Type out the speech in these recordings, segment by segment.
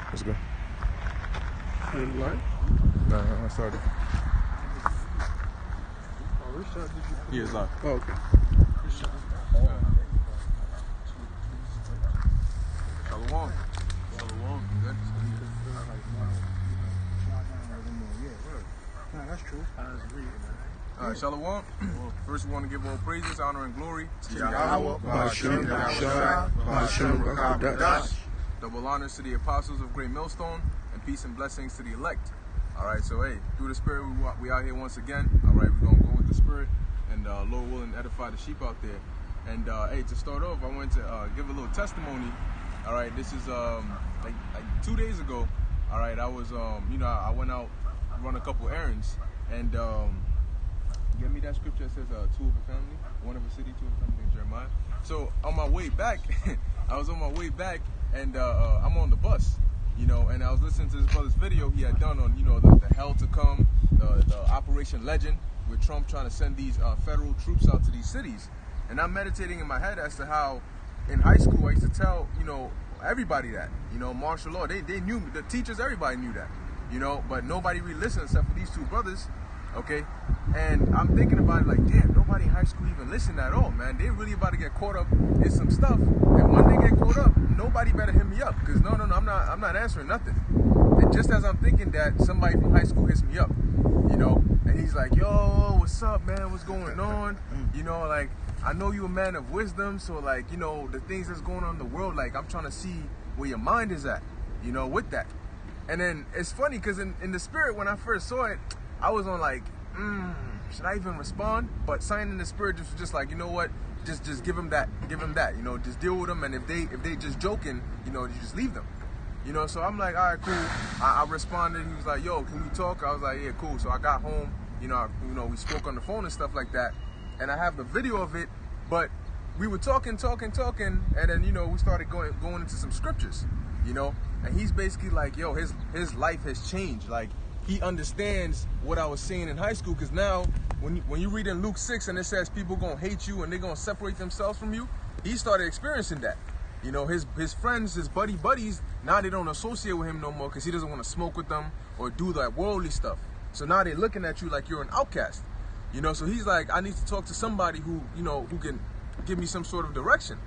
Let's go. Live? Nah, I started. Oh, which shot did you? Yeah, it's live. Oh, okay. Shalom. Shalom. Good. Nah, that's true. All right, Shalom. First, we want to give all praises, honor, and glory to Yahweh, Ba'ashem, Yahshua, Ba'ashem, Ba'adash. Double honors to the apostles of Great Millstone, and peace and blessings to the elect. All right, so hey, through the Spirit, we out here once again. All right, we're gonna go with the Spirit, and Lord willing, edify the sheep out there. And hey, to start off, I wanted to give a little testimony. All right, this is like 2 days ago. All right, I was I went out, run a couple errands, and give me that scripture that says two of a family, one of a city, two of a family in Jeremiah. So on my way back, I was on my way back, and I'm on the bus, and I was listening to this brother's video he had done on, the hell to come, the Operation Legend, with Trump trying to send these federal troops out to these cities. And I'm meditating in my head as to how in high school I used to tell, everybody that, martial law, they knew, the teachers, everybody knew that, but nobody really listened except for these two brothers, okay? And I'm thinking about it like, damn, nobody in high school even listened at all, man. They really about to get caught up in some stuff. And when they get caught up, nobody better hit me up. Because no, I'm not answering nothing. And just as I'm thinking that, somebody from high school hits me up, and he's like, yo, what's up, man? What's going on? Like, I know you're a man of wisdom. So like, the things that's going on in the world, like I'm trying to see where your mind is at, with that. And then it's funny because in the spirit, when I first saw it, I was on like, should I even respond? But sign in the spirit was just like, you know what? Just give him that. Just deal with them. And if they just joking, you just leave them. So I'm like, all right, cool. I responded. He was like, yo, can we talk? I was like, yeah, cool. So I got home. We spoke on the phone and stuff like that. And I have the video of it. But we were talking, and then we started going into some scriptures. And he's basically like, yo, his life has changed. Like, he understands what I was saying in high school, because now when you read in Luke 6 and it says people gonna hate you and they're gonna separate themselves from you, he started experiencing that. His friends, his buddies, now they don't associate with him no more because he doesn't want to smoke with them or do that worldly stuff. So now they're looking at you like you're an outcast. So he's like, I need to talk to somebody who can give me some sort of direction.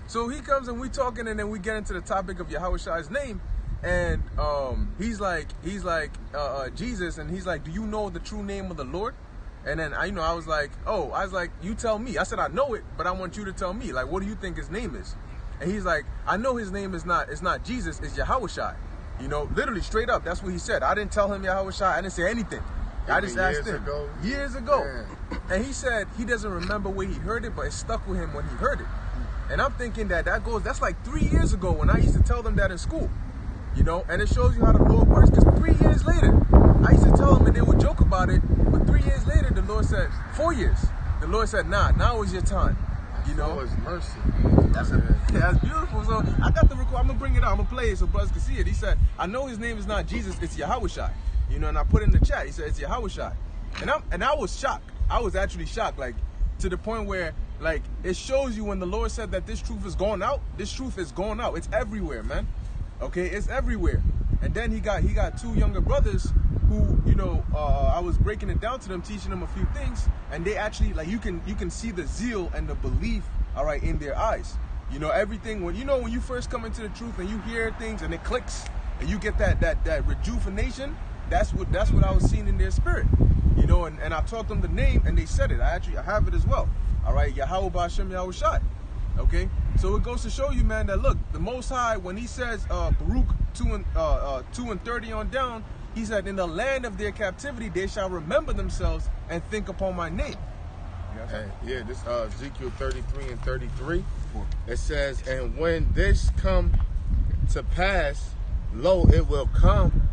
So he comes and we talking, and then we get into the topic of Yahweh's name. And he's like Jesus, and he's like, do you know the true name of the Lord? And then I was like, you tell me. I said, I know it, but I want you to tell me. Like, what do you think his name is? And he's like, I know his name is not Jesus, it's Yahweh. Literally straight up, that's what he said. I didn't tell him Yahweh. I didn't say anything. I just asked him years ago. Man. And he said he doesn't remember where he heard it, but it stuck with him when he heard it. And I'm thinking that's like 3 years ago when I used to tell them that in school. And it shows you how the Lord works, because 3 years later, I used to tell them and they would joke about it, but 3 years later, the Lord said, 4 years, the Lord said, nah, now is your time, Oh, it's mercy. That's beautiful. So I got the record, I'm gonna bring it out, I'm gonna play it so brothers can see it. He said, I know his name is not Jesus, it's Yahweh. And I put in the chat, he said, it's Yahweh. And I was shocked. I was actually shocked, like, to the point where, like, it shows you when the Lord said that this truth is going out, this truth is going out. It's everywhere, man. Okay, it's everywhere. And then he got two younger brothers who, I was breaking it down to them, teaching them a few things, and they actually, like, you can see the zeal and the belief, all right, in their eyes. Everything when you first come into the truth and you hear things and it clicks and you get that rejuvenation, that's what I was seeing in their spirit. And I taught them the name and they said it. I have it as well. All right, Yahweh Ba'ashem Yahweh. Okay, so it goes to show you, man, that look, the Most High, when he says Baruch 2:30 on down, he said, in the land of their captivity they shall remember themselves and think upon my name. Hey, this Ezekiel 33 and 33. It says, and when this come to pass, lo, it will come,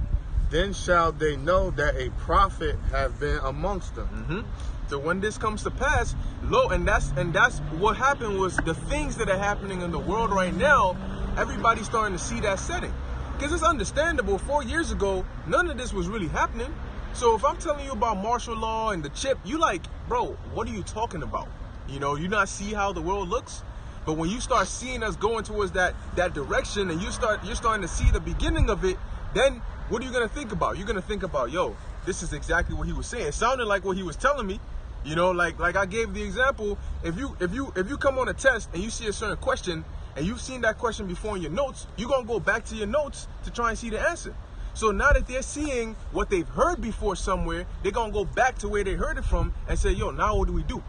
then shall they know that a prophet have been amongst them. So when this comes to pass, lo, and that's what happened was the things that are happening in the world right now, everybody's starting to see that setting. Because it's understandable, 4 years ago, none of this was really happening. So if I'm telling you about martial law and the chip, you like, bro, what are you talking about? You not see how the world looks? But when you start seeing us going towards that direction, and you're starting to see the beginning of it, then what are you gonna think about? You're gonna think about, yo, this is exactly what he was saying. It sounded like what he was telling me. You know, like I gave the example. If you come on a test and you see a certain question and you've seen that question before in your notes, you're gonna go back to your notes to try and see the answer. So now that they're seeing what they've heard before somewhere, they're gonna go back to where they heard it from and say, yo, now what do we do?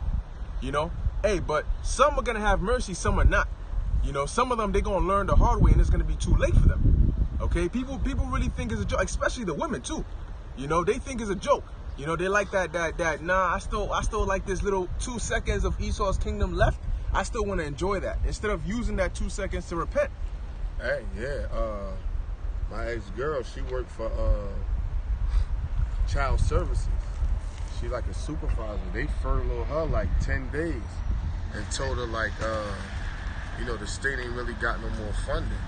You know? Hey, but some are gonna have mercy, some are not. You know, some of them, they're gonna learn the hard way and it's gonna be too late for them. Okay? People really think it's a joke, especially the women too. You know, they think it's a joke. You know, they like that, nah, I still like this little 2 seconds of Esau's kingdom left. I still wanna enjoy that instead of using that 2 seconds to repent. Hey, yeah, my ex-girl, she worked for child services. She like a supervisor. They furloughed her like 10 days and told her like, you know, the state ain't really got no more funding.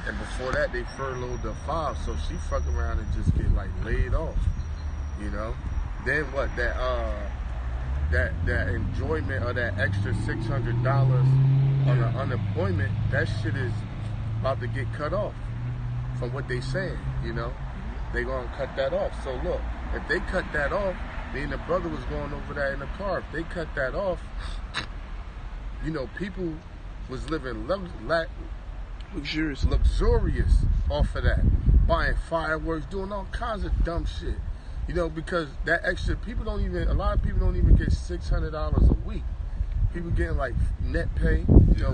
And before that, they furloughed her 5, so she fuck around and just get like laid off, you know? Then what, that enjoyment or that extra $600 on the unemployment, that shit is about to get cut off. From what they saying, you know, they gonna cut that off. So look, if they cut that off, me and the brother was going over that in the car. If they cut that off, you know, people was living luxurious off of that, buying fireworks, doing all kinds of dumb shit, you know, because that extra a lot of people don't even get $600 a week. People getting like net pay, you know,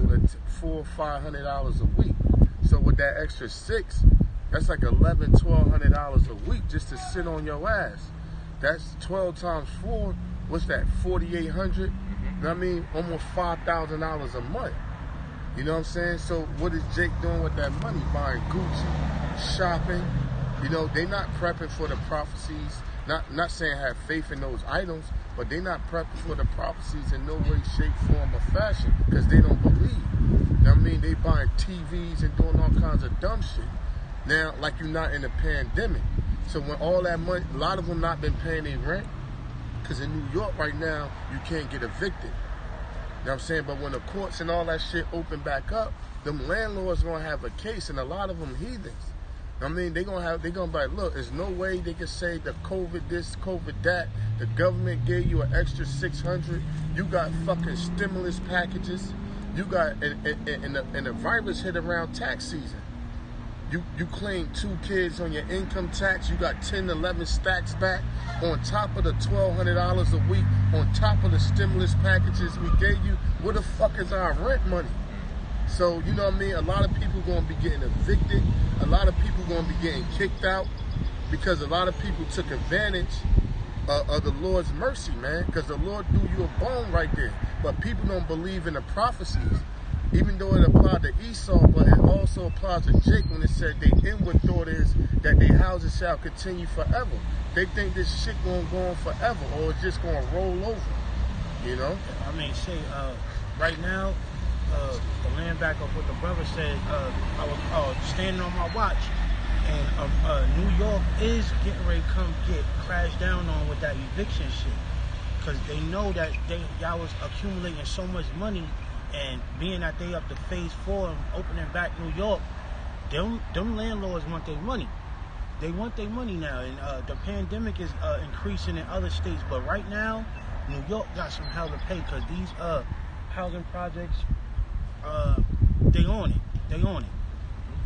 $400 or $500 a week. So with that extra 6, that's like $1,100-$1,200 a week just to sit on your ass. That's 12 times 4. What's that? 4,800. You know what I mean? Almost $5,000 a month. You know what I'm saying? So what is Jake doing with that money? Buying Gucci, shopping. You know, they not prepping for the prophecies. Not saying have faith in those items, but they not prepping for the prophecies in no way, shape, form, or fashion because they don't believe. You know what I mean? They buying TVs and doing all kinds of dumb shit. Now, like you're not in a pandemic. So when all that money, a lot of them not been paying their rent because in New York right now, you can't get evicted. You know what I'm saying? But when the courts and all that shit open back up, them landlords gonna have a case and a lot of them heathens. I mean, they gonna be like, look, there's no way they can say the COVID this, COVID that. The government gave you an extra $600. You got fucking stimulus packages. You got, and the virus hit around tax season. You claim 2 kids on your income tax. You got 10, 11 stacks back on top of the $1,200 a week, on top of the stimulus packages we gave you. Where the fuck is our rent money? So, you know what I mean? A lot of people going to be getting evicted. A lot of people going to be getting kicked out because a lot of people took advantage of the Lord's mercy, man. Because the Lord threw you a bone right there. But people don't believe in the prophecies. Even though it applied to Esau, but it also applies to Jake when it said their inward thought is that their houses shall continue forever. They think this shit going to go on forever or it's just going to roll over, you know? I mean, right now, the land back of what the brother said, I was standing on my watch, and New York is getting ready to come get crashed down on with that eviction shit, because they know that y'all was accumulating so much money, and being that they up to phase 4 and opening back New York, them landlords want their money. They want their money now, and the pandemic is increasing in other states, but right now, New York got some hell to pay, because these housing projects, they on it. They on it.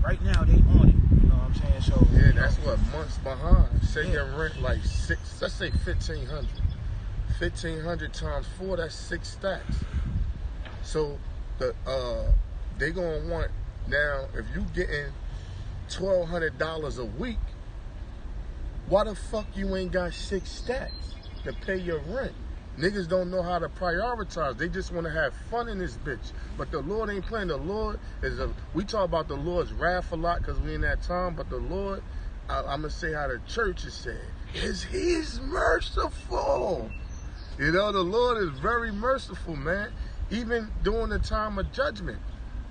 Right now, they on it. You know what I'm saying? So yeah, that's what, months behind. Say your rent like let's say 1,500. 1,500 times 4, that's 6 stacks. So they gonna want now. If you getting $1,200 a week, why the fuck you ain't got 6 stacks to pay your rent? Niggas don't know how to prioritize. They just want to have fun in this bitch. But the Lord ain't playing. The Lord we talk about the Lord's wrath a lot because we in that time. But the Lord, I'm going to say how the church is saying, He is merciful. You know, the Lord is very merciful, man. Even during the time of judgment.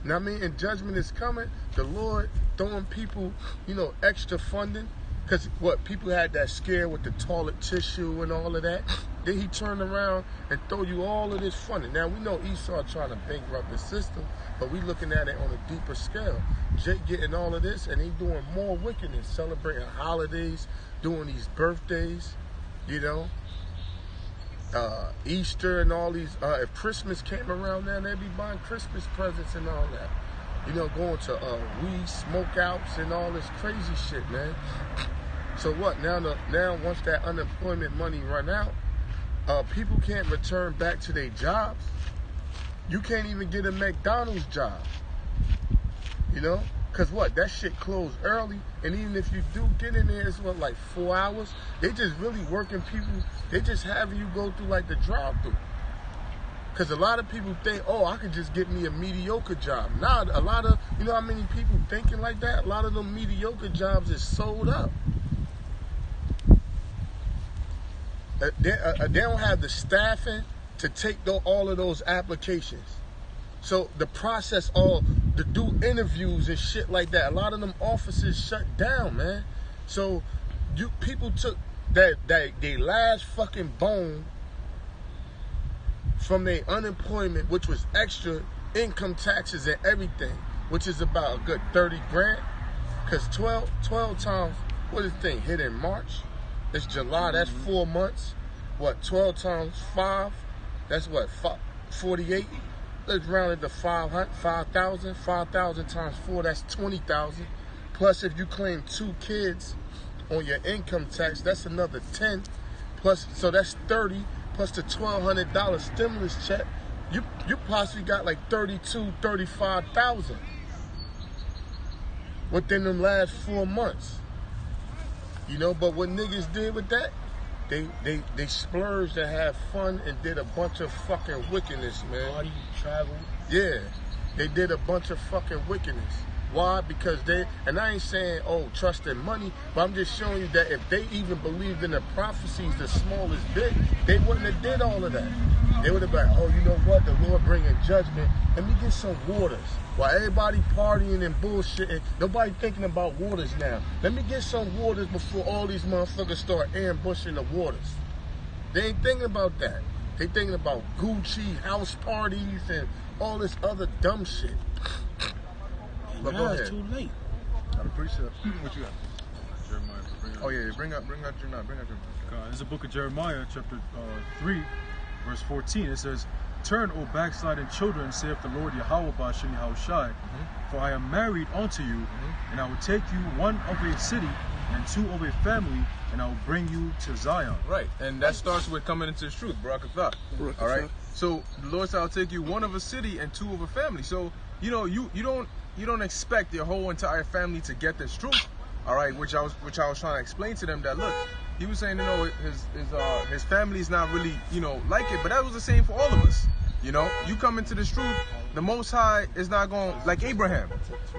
You know what I mean? And judgment is coming. The Lord throwing people, you know, extra funding. Because people had that scare with the toilet tissue and all of that. Then he turned around and throw you all of this funding. Now, we know Esau trying to bankrupt the system, but we looking at it on a deeper scale. Jake getting all of this, and he doing more wickedness, celebrating holidays, doing these birthdays, you know, Easter and all these. If Christmas came around now, they'd be buying Christmas presents and all that. You know, going to weed smokeouts and all this crazy shit, man. So what? Now once that unemployment money run out, people can't return back to their jobs. You can't even get a McDonald's job. You know? Because what? That shit closed early. And even if you do get in there, it's what, like 4 hours? They just really working people. They just having you go through like the drive-through. Because a lot of people think, oh, I could just get me a mediocre job. Nah, a lot of, you know how many people thinking like that? A lot of them mediocre jobs is sold up. They don't have the staffing to take all of those applications. So the process, all to do interviews and shit like that, a lot of them offices shut down, man. So people took that they last fucking bone from their unemployment, which was extra income taxes and everything, which is about a good 30 grand. Because 12 times, what is the thing, hit in March? It's July, that's 4 months. What, 12 times 5? That's what, 48? Let's round it to 5,000. 5,000 times 4, that's 20,000. Plus, if you claim 2 kids on your income tax, that's another 10. Plus, so that's 30. Plus the $1,200 stimulus check, you possibly got like 32, 35,000 within them last 4 months. You know, but what niggas did with that, they splurged and had fun and did a bunch of fucking wickedness, man. Party, travel. Yeah, they did a bunch of fucking wickedness. Why? Because and I ain't saying, oh, trust in money, but I'm just showing you that if they even believed in the prophecies, the smallest bit, they wouldn't have did all of that. They would have been, oh, you know what? The Lord bringing judgment. Let me get some waters. While everybody partying and bullshitting, nobody thinking about waters now. Let me get some waters before all these motherfuckers start ambushing the waters. They ain't thinking about that. They thinking about Gucci, house parties, and all this other dumb shit. But now it's too late. Got a precept. What you got? Jeremiah. Oh yeah, bring out Jeremiah. This is the book of Jeremiah, chapter 3, verse 14. It says, "Turn, O backsliding children, saith the Lord Yahweh Ba'ashem Yahushai, for I am married unto you, and I will take you one of a city and two of a family, and I will bring you to Zion." Right, and that starts with coming into the truth, Barakatha. All right. So the Lord said, "I'll take you one of a city and two of a family." So you know you don't expect your whole entire family to get this truth. All right, which I was trying to explain to them that, look, he was saying, you know, his family's not really, you know, like it, but that was the same for all of us. You know, you come into this truth, the Most High is not going, like Abraham.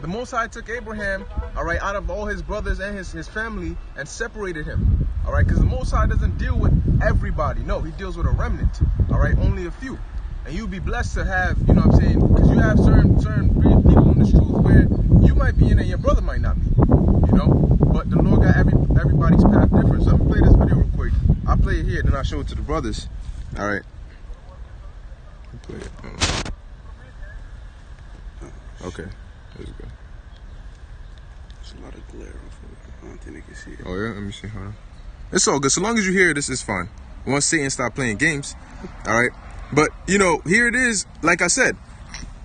The Most High took Abraham, all right, out of all his brothers and his family and separated him, all right, because the Most High doesn't deal with everybody. No, he deals with a remnant, all right, only a few. And you'll be blessed to have, you know what I'm saying, because you have certain people in this truth where you might be in it and your brother might not be, you know, but the Lord got everybody's path different. So I'm going to play this video real quick. I'll play it here, then I'll show it to the brothers. All right. I'll play it. Okay. There we go. There's a lot of glare off of it. I don't think they can see it. Oh, yeah? Let me see. Hold on. It's all good. So long as you hear this, it's fine. Once Satan stop playing games, all right? But, you know, here it is. Like I said,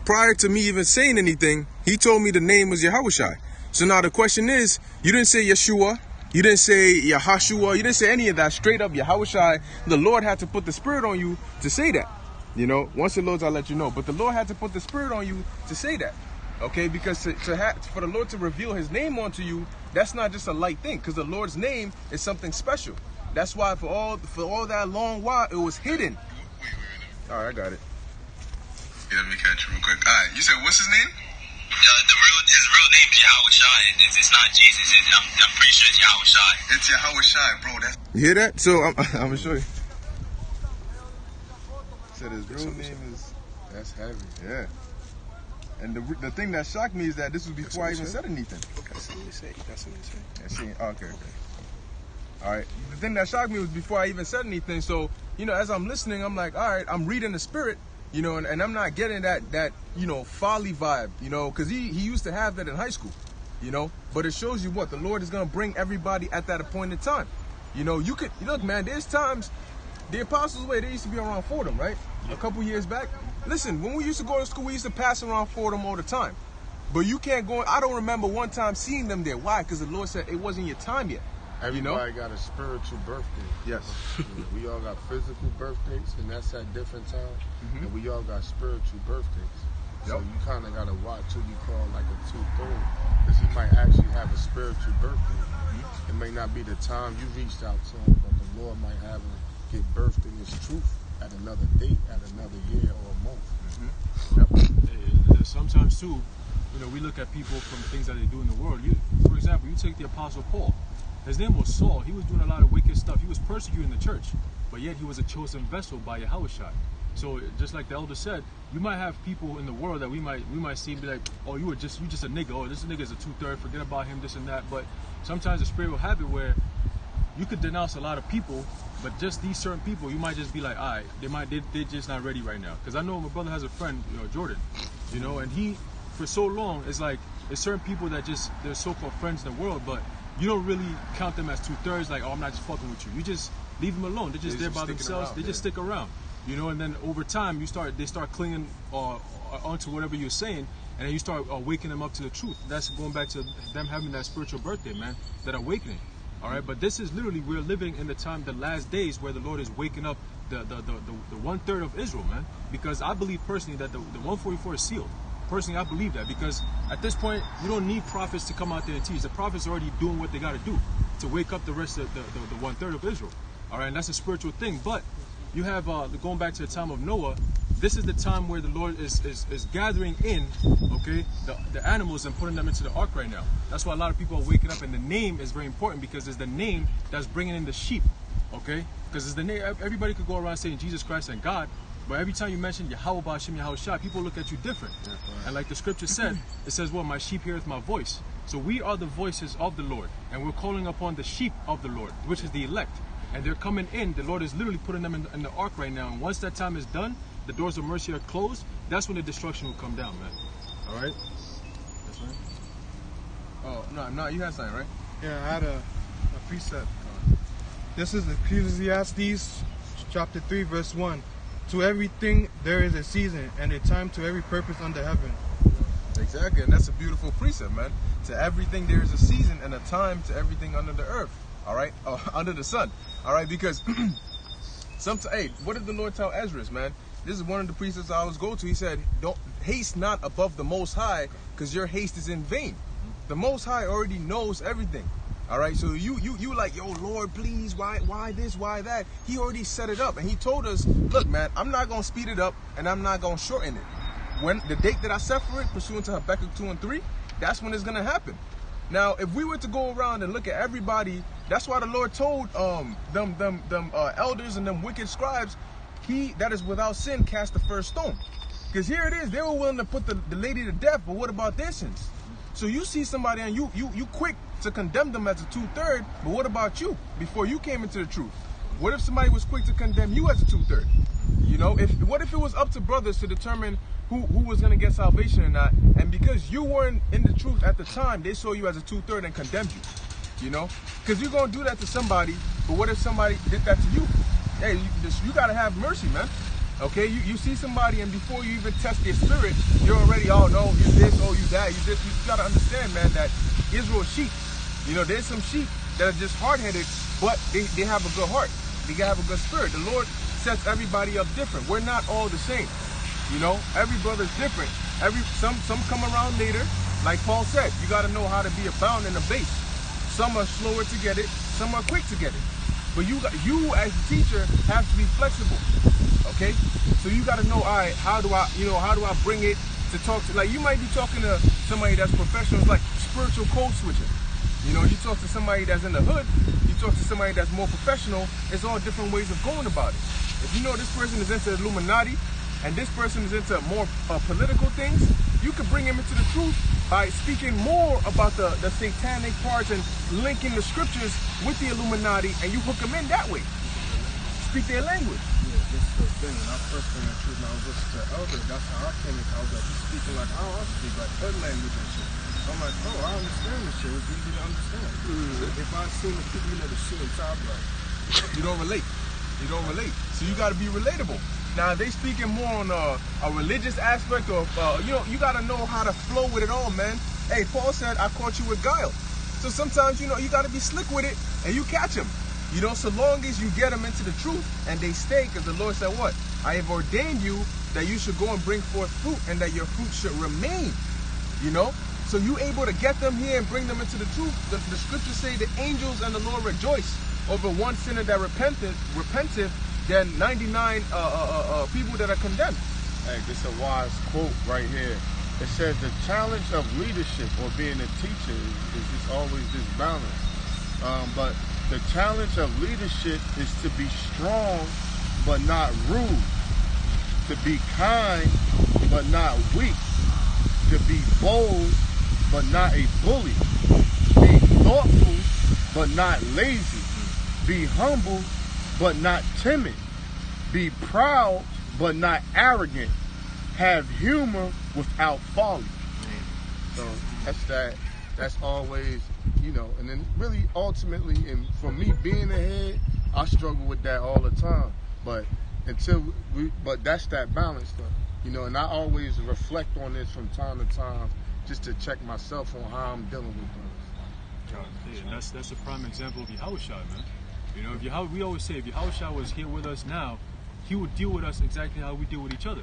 prior to me even saying anything, he told me the name was Yahushai. So now the question is, you didn't say Yeshua, you didn't say Yahashua, you didn't say any of that. Straight up Yahushai. The Lord had to put the Spirit on you to say that. You know, once it loads, I'll let you know. But the Lord had to put the Spirit on you to say that. Okay, because for the Lord to reveal his name onto you, that's not just a light thing, because the Lord's name is something special. That's why for all that long while, it was hidden. All right, I got it. Yeah, let me catch you real quick. All right, you said, what's his name? His real name is Yahushai. It's not Jesus. I'm pretty sure it's Yahushai. It's Yahushai, bro. You hear that? So I'm gonna show you. Said his real name is. That's heavy. Yeah. And the thing that shocked me is that this was before I even said anything. Got something to say. Okay. All right. The thing that shocked me was before I even said anything. So as I'm listening, I'm like, all right, I'm reading the spirit, and I'm not getting that folly vibe, because he used to have that in high school, but it shows you what the Lord is going to bring everybody at that appointed time. You could look, man, there's times the Apostles' Way, they used to be around Fordham, right? A couple years back. Listen, when we used to go to school, we used to pass around Fordham all the time. But you can't go, I don't remember one time seeing them there. Why? Because the Lord said it wasn't your time yet. Everybody got a spiritual birthday. Yes. We all got physical birthdays, and that's at different times. And we all got spiritual birthdays. So you kind of got to watch who you call like a 2/3. Because he might actually have a spiritual birthday. It may not be the time you reached out to him, but the Lord might have him get birthed in his truth at another date, at another year or a month. Sometimes too, we look at people from things that they do in the world. For example, you take the Apostle Paul. His name was Saul. He was doing a lot of wicked stuff. He was persecuting the church, but yet he was a chosen vessel by Yahushua. So just like the elder said, you might have people in the world that we might see and be like, oh, you just a nigga. Oh, this nigga is a 2/3. Forget about him, this and that. But sometimes the spirit will have it where you could denounce a lot of people, but just these certain people, you might just be like, all right, they're just not ready right now. Because I know my brother has a friend, Jordan, and he, for so long, it's like, there's certain people that they're so-called friends in the world, but you don't really count them as 2/3, like, oh, I'm not just fucking with you. You just leave them alone. They're just there by themselves. They just stick around, and then over time, they start clinging onto whatever you're saying, and then you start waking them up to the truth. That's going back to them having that spiritual birthday, man, that awakening. All right, but this is literally, we're living in the last days where the Lord is waking up the 1/3 of Israel, man. Because I believe personally that the 144 is sealed. Personally, I believe that, because at this point, you don't need prophets to come out there and teach. The prophets are already doing what they got to do to wake up the rest of the 1/3 of Israel. All right, and that's a spiritual thing. But you have, going back to the time of Noah, this is the time where the Lord is gathering in, the animals and putting them into the ark right now. That's why a lot of people are waking up, and the name is very important, because it's the name that's bringing in the sheep, because it's the name. Everybody could go around saying Jesus Christ and God, but every time you mention Yahweh Ba'Shem Yahushua, people look at you different. And like the scripture said, it says, well, my sheep heareth my voice. So we are the voices of the Lord, and we're calling upon the sheep of the Lord, which is the elect. And they're coming in. The Lord is literally putting them in the ark right now. And once that time is done, the doors of mercy are closed, that's when the destruction will come down, man. All right? That's right. Oh, no, you had something, right? Yeah, I had a precept. This is Ecclesiastes chapter 3, verse 1. To everything there is a season and a time to every purpose under heaven. Exactly, and that's a beautiful precept, man. To everything there is a season and a time to everything under the earth. All right? Under the sun. All right? Because hey, what did the Lord tell Ezra, man? This is one of the precepts I always go to. He said, don't haste not above the Most High, because your haste is in vain. The Most High already knows everything. All right, so you like, yo, Lord, please, why this, why that? He already set it up, and he told us, look, man, I'm not going to speed it up, and I'm not going to shorten it. When the date that I set for it, pursuant to Habakkuk 2 and 3, that's when it's going to happen. Now, if we were to go around and look at everybody, that's why the Lord told them elders and them wicked scribes, he that is without sin cast the first stone. Because here it is, they were willing to put the lady to death, but what about their sins? So you see somebody and you quick to condemn them as a 2/3, but what about you before you came into the truth? What if somebody was quick to condemn you as a 2/3? What if it was up to brothers to determine who was going to get salvation or not, and because you weren't in the truth at the time, they saw you as a 2/3 and condemned you, Because you're going to do that to somebody, but what if somebody did that to you? Hey, you got to have mercy, man. Okay, you see somebody, and before you even test their spirit, you're already, oh no, you this, oh you that, you this. You got to understand, man, that Israel sheep, there's some sheep that are just hard-headed, but they have a good heart. They have a good spirit. The Lord sets everybody up different. We're not all the same. Every brother's different. Some come around later. Like Paul said, you got to know how to be abound in the base. Some are slower to get it, some are quick to get it. But you as a teacher have to be flexible. Okay? So you got to know, all right, how do I bring it to talk to, like, you might be talking to somebody that's professional, like spiritual code switching. You talk to somebody that's in the hood, you talk to somebody that's more professional, it's all different ways of going about it. If you know this person is into Illuminati, and this person is into more political things, you could bring him into the truth by speaking more about the satanic parts and linking the scriptures with the Illuminati, and you hook him in that way. speak their language. Yeah, this is the thing. When I first came into truth, and I was listening to Elder, that's how I came into. I was like, he's speaking like how I speak, like third language and shit. I'm like, oh, I understand this shit. It's easy to understand. If I seen the people, the shit inside, like, You don't relate. You don't relate. So you got to be relatable. Now, they speaking more on a religious aspect, or you got to know how to flow with it all, man. Hey, Paul said, I caught you with guile. So sometimes, you got to be slick with it, and you catch them. So long as you get them into the truth, and they stay, because the Lord said what? I have ordained you that you should go and bring forth fruit, and that your fruit should remain. So you able to get them here and bring them into the truth. The scriptures say the angels and the Lord rejoice over one sinner that repenteth, than 99 people that are condemned. Hey, this is a wise quote right here. It says the challenge of leadership or being a teacher is just always this balance. But the challenge of leadership is to be strong but not rude, to be kind but not weak, to be bold but not a bully, be thoughtful but not lazy, be humble but not timid, be proud but not arrogant, have humor without folly. So that's always, and then really ultimately, and for me being ahead, I struggle with that all the time. But but that's that balance though, and I always reflect on this from time to time just to check myself on how I'm dealing with things. Yeah, that's a prime example of Yahushua, man. We always say, if Yahushua was here with us now, he would deal with us exactly how we deal with each other.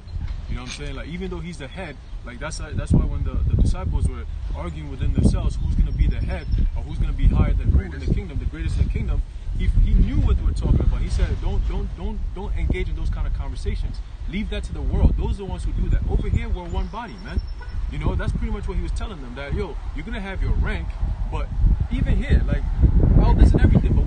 You know what I'm saying? Like, even though he's the head, like that's why when the disciples were arguing within themselves who's going to be the head or who's going to be higher than who in the kingdom, the greatest in the kingdom, he knew what they were talking about. He said, don't engage in those kind of conversations. Leave that to the world. Those are the ones who do that. Over here, we're one body, man. That's pretty much what he was telling them, that, you're going to have your rank, but even here, like, elders and everything, but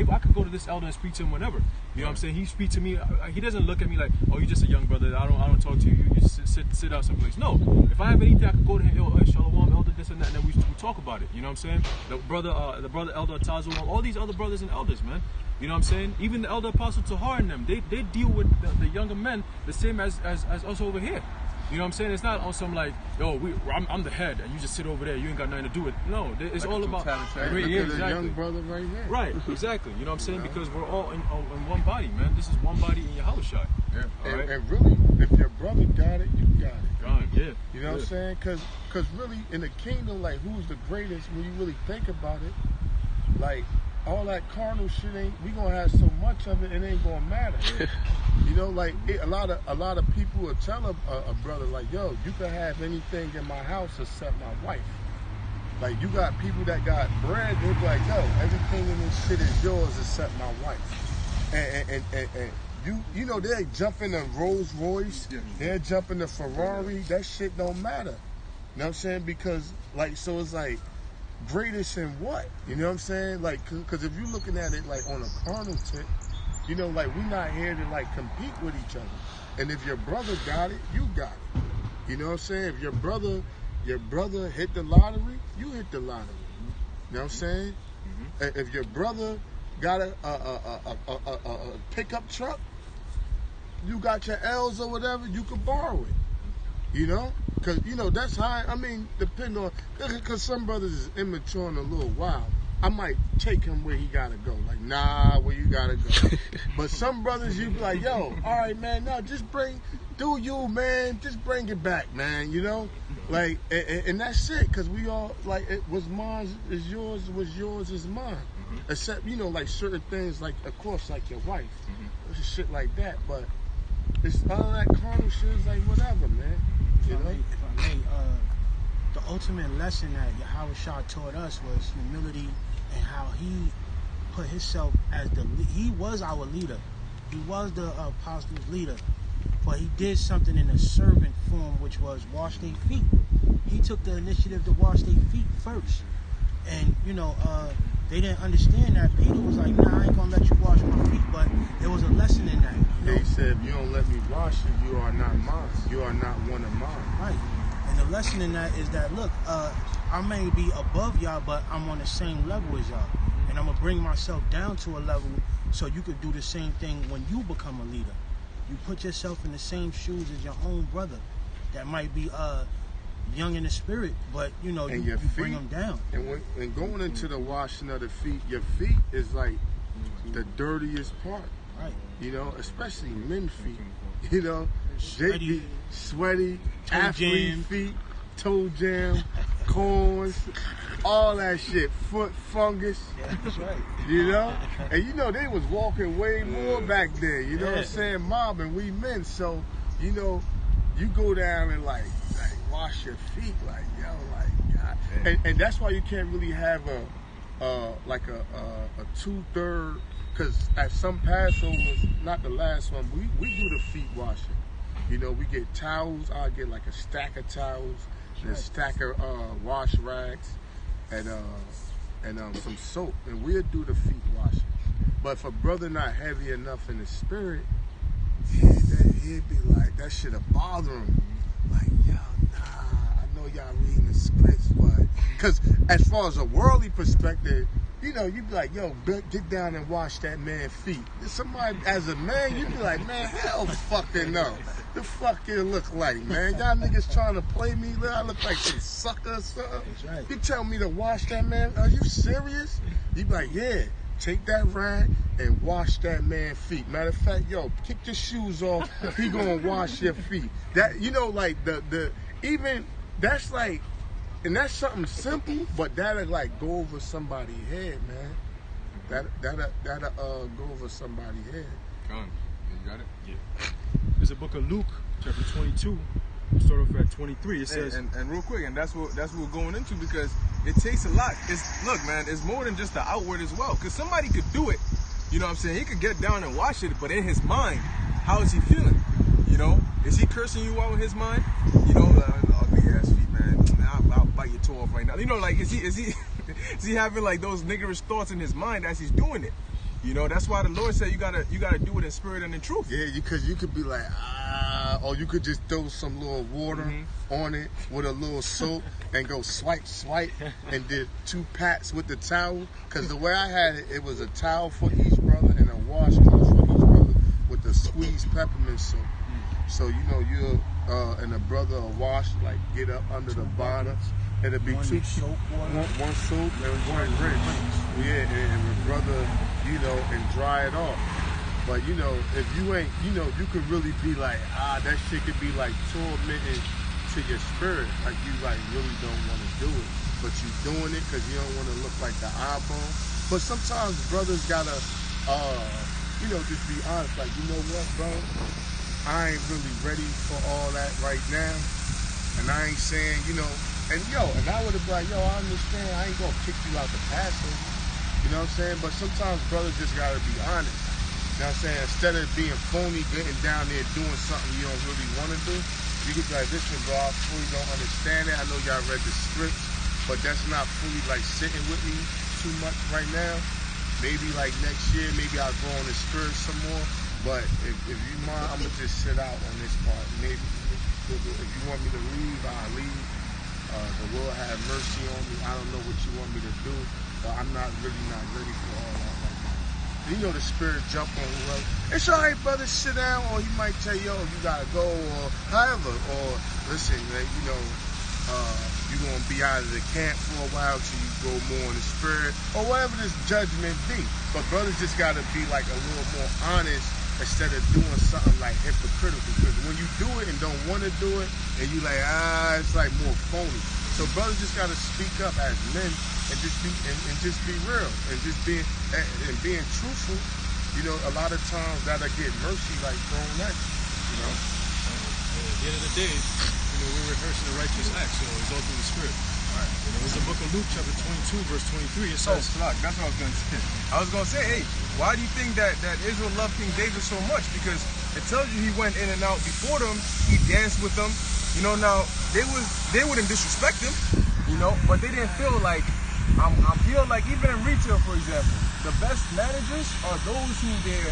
I could go to this elder and speak to him whenever. You know what I'm saying? He speaks to me. He doesn't look at me like, oh, you're just a young brother. I don't talk to you. You just sit out someplace. No. If I have anything, I could go to him. Yo, Shalom, elder, this and that, and then we talk about it. You know what I'm saying? The brother elder Tazo, all these other brothers and elders, man. You know what I'm saying? Even the elder apostle Tahar and them, they deal with the younger men the same as us over here. You know what I'm saying? It's not on some like, yo, I'm the head and you just sit over there. You ain't got nothing to do with it. No, it's all about. Look at the young brother right here. Right, exactly. You know what I'm saying? Because we're all in one body, man. This is one body in Yahushua. Yeah. And really, if your brother got it, you got it. God, yeah. You know what I'm saying? Because really, in the kingdom, like, who's the greatest? When you really think about it, like, all that carnal shit we gonna have so much of it, it ain't gonna matter. A lot of people will tell a brother like, yo, you can have anything in my house except my wife. Like, you got people that got bread, they be like, yo, everything in this shit is yours except my wife. And they jump in a Rolls Royce, they're jumping the Ferrari, that shit don't matter. You know what I'm saying? Because, like, so it's like, greatest in what? You know what I'm saying? Like, because if you're looking at it like on a carnal tip, like, we're not here to like compete with each other. And if your brother got it, you got it. You know what I'm saying? If your brother hit the lottery, you hit the lottery. You know what I'm saying? Mm-hmm. If your brother got a pickup truck, you got your L's or whatever, you could borrow it. Because, that's how, depending on, because some brothers is immature and a little wild. I might take him where he got to go. Like, nah, where you got to go. But some brothers, you be like, yo, all right, man, no, just do you, man. Just bring it back, man, Like, and that's it, because we all, like, it was mine is yours, was yours is mine. Mm-hmm. Except, like, certain things, like, of course, like your wife. Mm-hmm. Shit like that, but it's all that carnal shit is like, whatever, man. If I may, the ultimate lesson that Yahushua taught us was humility, and how he put himself as he was our leader. He was the apostles' leader, but he did something in a servant form, which was wash their feet. He took the initiative to wash their feet first. And, they didn't understand that. Peter was like, nah, I ain't gonna let you wash my feet, but there was a lesson in that. He said, if you don't let me wash you, you are not mine. You are not one of mine. Right. And the lesson in that is that, look, I may be above y'all, but I'm on the same level as y'all. And I'm going to bring myself down to a level so you could do the same thing when you become a leader. You put yourself in the same shoes as your own brother that might be young in the spirit, but, you know, you bring them down. And going into the washing of the feet, your feet is like the dirtiest part. Right. You know, especially men's feet. You know, Sweaty. sweaty, Toe athlete jam. feet, toe jam, corns, all that shit, foot fungus. Yeah, that's right. You know? And you know, they was walking way more back then, you know what I'm saying? Mobbing, we men, so, you know, you go down and like wash your feet, like, yo, like, God. And that's why you can't really have a 2/3, because at some Passovers, not the last one, we do the feet washing. You know, we get towels. I get like a stack of towels, and a stack of wash rags, and some soap, and we'll do the feet washing. But if a brother not heavy enough in the spirit, he'd be like, that shit'll bother him. Like, yo, nah, I know y'all reading the splits, but because as far as a worldly perspective, you know, you'd be like, yo, get down and wash that man's feet. Somebody, as a man, you'd be like, man, hell fucking no. The fuck it look like, man? Y'all niggas trying to play me? I look like some sucker or something? That's right. You tell me to wash that man? Are you serious? You be like, yeah, take that rag and wash that man's feet. Matter of fact, yo, kick your shoes off. He gonna wash your feet. That, you know, like even, that's like, and that's something simple, but that'll like go over somebody's head, man. That'll go over somebody's head. Con, you got it? Yeah. There's a book of Luke, chapter 22. We'll start off at 23. It says, and real quick, and that's what we're going into, because it takes a lot. Look, man, it's more than just the outward as well. Because somebody could do it, you know what I'm saying? He could get down and wash it, but in his mind, how is he feeling? You know, is he cursing you out in his mind? You know, ugly ass feet, man. I'll bite your toe off right now. You know, like is he is he having like those niggerish thoughts in his mind as he's doing it? You know, that's why the Lord said you gotta do it in spirit and in truth. Yeah, because you could be like, or you could just throw some little water on it with a little soap and go swipe, and did 2 pats with the towel. Because the way I had it, it was a towel for each brother and a washcloth for each brother with the squeezed peppermint soap. So, you know, you and a brother will wash, like get up under the bottom. It'll be One 2 soap water. one soap and one rinse. Yeah, and the brother, you know, and dry it off. But, you know, if you ain't, you know, you could really be like, that shit could be like tormenting to your spirit. Like you like really don't want to do it. But you doing it because you don't want to look like the eyeball. But sometimes brothers gotta, you know, just be honest. Like, you know what, bro? I ain't really ready for all that right now. And I ain't saying, you know, and I would have been like, yo, I understand. I ain't gonna kick you out the Passover. You know what I'm saying? But sometimes brothers just gotta be honest. You know what I'm saying? Instead of being phony, getting down there doing something you don't really want to do, you could be like, listen, bro, I fully don't understand it. I know y'all read the script, but that's not fully like sitting with me too much right now. Maybe like next year, maybe I'll grow in the spirit some more. But if you mind, I'm gonna just sit out on this part. Maybe if you want me to leave, I'll leave. The Lord have mercy on me. I don't know what you want me to do, but I'm not ready for all that right now. You know the spirit jump on whoever. It's all right, brother, sit down, or he might tell you, you gotta go, or however, or listen, you know, you're gonna be out of the camp for a while till you go more in the spirit, or whatever this judgment be. But brothers just gotta be like a little more honest instead of doing something like hypocritical. Because when you do it and don't want to do it, and you like, it's like more phony. So brothers just gotta speak up as men and just be real and just being truthful. You know, a lot of times that'll get mercy like thrown at you. You know. At the end of the day, you know, we're rehearsing the righteous acts, you know, it's all through the Spirit. Right. You know, it's the book of Luke, chapter 22, verse 23. It says, that's what I was gonna say. I was gonna say, hey, why do you think that Israel loved King David so much? Because it tells you he went in and out before them, he danced with them. You know, now they wouldn't disrespect him, you know, but they didn't feel like I feel like even in retail, for example, the best managers are those who their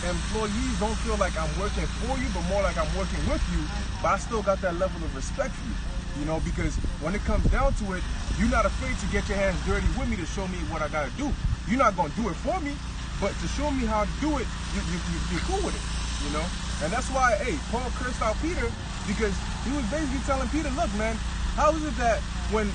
employees don't feel like I'm working for you, but more like I'm working with you, but I still got that level of respect for you. You know, because when it comes down to it, you're not afraid to get your hands dirty with me to show me what I gotta do. You're not gonna do it for me, but to show me how to do it, you're cool with it, you know? And that's why, hey, Paul cursed out Peter, because he was basically telling Peter, look, man, how is it that when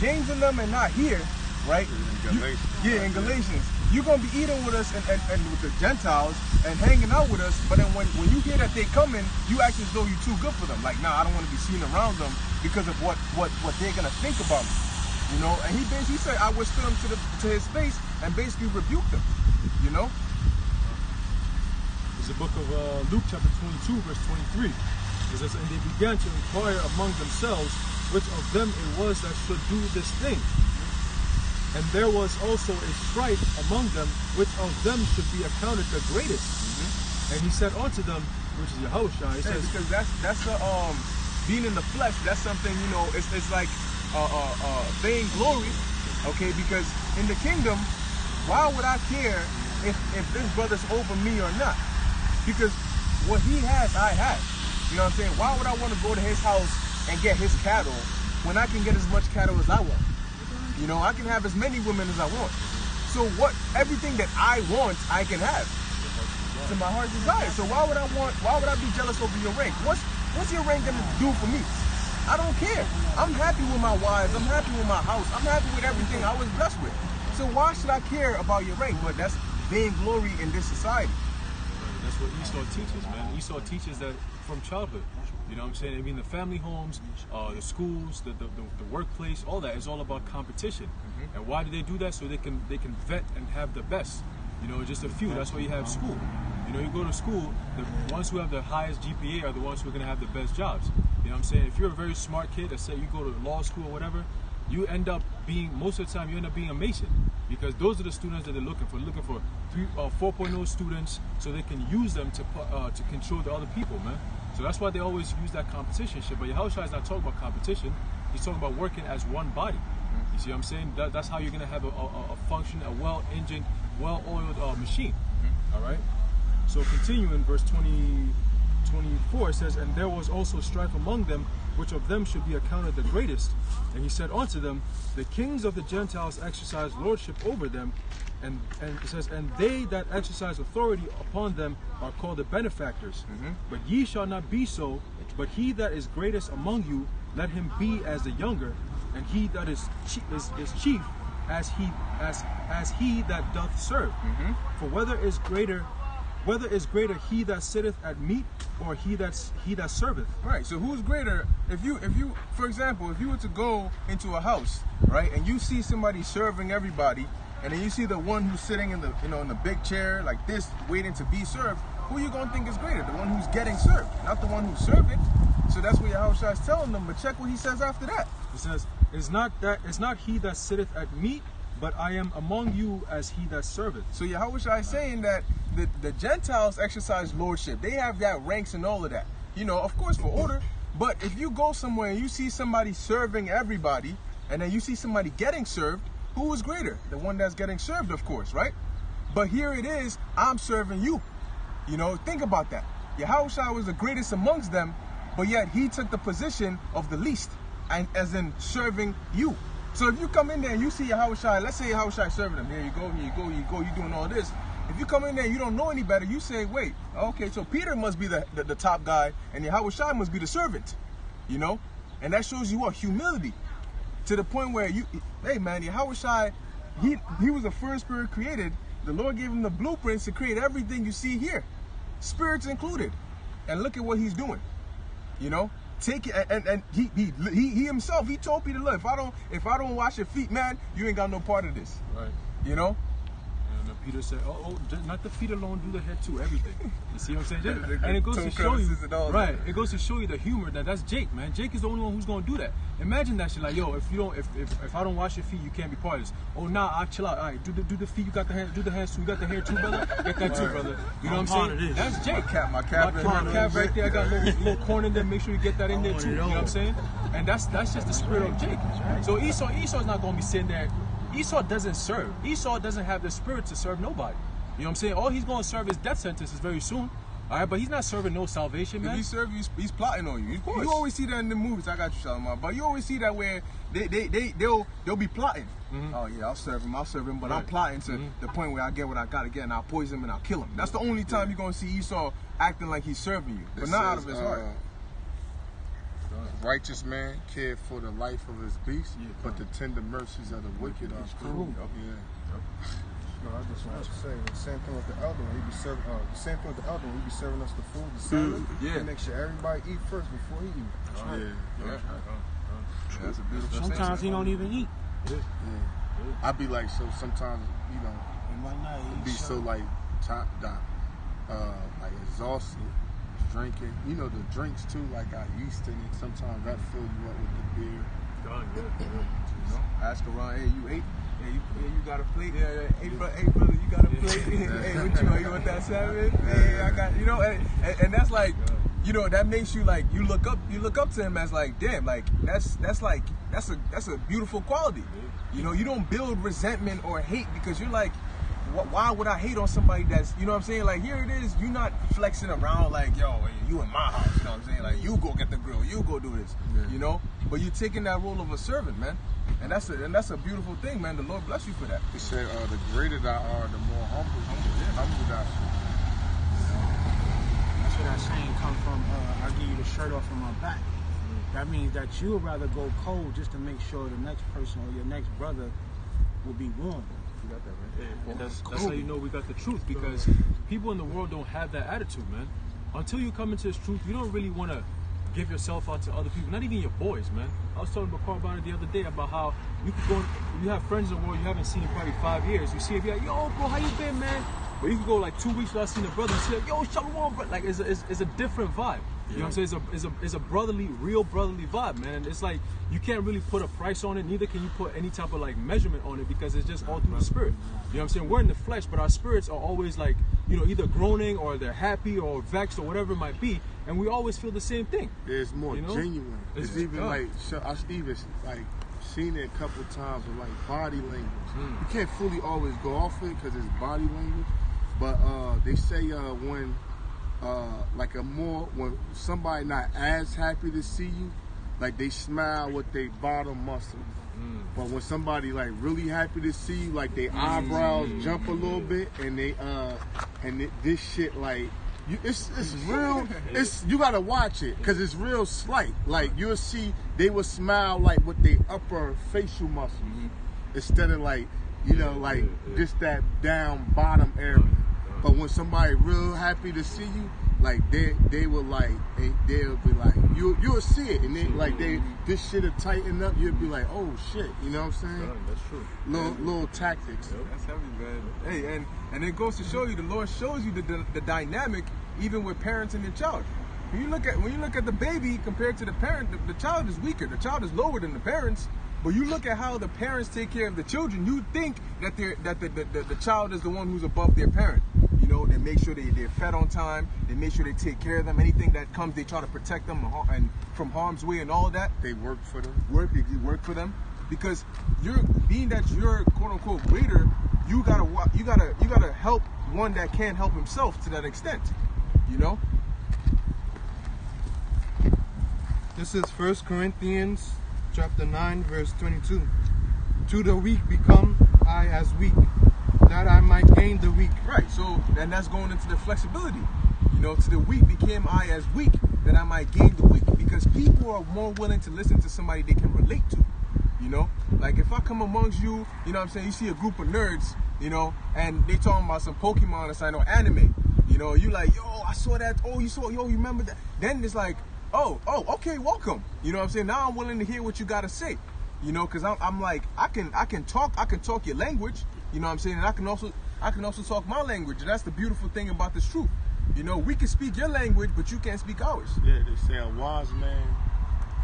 James and them are not here, right? In Galatians, you're gonna be eating with us and with the Gentiles and hanging out with us, but then when you hear that they coming, you act as though you're too good for them. Like, nah, I don't want to be seen around them because of what they're gonna think about me. You know, and he basically said, I withstood him to his face and basically rebuked him. You know? It's the book of Luke chapter 22, verse 23. It says, and they began to inquire among themselves which of them it was that should do this thing. And there was also a strife among them, which of them should be accounted the greatest. And he said unto them, which is Yahushua, he says, because that's the being in the flesh. That's something, you know. It's like vain glory, okay? Because in the kingdom, why would I care if this brother's over me or not? Because what he has, I have. You know what I'm saying? Why would I want to go to his house and get his cattle when I can get as much cattle as I want? You know, I can have as many women as I want. So everything that I want, I can have to my heart's desire. So why would I be jealous over your rank? What's your rank gonna do for me? I don't care. I'm happy with my wives. I'm happy with my house. I'm happy with everything I was blessed with. So why should I care about your rank? But that's vain glory in this society. That's what Esau teaches, man. Esau teaches that from childhood. You know what I'm saying? I mean, the family homes, the schools, the workplace, all that is all about competition. And why do they do that? So they can vet and have the best. You know, just a few. That's why you have school. You know, you go to school, the ones who have the highest GPA are the ones who are going to have the best jobs. You know what I'm saying? If you're a very smart kid, let's say you go to law school or whatever, you end up being, most of the time, you end up being a Mason. Because those are the students that they're looking for. 4.0 students, so they can use them to control the other people, man. So that's why they always use that competition shit. But Yahushua is not talking about competition. He's talking about working as one body. You see what I'm saying? That's how you're going to have a function, a well-engined, well-oiled machine. All right? So continuing, verse 24, it says, and there was also strife among them, which of them should be accounted the greatest. And he said unto them, the kings of the Gentiles exercise lordship over them, and it says, and they that exercise authority upon them are called the benefactors. But ye shall not be so, but he that is greatest among you, let him be as the younger, and he that is chief as he that doth serve. For whether is greater he that sitteth at meat, or he that serveth? Right. So who's greater? If you, for example, if you were to go into a house, right, and you see somebody serving everybody, and then you see the one who's sitting in the, in the big chair like this, waiting to be served, who you gonna think is greater? The one who's getting served, not the one who's serving. So that's what Yahushua is telling them. But check what he says after that. He says, it's not he that sitteth at meat, but I am among you as he that serveth. So Yahushua is saying that the Gentiles exercise lordship. They have that ranks and all of that. You know, of course, for order. But if you go somewhere and you see somebody serving everybody, and then you see somebody getting served, who is greater? The one that's getting served, of course, right? But here it is, I'm serving you. You know, think about that. Yahushua was the greatest amongst them, but yet he took the position of the least, and as in serving you. So if you come in there and you see Yahushua, let's say Yahushua is serving them, here you go, you're doing all this. If you come in there and you don't know any better, you say, wait, okay, so Peter must be the top guy, and Yahushua must be the servant, you know? And that shows you what? Humility. To the point where hey man, Yahushua, he was the first spirit created. The Lord gave him the blueprints to create everything you see here, spirits included. And look at what he's doing, you know? Take it, and he himself, he told Peter, look, if I don't wash your feet, man, you ain't got no part of this. Right. You know? And Peter said, not the feet alone, do the head too, everything. You see what I'm saying? And it goes to show you, right? It goes to show you the humor that's Jake, man. Jake is the only one who's gonna do that. Imagine that shit, like, yo, if I don't wash your feet, you can't be part of this. Oh, nah, I'll chill out. All right, do the feet. You got the hands. Do the hands too. You got the hair too, brother. Get that too, brother. You know what I'm saying? That's Jake. My cap right there. I got a little corn in there. Make sure you get that in there too. You know what I'm saying? And that's just the spirit of Jake. So Esau's not gonna be sitting there. Esau doesn't serve. Esau doesn't have the spirit to serve nobody. You know what I'm saying? All he's going to serve is death sentences very soon. All right, but he's not serving no salvation, If man. he serve you, he's plotting on you. course. You always see that in the movies. I got you, Shalimar. But you always see that where they'll be plotting. Oh yeah, I'll serve him, but I'm plotting to the point where I get what I gotta get, and I'll poison him and I'll kill him. That's the only time you're gonna see Esau acting like he's serving you, but It not out says, of his heart. Righteous man cared for the life of his beast, but the tender mercies of the wicked are cruel. Yeah. No, I just want to say the same thing with the elder. When he be serving, the same thing with the elder. When he be serving us the food, the salad. Yeah. He make sure everybody eat first before he eat. Yeah. That's a beautiful Sometimes he don't even eat. I be like, so sometimes, you know, He might not eat. be so like like exhausted, drinking. You know, the drinks too, like got yeast in it. Sometimes that fill you up with the beer. You know, ask around, hey, you ate? Hey, you got a plate? Yeah. Hey, brother, you got a plate? Hey, what you want that salmon? Hey, I got, you know, and that's like, you know, that makes you like, you look up to him as like, damn, like that's a beautiful quality. You know, you don't build resentment or hate because you're like, why would I hate on somebody that's, you know what I'm saying? Like, here it is, you're not flexing around like, yo, you in my house, you know what I'm saying? Like, you go get the grill, you go do this, you know? But you're taking that role of a servant, man. And that's a beautiful thing, man. The Lord bless you for that. He said, the greater thou art, the more humble thou shalt. That's where that saying come from. I'll give you the shirt off of my back. That means that you would rather go cold just to make sure the next person or your next brother will be warm. You got that, right? And that's how you know we got the truth, because people in the world don't have that attitude, man. Until you come into this truth, you don't really want to give yourself out to other people, not even your boys, man. I was talking to Carl about it the other day about how you could go, you have friends in the world you haven't seen in probably 5 years. You see it, you're like, yo, bro, how you been, man? But you could go like 2 weeks without seeing a brother. You see like, yo, shalom, bro. Like, it's a different vibe. You know what I'm saying? It's a brotherly, real brotherly vibe, man. And it's like, you can't really put a price on it. Neither can you put any type of like measurement on it, because it's just all through the spirit. You know what I'm saying? We're in the flesh, but our spirits are always like, you know, either groaning or they're happy or vexed or whatever it might be. And we always feel the same thing. It's more You know? genuine. It's even like, I've even like seen it a couple times with like body language. You can't fully always go off it because it's body language. But they say when when somebody not as happy to see you, like they smile with their bottom muscle. But when somebody like really happy to see you, like their eyebrows jump a little bit, and this shit like it's real. You gotta watch it because it's real slight. Like you'll see they will smile like with their upper facial muscles instead of like, you know, like just that down bottom area. But when somebody real happy to see you, like they will like they'll be like you'll see it, and then like this shit'll tighten up. You'll be like, oh shit, you know what I'm saying? That's true. Little tactics. That's heavy, man. Hey, and it goes to show you, the Lord shows you the dynamic even with parents and their child. When you look at the baby compared to the parent, the child is weaker. The child is lower than the parents. But you look at how the parents take care of the children, you think that the child is the one who's above their parent. You know, they make sure they're fed on time. They make sure they take care of them. Anything that comes, they try to protect them and from harm's way and all of that. They work for them. You work for them, because you're quote unquote greater. You gotta help one that can't help himself to that extent. You know. This is 1 Corinthians chapter 9, verse 22. To the weak become I as weak, that I might gain the weak. Right, so, and that's going into the flexibility. You know, to the weak became I as weak, that I might gain the weak. Because people are more willing to listen to somebody they can relate to. You know, like if I come amongst you, you know what I'm saying, you see a group of nerds, you know, and they talking about some Pokemon or something, or anime. You know, you like, yo, I saw that, you remember that? Then it's like, oh, okay, welcome. You know what I'm saying? Now I'm willing to hear what you gotta say. You know, because I'm like, I can talk your language, you know what I'm saying, and I can also talk my language. And that's the beautiful thing about this truth. You know, we can speak your language, but you can't speak ours. Yeah, they say a wise man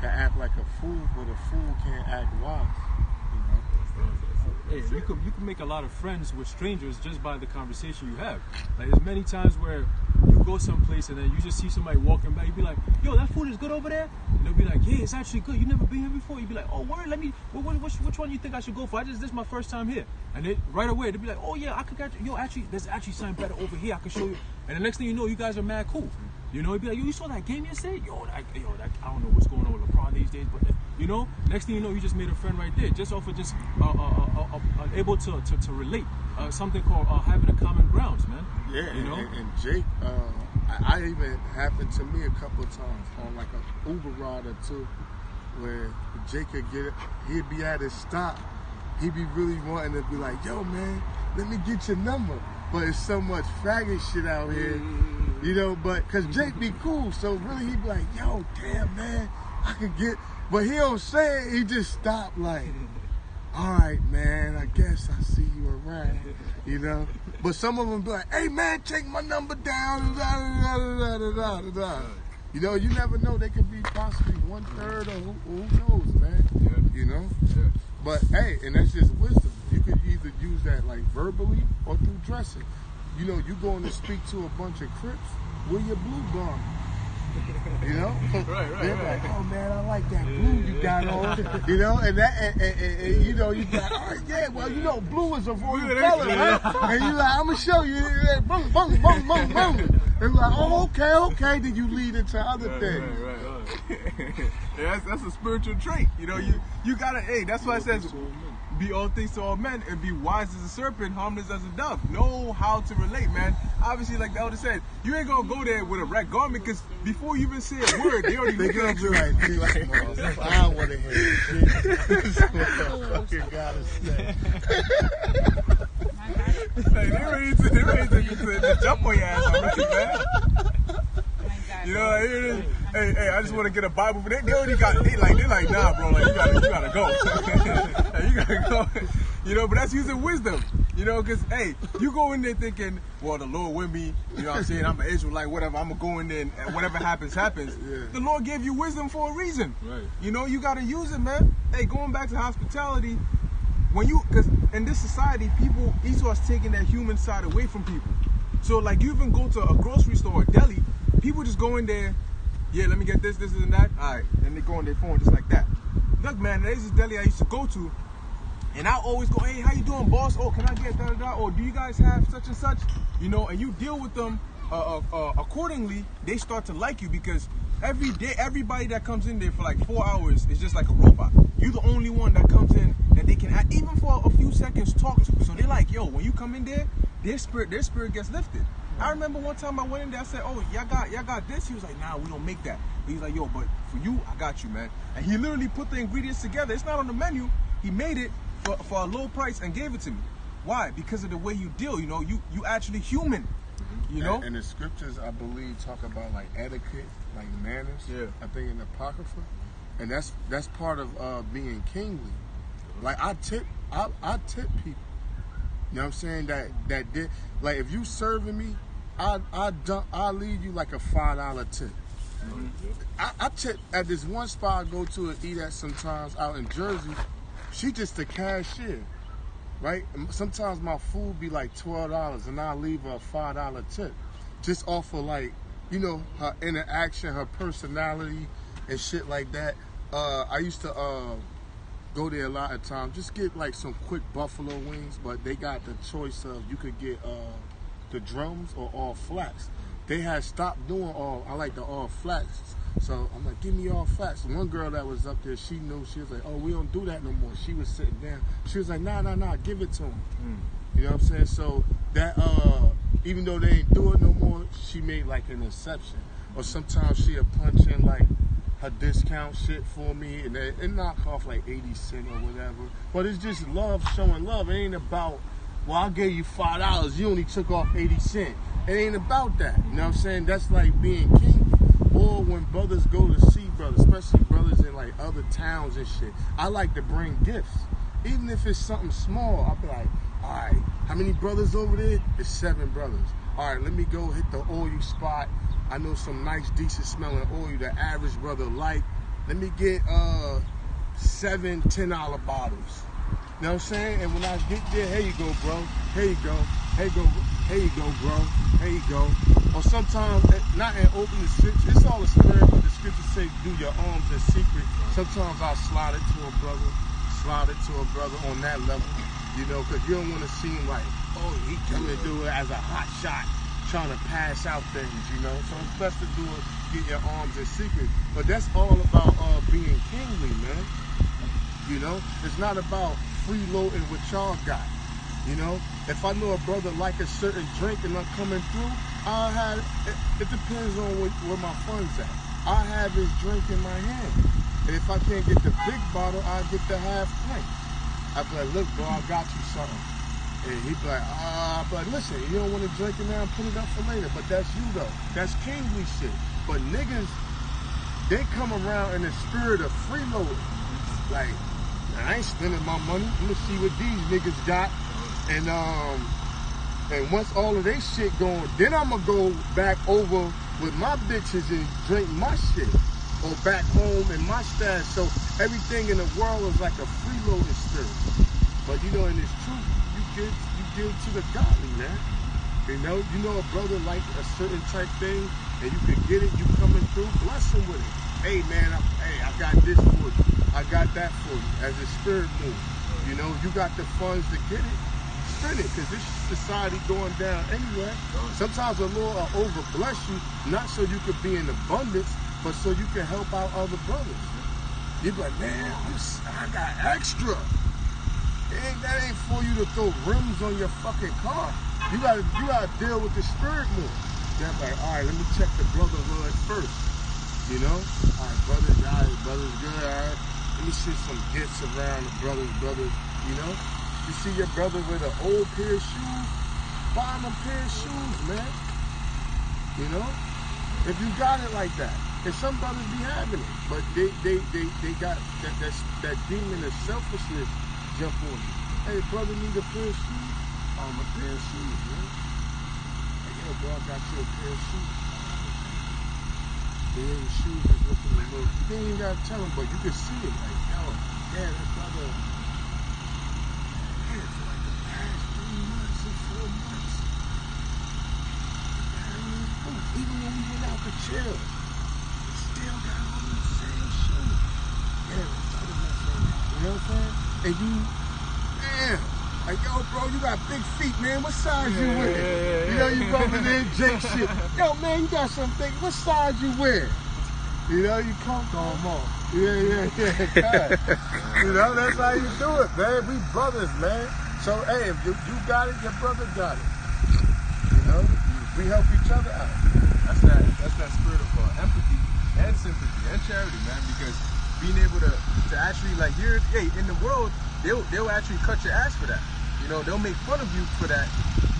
can act like a fool, but a fool can't act wise. Hey, you could make a lot of friends with strangers just by the conversation you have. Like, there's many times where you go someplace and then you just see somebody walking by. You be like, yo, that food is good over there? And they'll be like, yeah, it's actually good. You never been here before? You'd be like, oh, word, let me, which one you think I should go for? This is my first time here. And right away, they'll be like, oh, yeah, I could get you. Yo, actually, there's actually something better over here. I can show you. And the next thing you know, you guys are mad cool. You know, he'd be like, yo, you saw that game yesterday? Yo, I don't know what's going on with LeBron these days, but you know, next thing you know, you just made a friend right there, just off of just able to relate. Something called having a common grounds, man. Yeah, you know. And Jake, I even happened to me a couple of times on like an Uber ride or two, where Jake could get it. He'd be at his stop. He'd be really wanting to be like, yo, man, let me get your number. But it's so much faggot shit out here, you know. But cause Jake be cool, so really he'd be like, yo, damn, man, I could get. But he don't say it. He just stop like, all right, man, I guess I see you around, you know. But some of them be like, hey, man, take my number down. You know, you never know. They could be possibly 1/3 or who knows, man. Yeah. You know. Yeah. But hey, and that's just wisdom. You could either use that like verbally or through dressing. You know, you going to speak to a bunch of Crips, wear your blue garment. You know? Right. They're like, oh man, I like that blue you got on. You know, and that and you know, you got, all right, yeah, well, you know, blue is a royal color, right? And you like, I'm gonna show you, boom, boom, boom, boom, boom. And like, oh, okay, then you lead into other things. Right. Yeah, that's a spiritual trait. You know, you gotta, hey, that's why it says, be all things to all men and be wise as a serpent, harmless as a dove. Know how to relate, man. Obviously, like the elder said, you ain't gonna go there with a red garment because before you even say a word, they already looking at you. Like, I don't want to hear it. That's what I fucking gotta say. Like, they ready to jump on your ass already, man. You know, like, here it is. Hey, I just want to get a Bible, but they already got. They like, nah, bro. Like, you gotta go. Hey, you gotta go. You know, but that's using wisdom. You know, because hey, you go in there thinking, well, the Lord with me. You know what I'm saying? I'm an Israelite, whatever. I'm gonna go in there and whatever happens. Yeah. The Lord gave you wisdom for a reason. Right. You know, you gotta use it, man. Hey, going back to hospitality, because in this society, people, Esau's taking that human side away from people. So, like, you even go to a grocery store or deli, people just go in there. Yeah, let me get this, and that. All right, and they go on their phone just like that. Look, man, there's this deli I used to go to, and I always go, hey, how you doing, boss? Oh, can I get da-da-da? Or do you guys have such and such? You know, and you deal with them accordingly. They start to like you because every day, everybody that comes in there for like 4 hours is just like a robot. You're the only one that comes in that they can, even for a few seconds, talk to. So they're like, yo, when you come in there, their spirit gets lifted. I remember one time I went in there, I said, oh, y'all got this? He was like, nah, we don't make that. But he's like, yo, but for you, I got you, man. And he literally put the ingredients together. It's not on the menu. He made it for a low price and gave it to me. Why? Because of the way you deal, you know, you actually human, you know? And the scriptures, I believe, talk about like etiquette, like manners. Yeah. I think in the Apocrypha. And that's part of being kingly. Like I tip people. You know what I'm saying? That did, like if you serving me, I'll leave you like a $5 tip. I tip at this one spot I go to and eat at sometimes out in Jersey. She just the cashier, right? And sometimes my food be like $12 and I'll leave her a $5 tip. Just off of like, you know, her interaction, her personality and shit like that. I used to go there a lot of times, just get like some quick buffalo wings, but they got the choice of, you could get the drums or all flats. They had stopped doing I like the all flats. So I'm like, give me all flats. One girl that was up there, she knew, she was like, oh, we don't do that no more. She was sitting down. She was like, nah, give it to him. You know what I'm saying? So that, even though they ain't do it no more, she made like an exception. Or sometimes she'll punch in like her discount shit for me and it knock off like 80 cents or whatever. But it's just love, showing love. It ain't about, well, I gave you $5, you only took off 80 cents. It ain't about that. You know what I'm saying? That's like being king. Or when brothers go to see brothers, especially brothers in like other towns and shit, I like to bring gifts. Even if it's something small, I'll be like, all right, how many brothers over there? It's 7 brothers. All right, let me go hit the oil spot. I know some nice, decent smelling oil the average brother like. Let me get 7 $10 bottles. You know what I'm saying? And when I get there, here you go, bro. Here you go. Here you go, bro. Here you go. Or sometimes, not in open the scripture, it's all a spirit, but the scriptures say do your alms in secret. Sometimes I'll slide it to a brother on that level, you know, because you don't want to seem like, oh, he coming to do it as a hot shot. trying to pass out things, you know. So it's best to do it, get your arms in secret. But that's all about being kingly, man. You know, it's not about freeloading what y'all got. You know, if I know a brother like a certain drink and I'm coming through, I'll have it depends on where my funds at. I have his drink in my hand, and if I can't get the big bottle, I'll get the half pint. I'll be like, look, bro, I got you something. And he'd be like, but listen, you don't want to drink it now, put it up for later. But that's you though. That's kingly shit. But niggas, they come around in the spirit of freeloading. Like, I ain't spending my money. I'm gonna see what these niggas got. And once all of they shit going, then I'm gonna go back over with my bitches and drink my shit. Or back home in my stash. So everything in the world is like a freeloading spirit. But you know, in this truth, you give to the godly, man. You know a brother like a certain type thing, and you can get it, you coming through, bless him with it. Hey man, I got this for you. I got that for you. As a spirit move. You know, you got the funds to get it, spend it, because this society going down anyway. Sometimes the Lord will over bless you, not so you could be in abundance, but so you can help out other brothers. You be like, man, I got extra. That ain't for you to throw rims on your fucking car. You gotta deal with the spirit more. You're like, all right, let me check the brotherhood first. You know? All right, brother's good, all right. Let me see some gifts around the brothers, you know? You see your brother with an old pair of shoes, buy him a pair of shoes, man. You know? If you got it like that. And some brothers be having it, but they got that demon of selfishness jump on you. Hey, brother, need a pair of shoes? A pair of shoes, man. Hey, yo, bro, I got you a pair of shoes. Yeah, the shoes is looking a little. You ain't even gotta tell him, but you can see it. Like, yo, yeah, that brother. Yeah, for like the past 3 months or 4 months. Even when we went out to chill. Still got on the same shoe. Yeah, you know what I'm saying? And you, man, like, yo, bro, you got big feet, man. What size you wear? You know, you go over there and Jake shit. Yo, man, you got some big, what size you wear? You know, you come on. Yeah. You know, that's how you do it, man. We brothers, man. So, hey, if you got it, your brother got it. You know, we help each other out. That's that spirit of empathy and sympathy and charity, man, because being able to actually, like, in the world, they'll actually cut your ass for that. You know, they'll make fun of you for that.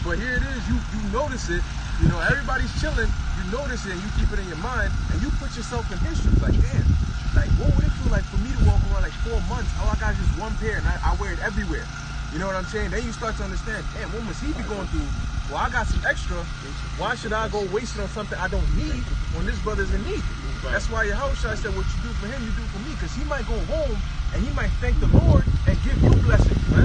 But here it is, you notice it, you know, everybody's chilling, you notice it and you keep it in your mind and you put yourself in his shoes, like, damn, like, what would it feel like for me to walk around like 4 months? Oh, I got just one pair and I wear it everywhere. You know what I'm saying? Then you start to understand, damn, what must he be going through? Well, I got some extra. Why should I go waste it on something I don't need when this brother's in need? That's why Yahushua said, what you do for him, you do for me. Because he might go home and he might thank the Lord and give you blessings, man.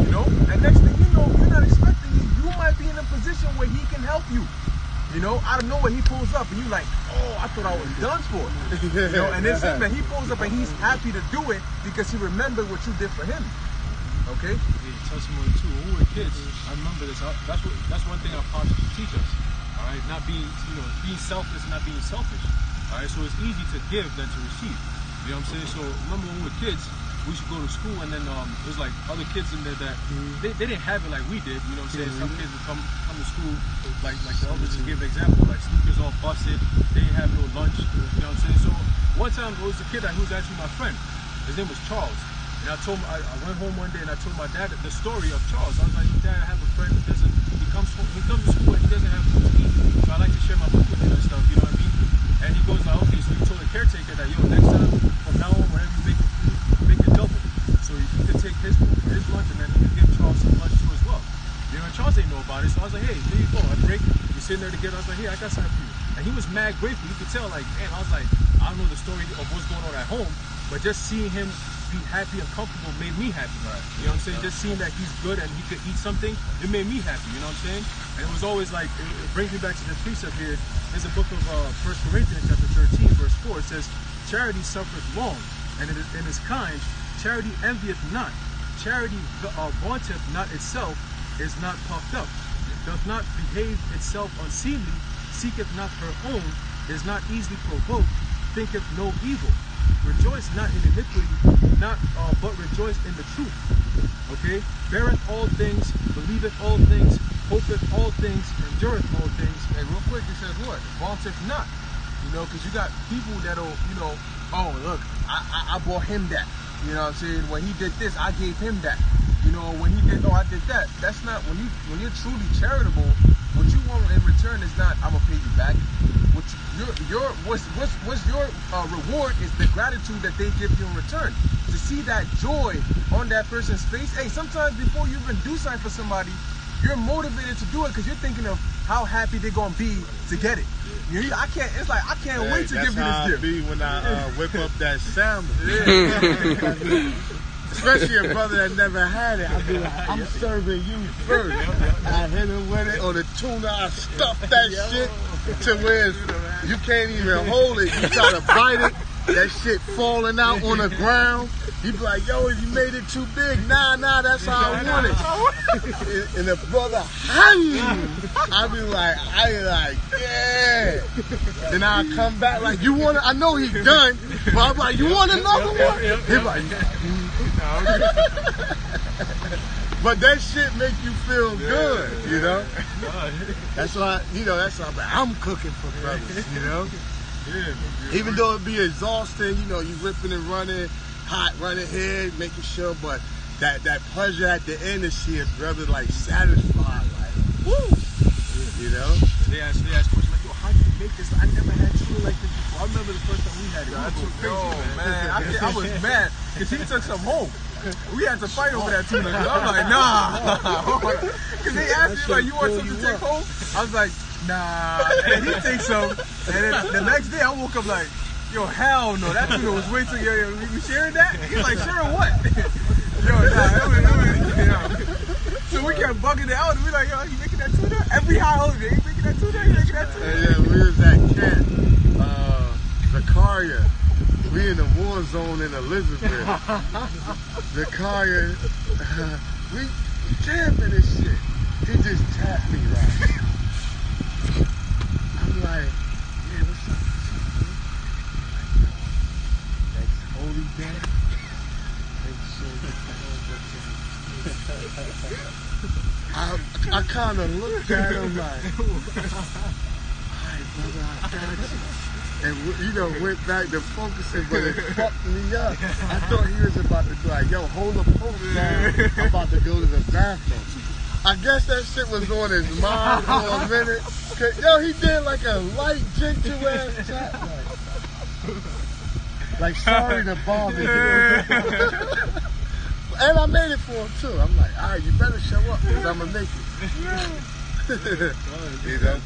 You know? And next thing you know, you're not expecting it. You might be in a position where he can help you. You know? Out of nowhere, he pulls up and you like, oh, I thought I was done for. You know? And it's him that he pulls up and he's happy to do it because he remembered what you did for him. Okay? Yeah, testimony too. When we were kids, I remember this. That's one thing our fathers teach us. All right, not being selfless, not being selfish. All right, so it's easy to give than to receive. You know what I'm saying? So remember when we were kids, we should go to school, and then there's like other kids in there that they didn't have it like we did. You know what I'm saying? Some kids would come to school like the elders just give an example, like sneakers all busted, they didn't have no lunch. You know what I'm saying? So one time there was a kid who was actually my friend. His name was Charles. And I told him, I went home one day and I told my dad the story of Charles. I was like, Dad, I have a friend who he comes to school and he doesn't have food to eat. So I like to share my food with him and stuff, you know what I mean? And he goes like, okay, so you told the caretaker that, yo, next time, from now on, whenever you make a food, make it double. So you can take his food for his lunch and then he can give Charles some lunch too as well. You know, and Charles didn't know about it. So I was like, hey, there you go. At break, we're sitting there together. I was like, hey, I got something for you. And he was mad grateful. You could tell, like, man, I was like, I don't know the story of what's going on at home, but just seeing him be happy and comfortable made me happy. Right. You know what I'm saying? Just seeing that he's good and he could eat something, it made me happy. You know what I'm saying? And it was always like, it brings me back to the precept here. There's a book of 1 Corinthians chapter 13, verse 4. It says, charity suffereth long, and it is kind. Charity envieth not. Charity vaunteth not itself, is not puffed up. doth not behave itself unseemly, seeketh not her own, is not easily provoked, thinketh no evil. Rejoice not in iniquity, but rejoice in the truth. Okay? Beareth all things, believeth all things, hopeth all things, endureth all things. Hey, real quick, it says what? Vaunteth not. You know, because you got people that'll, you know, oh, look, I bought him that. You know what I'm saying? When he did this, I gave him that. You know, when he did, I did that. That's not, when you're truly charitable, what you want in return is not, I'm gonna pay you back. What's your reward is the gratitude that they give you in return. To see that joy on that person's face. Hey, sometimes before you even do something for somebody, you're motivated to do it because you're thinking of how happy they're gonna be to get it. I can't wait to give you this gift. Be when I whip up that salmon. Especially a brother that never had it. I'll be like, I'm serving you first. I hit him with it, or the tuna, I stuff that shit to where you can't even hold it. You try to bite it, that shit falling out on the ground. You be like, yo, you made it too big. Nah, that's how I want it. And the brother, I be like, yeah. Then I come back like, you want it? I know he's done, but I'm like, you want another one? He like, but that shit make you feel good, you know? That's why, I'm like, I'm cooking for brothers, you know? Even though it be exhausting, you ripping and running, hot running here, making sure, but that pleasure at the end is seeing brother like satisfied, like, woo! You know? They ask questions like, yo, how do you make this? I never had tuna like this before. I remember the first time we had it. I was mad because he took some home. We had to fight over that tuna. I'm like, nah. Because they asked me, like, you want something to take home? I was like, nah. And he takes some. And then the next day I woke up like, yo, hell no. That tuna was way too, we sharing that? He's like, sharing what? So we kept bugging it out. And we like, yo, you making that tuna? Every holiday, you making that tuna? You making that tuna? Yeah, we was at camp. Zakaria. We in the war zone in Elizabeth. Zakaria, we camping this shit. He just tapped me right. I'm like, yeah, what's up? Next holy day, make sure you I kind of looked at him like, alright, brother, I got you. And went back to focusing, but it fucked me up. I thought he was about to be like, yo, hold the post down. I'm about to go to the bathroom. I guess that shit was on his mind for a minute. Yo, he did like a light, gentle ass chat. Like sorry to bother you. And I made it for him too. I'm like, all right, you better show up because I'm going to make it.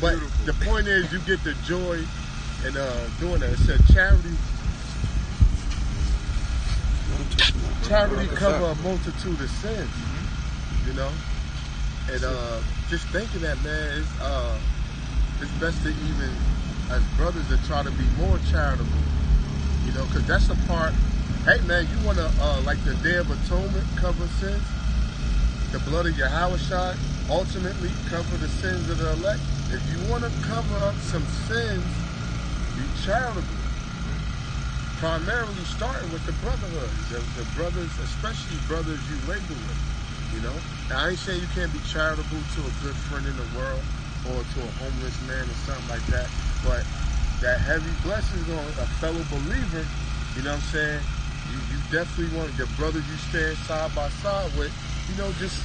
But the point is, you get the joy and doing that. It said charity cover a multitude of sins, and just thinking that, man, it's best to even as brothers to try to be more charitable, because that's the part. Hey man, you want to like the Day of Atonement cover sins, the blood of Yahushua ultimately cover the sins of the elect. If you want to cover up some sins, be charitable. Primarily starting with the brotherhood, the brothers, especially brothers you labor with, Now, I ain't saying you can't be charitable to a good friend in the world or to a homeless man or something like that, but that heavy blessings on a fellow believer, you know what I'm saying? You definitely want the brothers you stand side by side with, just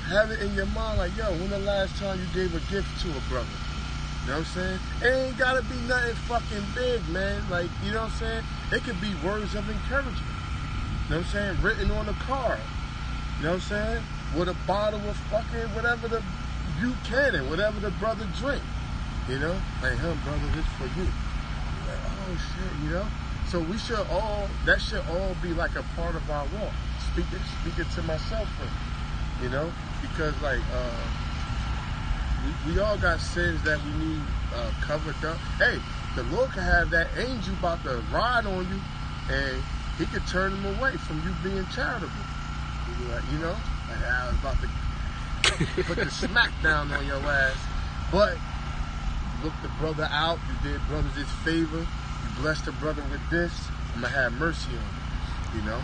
have it in your mind like, yo, when the last time you gave a gift to a brother? You know what I'm saying? It ain't gotta be nothing fucking big, man. Like, you know what I'm saying? It could be words of encouragement. You know what I'm saying? Written on a card. You know what I'm saying? With a bottle of fucking whatever the Buchanan, whatever the brother drink. Like, brother, this for you. Like, oh shit, So we should that should all be like a part of our walk. Speaking to myself first, because like, we all got sins that we need covered up. Hey, the Lord can have that angel about to ride on you, and he could turn them away from you being charitable. Like, I was about to put the smack down on your ass. But look the brother out. You did brothers this favor. You blessed the brother with this. I'm gonna have mercy on you. You know.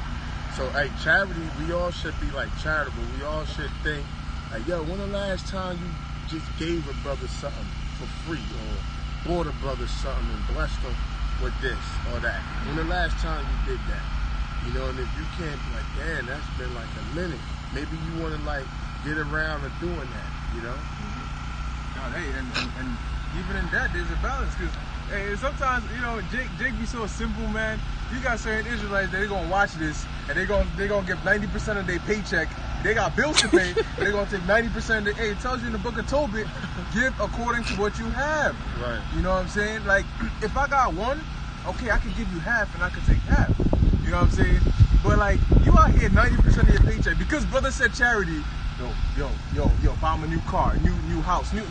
So hey, charity. We all should be like charitable. We all should think like, yo, when the last time you just gave a brother something for free or bought a brother something and blessed them with this or that? When the last time you did that? You know, and if you can't be like, damn, that's been like a minute. Maybe you want to like get around to doing that, you know? Hey, and even in that, there's a balance. Because, hey, sometimes, you know, Jake be so simple, man. You got certain Israelites that they're going to watch this, and they're going to give 90% of their paycheck. They got bills to pay, they're going to take 90% of the, hey, it tells you in the book of Tobit, give according to what you have. Right. You know what I'm saying? Like, if I got one, okay, I can give you half, and I can take half. You know what I'm saying? But, like, you out here 90% of your paycheck, because brother said charity, yo, buy him a new car, new house, no.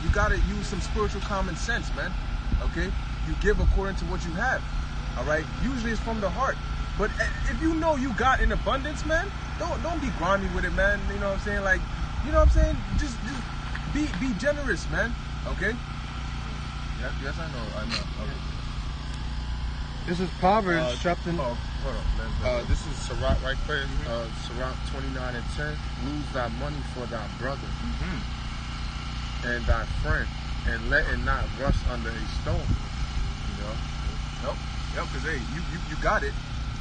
You gotta use some spiritual common sense, man. Okay? You give according to what you have. All right? Usually it's from the heart. But if you know you got in abundance, man, don't be grimy with it, man. You know what I'm saying? Like, you know what I'm saying? Just be generous, man. Okay? Yes, I know. Okay. This is Proverbs chapter. Hold on. This is Sirach right quick. Sirach 29 and 10. Lose thy money for thy brother and thy friend, and let it not rust under a stone. You know? Yep, because, hey, you got it.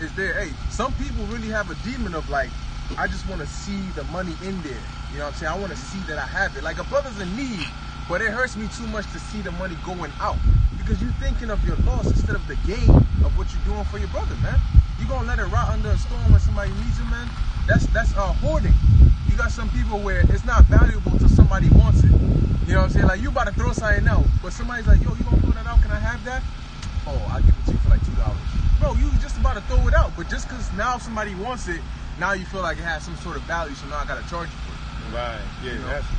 Is there, hey, some people really have a demon of like, I just want to see the money in there. You know what I'm saying? I want to see that I have it. Like a brother's in need, but it hurts me too much to see the money going out. Because you're thinking of your loss instead of the gain of what you're doing for your brother, man. You're going to let it rot under a stone when somebody needs it, man. That's hoarding. You got some people where it's not valuable till somebody wants it. You know what I'm saying? Like, you about to throw something out, but somebody's like, yo, you going to throw that out? Can I have that? Oh, I'll give it to you for like $2. Bro, you was just about to throw it out, but just because now somebody wants it, now you feel like it has some sort of value, so now I got to charge you for it. Right. Yeah, you know? that's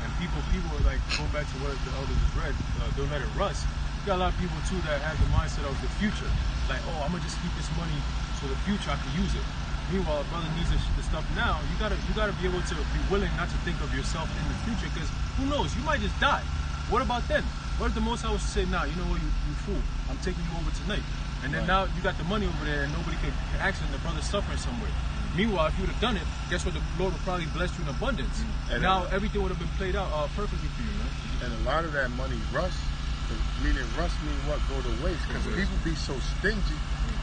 And people are like, going back to what the elders have read, don't let it rust. You got a lot of people too that have the mindset of the future. Like, oh, I'm gonna just keep this money so the future I can use it. Meanwhile, a brother needs the stuff now. You gotta be able to be willing not to think of yourself in the future, because who knows, you might just die. What about then? What if the Most High was to say, nah, you know what, you fool, I'm taking you over tonight. And then now you got the money over there and nobody can ask him, the brother's suffering somewhere. Meanwhile, if you would have done it, guess what, the Lord would probably bless you in abundance. And now everything would have been played out perfectly for you, man. And a lot of that money rust, meaning rust mean what, go to waste. Because people be so stingy,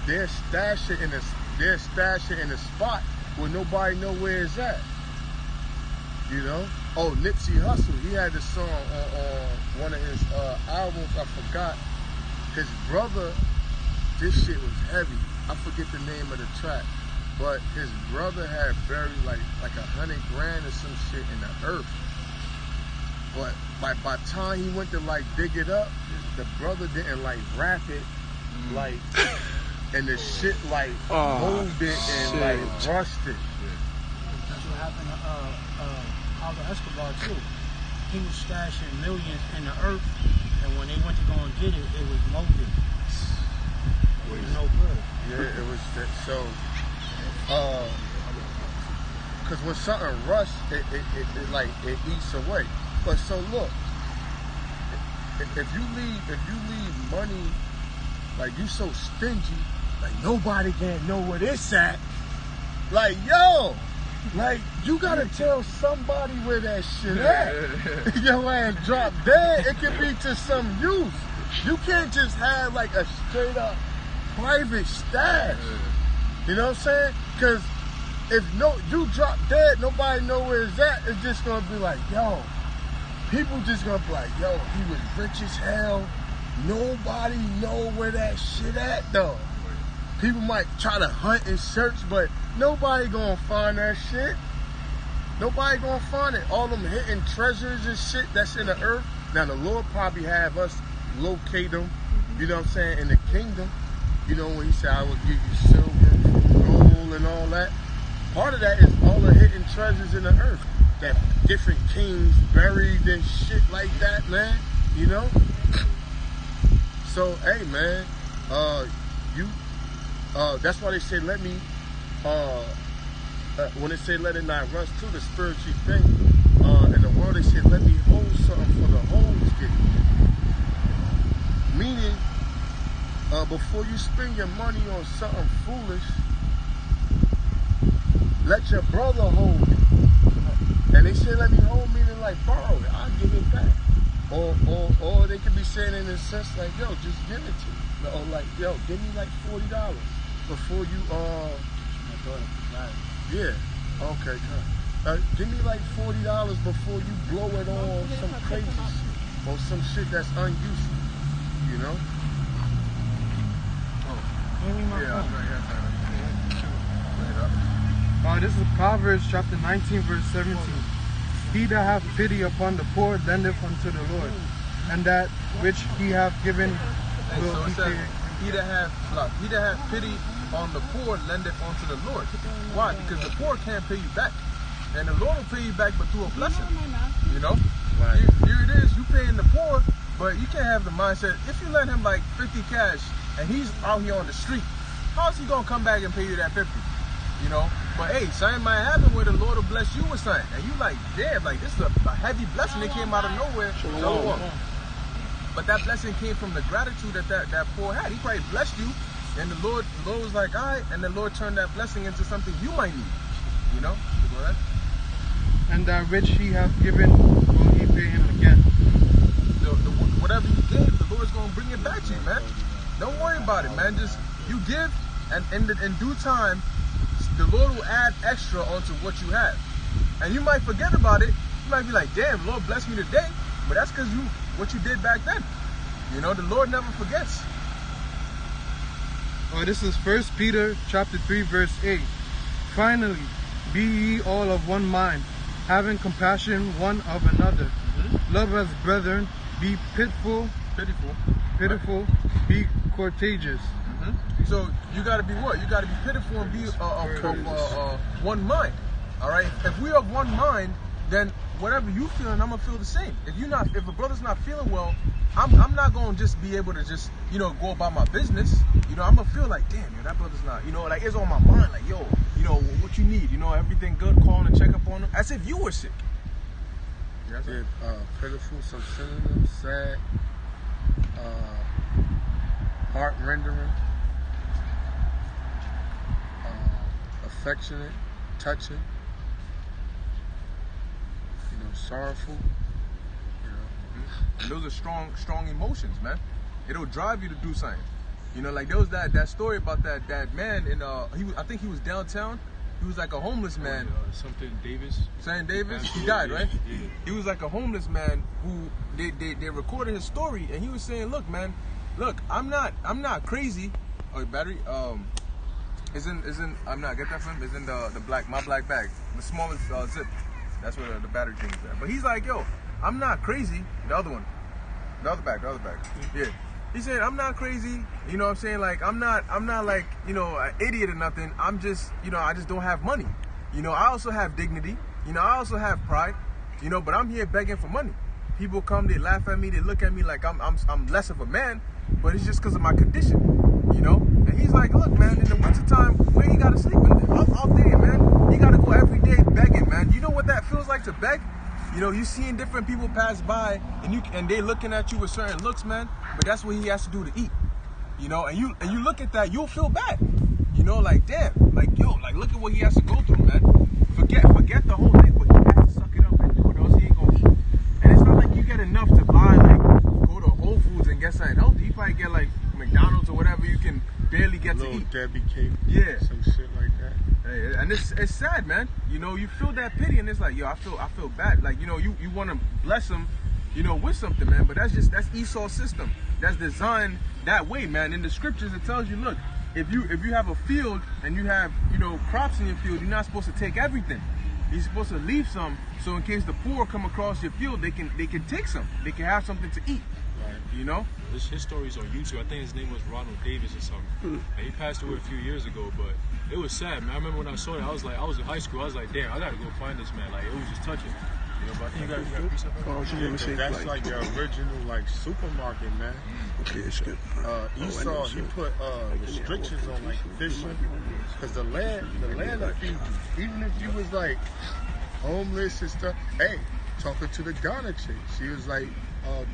they'll stash it in a spot where nobody know where it's at. You know? Oh, Nipsey Hussle, he had this song on one of his albums, I forgot. His brother, this shit was heavy. I forget the name of the track. But his brother had buried like $100,000 or some shit in the earth. But by the time he went to like dig it up, the brother didn't like wrap it, like, and the shit like molded and like rusted. That's what happened to Pablo Escobar too. He was stashing millions in the earth, and when they went to go and get it, it was molded. It was no good. Yeah, it was that. So, because when something rusts, it eats away. But so look, if you leave money, like you so stingy, like nobody can know where it's at. Like, yo, like you gotta tell somebody where that shit at. Your ass drop dead, it can be to some use. You can't just have like a straight up private stash. You know what I'm saying? Because if you drop dead, nobody know where it's at. It's just gonna be like, yo, people just gonna be like, yo, he was rich as hell. Nobody know where that shit at though. People might try to hunt and search, but nobody gonna find that shit. Nobody gonna find it. All them hidden treasures and shit that's in the earth. Now the Lord probably have us locate them, you know what I'm saying, in the kingdom. You know, when he said, I will give you silver, gold, and all that. Part of that is all the hidden treasures in the earth that different kings buried and shit like that, man. You know? So, hey, man, that's why they say, let me when they say let it not rust to the spiritual thing, in the world they say let me hold something for the holes get. Meaning, before you spend your money on something foolish, let your brother hold it. And they say let me hold, meaning like borrow it, I'll give it back. Or they could be saying in a sense like, yo, just give it to me. Or like, yo, give me like $40 before you yeah, okay, good. Give me like $40 before you blow it on some crazy shit or some shit that's unuseful, you know? This is Proverbs chapter 19, verse 17. He that hath pity upon the poor lendeth unto the Lord, and that which he hath given will so he it says, pay. he that hath pity on the poor lendeth unto the Lord. Why? Because the poor can't pay you back. And the Lord will pay you back but through a blessing. You know? Right. Here it is, you paying the poor, but you can't have the mindset, if you lend him like 50 cash and he's out here on the street, how is he gonna come back and pay you that 50? You know? But hey, something might happen where the Lord will bless you with something. And you like, damn, like this is a heavy blessing that came out of nowhere. But that blessing came from the gratitude that poor had. He probably blessed you, and the Lord was like, all right, and the Lord turned that blessing into something you might need. You know? So go ahead. And that which he hath given will he pay him again. Whatever you gave, the Lord's gonna bring it back to you, man. Don't worry about it, man. Just you give, and in due time, the Lord will add extra onto what you have. And you might forget about it. You might be like, damn, the Lord blessed me today. But that's because what you did back then. You know, the Lord never forgets. This is 1 Peter chapter 3, verse 8. Finally, be ye all of one mind, having compassion one of another. Love as brethren, be pitiful, right. Be courageous. So you got to be what? You got to be pitiful and be one mind. All right. If we have one mind, then whatever you feeling, I'm gonna feel the same. If a brother's not feeling well, I'm not gonna just be able to just go about my business. I'm gonna feel like, damn, that brother's not. Like it's on my mind. Like, yo, what you need? Everything good? Calling to check up on him as if you were sick. Yeah, pitiful, some synonyms, sad, heart rendering. Affectionate, touching, sorrowful, And those are strong emotions, man. It'll drive you to do something. Like there was that story about that man in I think he was downtown. He was like a homeless man. Something Davis. Saint Davis. He died, right? Yeah. He was like a homeless man who they recorded his story, and he was saying, look, man, I'm not crazy. Oh, battery. I'm not get that from him. It's in my black bag, the smallest zip. That's where the battery thing is at. But he's like, yo, I'm not crazy. The other one, the other bag. Yeah. He said, I'm not crazy. You know what I'm saying? Like I'm not like an idiot or nothing. I'm just I just don't have money. I also have dignity. I also have pride. But I'm here begging for money. People come, they laugh at me, they look at me like I'm less of a man, but it's just because of my condition. And he's like, look, man, in the wintertime, where you gotta sleep all day, man. You gotta go every day begging, man. You know what that feels like to beg? You seeing different people pass by and they looking at you with certain looks, man. But that's what he has to do to eat. And you look at that, you'll feel bad. Like damn, like yo, like look at what he has to go through, man. Forget the whole thing, but he has to suck it up and do it, or else he ain't gonna eat. And it's not like you get enough to buy, like go to Whole Foods and get something healthy. You probably get like McDonald's or whatever you can barely get to eat. Debbie cake. Yeah. Some shit like that. Hey, and it's sad, man. You feel that pity, and it's like, yo, I feel bad. Like, you want to bless him, with something, man. But that's Esau's system. That's designed that way, man. In the scriptures, it tells you, look, if you have a field and you have, crops in your field, you're not supposed to take everything. You're supposed to leave some, so in case the poor come across your field, they can take some. They can have something to eat. Right. His story's on YouTube. I think his name was Ronald Davis or something. And he passed away a few years ago, but it was sad, man. I remember when I saw it, I was in high school. I was like, damn, I gotta go find this man. Like, it was just touching. But I think you got a piece of it. Oh, she never said That's like the original like supermarket, man. Okay, it's good. Esau, he put restrictions on like fishing, because the land of Fiji, even if you was like homeless and stuff. Hey, talking to the Ghana chick, she was like,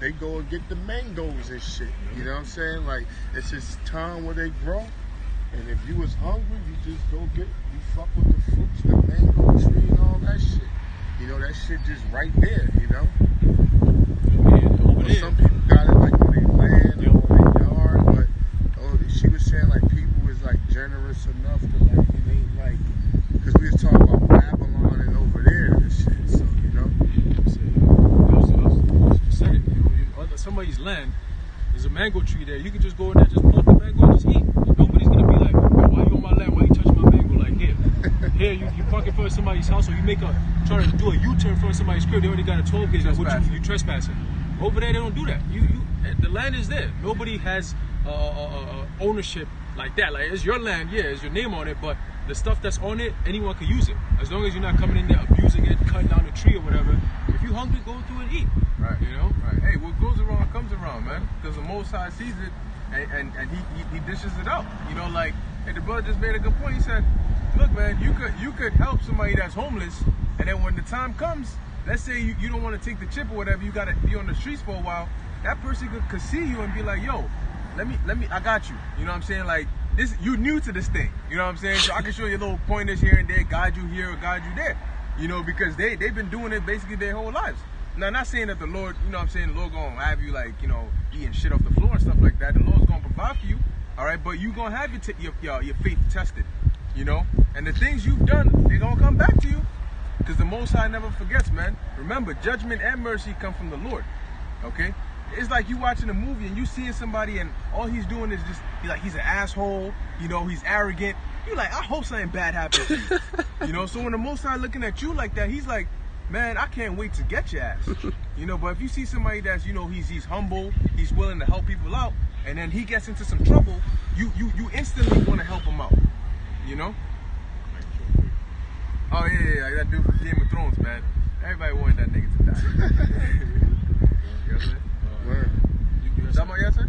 they go and get the mangoes and shit. You know what I'm saying? Like, it's this time where they grow, and if you was hungry, you just go you fuck with the fruits, the mango tree and all that shit. You know, that shit just right there, you know? Well, some people got it like on their land or on their yard, but she was saying like people was like generous enough to like, it ain't like, because we was talking about Babylon and over there and shit, so, you know? Somebody's land, there's a mango tree there. You can just go in there, just pluck the mango and just eat. Nobody's gonna be like, why you on my land? Why you touching my mango? Like, here you park in front of somebody's house, or you try to do a U-turn in front of somebody's crib. They already got a 12 gauge. You trespassing. Over there, they don't do that. The land is there. Nobody has ownership like that. Like, it's your land, yeah, it's your name on it, but the stuff that's on it, anyone can use it. As long as you're not coming in there abusing it, cutting down the tree or whatever. If you're hungry, go through and eat. Right. You know? Right. Hey, what goes around comes around, man. Because the Most High sees it and he dishes it out. You know, like, and the brother just made a good point. He said, look, man, you could help somebody that's homeless, and then when the time comes, let's say you don't want to take the chip or whatever, you got to be on the streets for a while, that person could see you and be like, yo, let me, I got you. You know what I'm saying? Like, this, you new to this thing. You know what I'm saying? So I can show you little pointers here and there, guide you here or guide you there. You know, because they've been doing it basically their whole lives. Now, not saying that the Lord, you know what I'm saying, the Lord gonna have you like, you know, eating shit off the floor and stuff like that. The Lord's gonna provide for you, all right? But you gonna have your faith tested, you know? And the things you've done, they're gonna come back to you, because the Most High never forgets, man. Remember, judgment and mercy come from the Lord, okay? It's like you watching a movie and you seeing somebody and all he's doing is just, he's an asshole, you know, he's arrogant. You're like, I hope something bad happens to you. You know, so when the Most High looking at you like that, he's like, man, I can't wait to get your ass. You know, but if you see somebody that's, you know, he's humble, he's willing to help people out, and then he gets into some trouble, you instantly want to help him out. You know? Oh yeah, that dude from Game of Thrones, man. Everybody wanted that nigga to die. You know what I'm saying? Word. Is that my answer?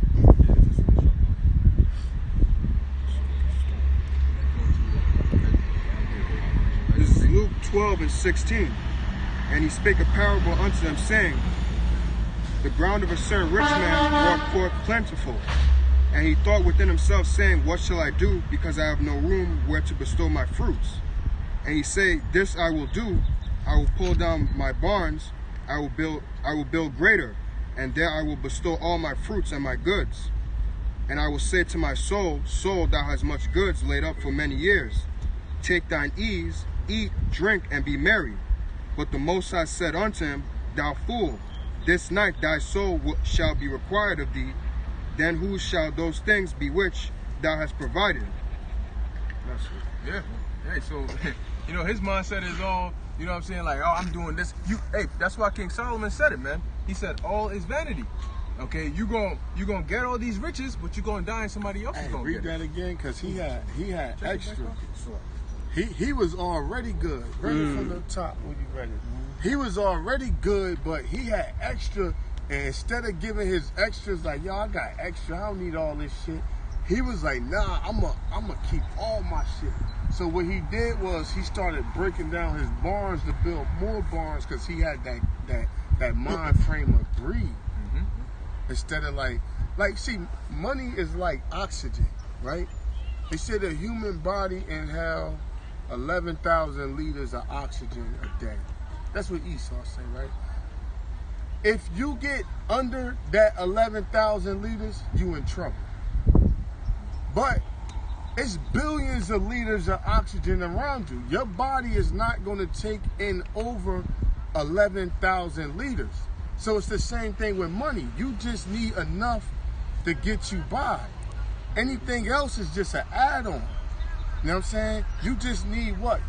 This is Luke 12:16. And he spake a parable unto them, saying, the ground of a certain rich man brought forth plentiful. And he thought within himself, saying, what shall I do, because I have no room where to bestow my fruits? And he said, this I will do, I will pull down my barns, I will build greater, and there I will bestow all my fruits and my goods. And I will say to my soul, soul, thou hast much goods laid up for many years. Take thine ease, eat, drink, and be merry. But the Most High said unto him, thou fool, this night thy soul shall be required of thee. Then who shall those things be which thou hast provided? That's it. Yeah. Hey, so, you know, his mindset is all, you know what I'm saying, like, oh, I'm doing this. Hey, that's why King Solomon said it, man. He said, all is vanity. Okay, you gonna get all these riches, but you're gonna die and somebody else is gonna read get that it. again, because he had extra. He was already good. Read it from the top when you read it. He was already good, but he had extra. And instead of giving his extras like, yo, I got extra, I don't need all this shit. He was like, nah, I'm gonna keep all my shit. So what he did was he started breaking down his barns to build more barns, because he had that mind frame of greed. Instead of like see, money is like oxygen, right? They say the human body inhale 11,000 liters of oxygen a day. That's what Esau say, right? If you get under that 11,000 liters, you in trouble. But it's billions of liters of oxygen around you. Your body is not going to take in over 11,000 liters. So it's the same thing with money. You just need enough to get you by. Anything else is just an add-on. You know what I'm saying? You just need what?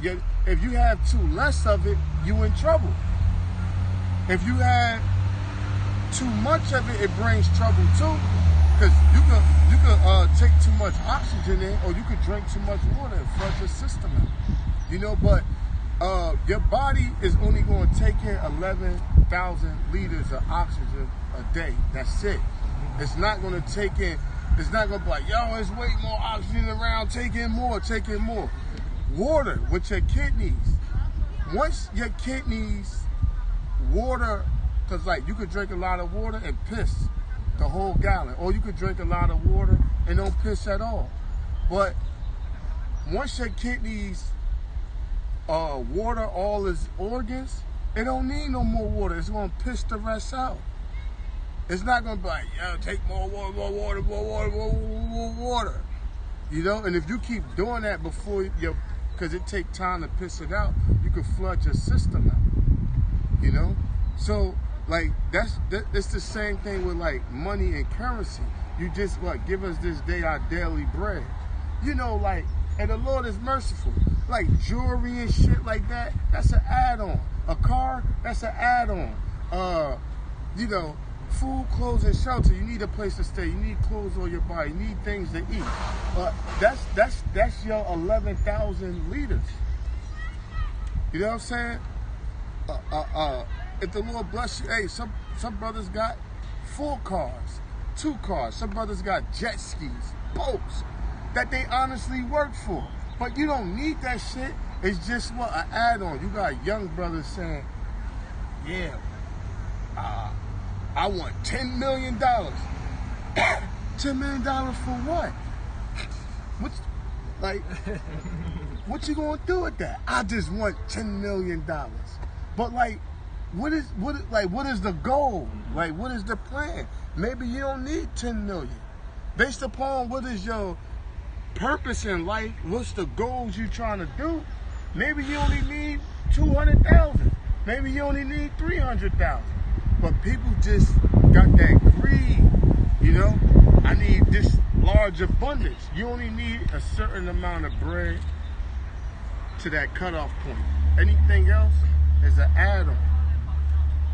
If you have too less of it, you in trouble. If you have too much of it, it brings trouble too. Because you can take too much oxygen in, or you could drink too much water and flood your system out. You know, but your body is only going to take in 11,000 liters of oxygen a day. That's it. It's not going to take in, it's not going to be like, yo, there's way more oxygen around, take in more, take in more. Water with your kidneys. Once your kidneys, water, because like you could drink a lot of water and piss the whole gallon, or you could drink a lot of water and don't piss at all. But once your kidneys water all its organs, it don't need no more water. It's gonna piss the rest out. It's not gonna be like, yo, take more water, more water, more water, more water. You know, and if you keep doing that before you, because it takes time to piss it out, you can flood your system out. You know, so like it's the same thing with like money and currency. You just give us this day our daily bread. You know, like, and the Lord is merciful. Like jewelry and shit like that, that's an add-on. A car, that's an add-on. You know, food, clothes, and shelter. You need a place to stay. You need clothes on your body. You need things to eat. That's your 11,000 liters. You know what I'm saying? If the Lord bless you, hey, some brothers got 4 cars, 2 cars. Some brothers got jet skis, boats that they honestly work for. But you don't need that shit. It's just an add-on. You got young brothers saying, yeah, I want $10 million. $10 million for what? What you gonna do with that? I just want $10 million. But like, what is the goal? Like, what is the plan? Maybe you don't need 10 million. Based upon what is your purpose in life, what's the goals you trying to do? Maybe you only need 200,000. Maybe you only need 300,000. But people just got that greed, you know? I need this large abundance. You only need a certain amount of bread to that cutoff point. Anything else is an add-on.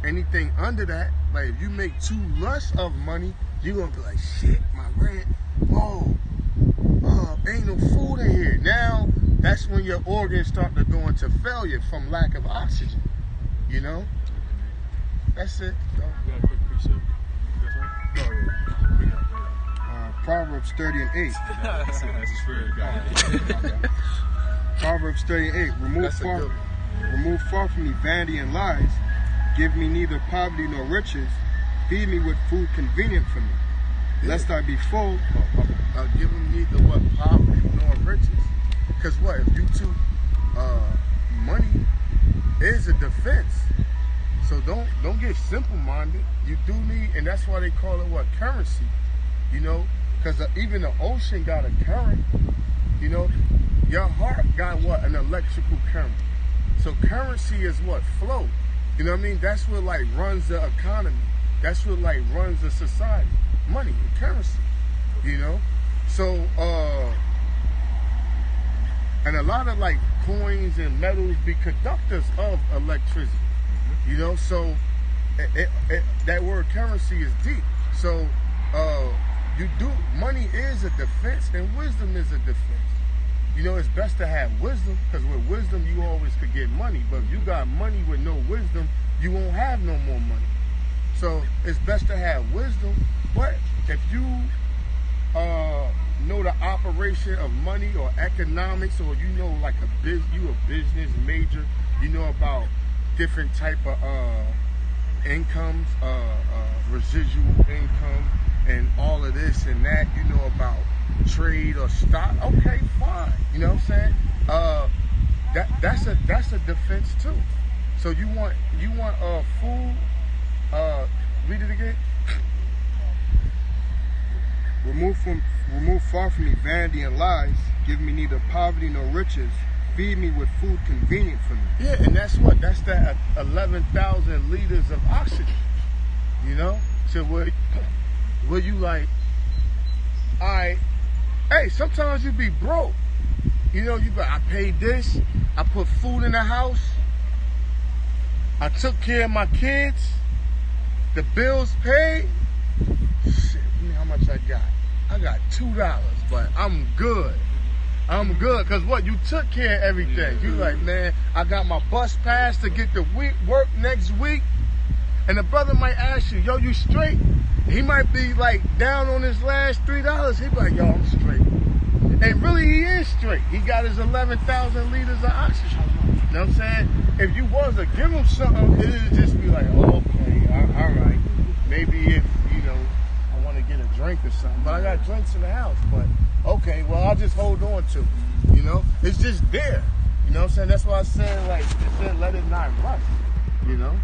Anything under that, like if you make too much of money, you're gonna be like, shit, my rent, whoa, ain't no food in here. Now, that's when your organs start to go into failure from lack of oxygen, you know? That's it. We got a quick precept. You guys Proverbs 30 and 8. That's a spirit guy. Proverbs 30 and 8. Remove far from me vanity and lies. Give me neither poverty nor riches. Feed me with food convenient for me. Lest I be full. Give them neither what poverty nor riches. Because what? If you took money is a defense. So don't get simple-minded. You do need, and that's why they call it what? Currency. You know? Because even the ocean got a current. You know? Your heart got what? An electrical current. So currency is what? Flow. You know what I mean? That's what like runs the economy. That's what like runs the society. Money and currency. You know? So and a lot of like coins and metals be conductors of electricity. You know, so that word currency is deep. So money is a defense and wisdom is a defense. You know, it's best to have wisdom, because with wisdom you always could get money. But if you got money with no wisdom, you won't have no more money. So it's best to have wisdom. But if you know the operation of money or economics, or you know like you a business major, you know about different type of incomes, residual income, and all of this and that, you know about trade or stock, okay, fine. You know what I'm saying? That's a defense too. So you want food, read it again. Remove far from me vanity and lies. Give me neither poverty nor riches. Feed me with food convenient for me. Yeah, and that's what? That's that 11,000 liters of oxygen. You know? So where you like, all right, hey, sometimes you be broke. You know, you be like, I paid this, I put food in the house, I took care of my kids, the bills paid. Shit, you know how much I got? I got $2, but I'm good. I'm good. Because what? You took care of everything. You like, man, I got my bus pass to get to work next week. And the brother might ask you, yo, you straight? He might be like down on his last $3. He be like, yo, I'm straight. And really, he is straight. He got his 11,000 liters of oxygen. You know what I'm saying? If you was to give him something, it would just be like, oh, okay, all right. Maybe if, you know, I want to get a drink or something. But I got drinks in the house. But, okay, well, I'll just hold on to it. You know? It's just there. You know what I'm saying? That's why I said, like, it said, let it not rust. You know?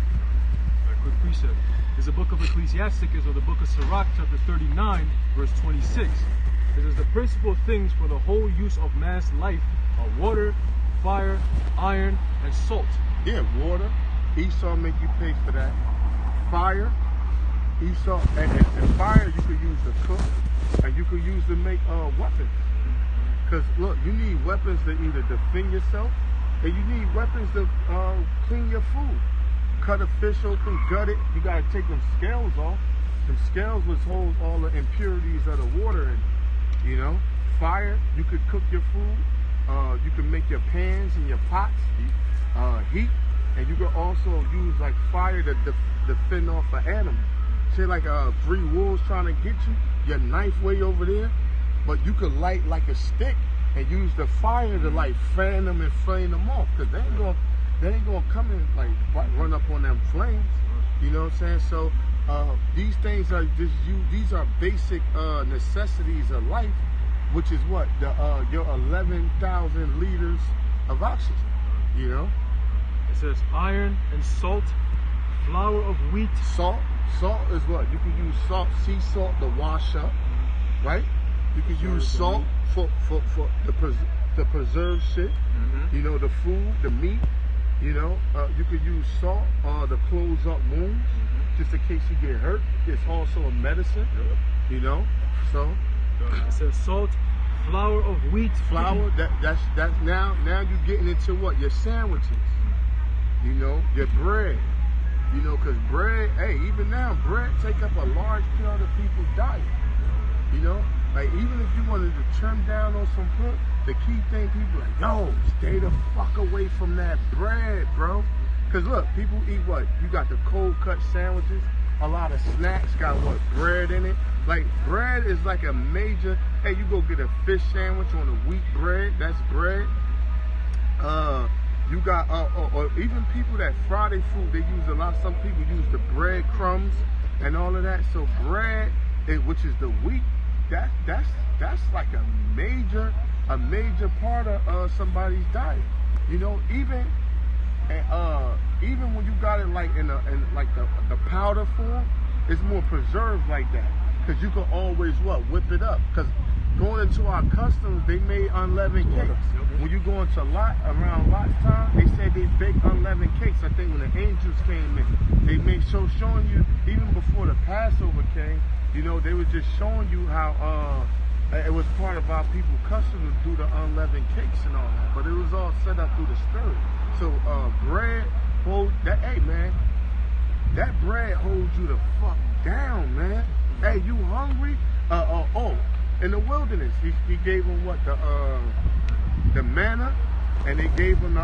A quick precept. There's a book of Ecclesiasticus, or the book of Sirach, chapter 39, verse 26. It says, the principal things for the whole use of man's life are water, fire, iron, and salt. Yeah, water. Esau make you pay for that. Fire. Esau, and fire you could use to cook, and you could use to make weapons. Because, look, you need weapons to either defend yourself, and you need weapons to clean your food. Cut a fish open, gut it. You got to take them scales off. Them scales which hold all the impurities of the water in. You know, fire, you could cook your food. You can make your pans and your pots. Heat, and you could also use like fire to defend off an animal. Say like 3 wolves trying to get you, your knife way over there, but you could light like a stick and use the fire to like fan them and flame them off, because they ain't gonna come in like run up on them flames. You know what I'm saying? So these things are just these are basic necessities of life, which is what your 11,000 liters of oxygen. You know. It says iron and salt, flour of wheat. Salt is what? You can use salt, sea salt to wash up, right? You can use salt for the preserve shit. You know, the food, the meat. You know, you could use salt to close up wounds, just in case you get hurt. It's also a medicine. You know, so it says salt, flour of wheat. Flour. That's now you're getting into what? Your sandwiches. You know, your bread. You know, because bread, hey, even now, bread take up a large part of people's diet. You know, like even if you wanted to trim down on some food, the key thing, people like, yo, stay the fuck away from that bread, bro. Because look, people eat what? You got the cold cut sandwiches, a lot of snacks got what? Bread in it. Like bread is like a major, hey, you go get a fish sandwich on a wheat bread, that's bread. You got, or even people that fry their food, they use a lot. Some people use the bread crumbs and all of that. So bread, which is the wheat, that's like a major part of somebody's diet. You know, even when you got it like in like the powder form, it's more preserved like that. Because you can always whip it up. Because going into our customs, they made unleavened cakes. When you go into around Lot's time, they said they baked unleavened cakes. I think when the angels came in, they made showing you, even before the Passover came, you know, they were just showing you how it was part of our people's custom to do the unleavened cakes and all that. But it was all set up through the spirit. So bread holds that. Hey man, that bread holds you the fuck down, man. Hey, you hungry? In the wilderness, he gave them what? The manna, and they gave them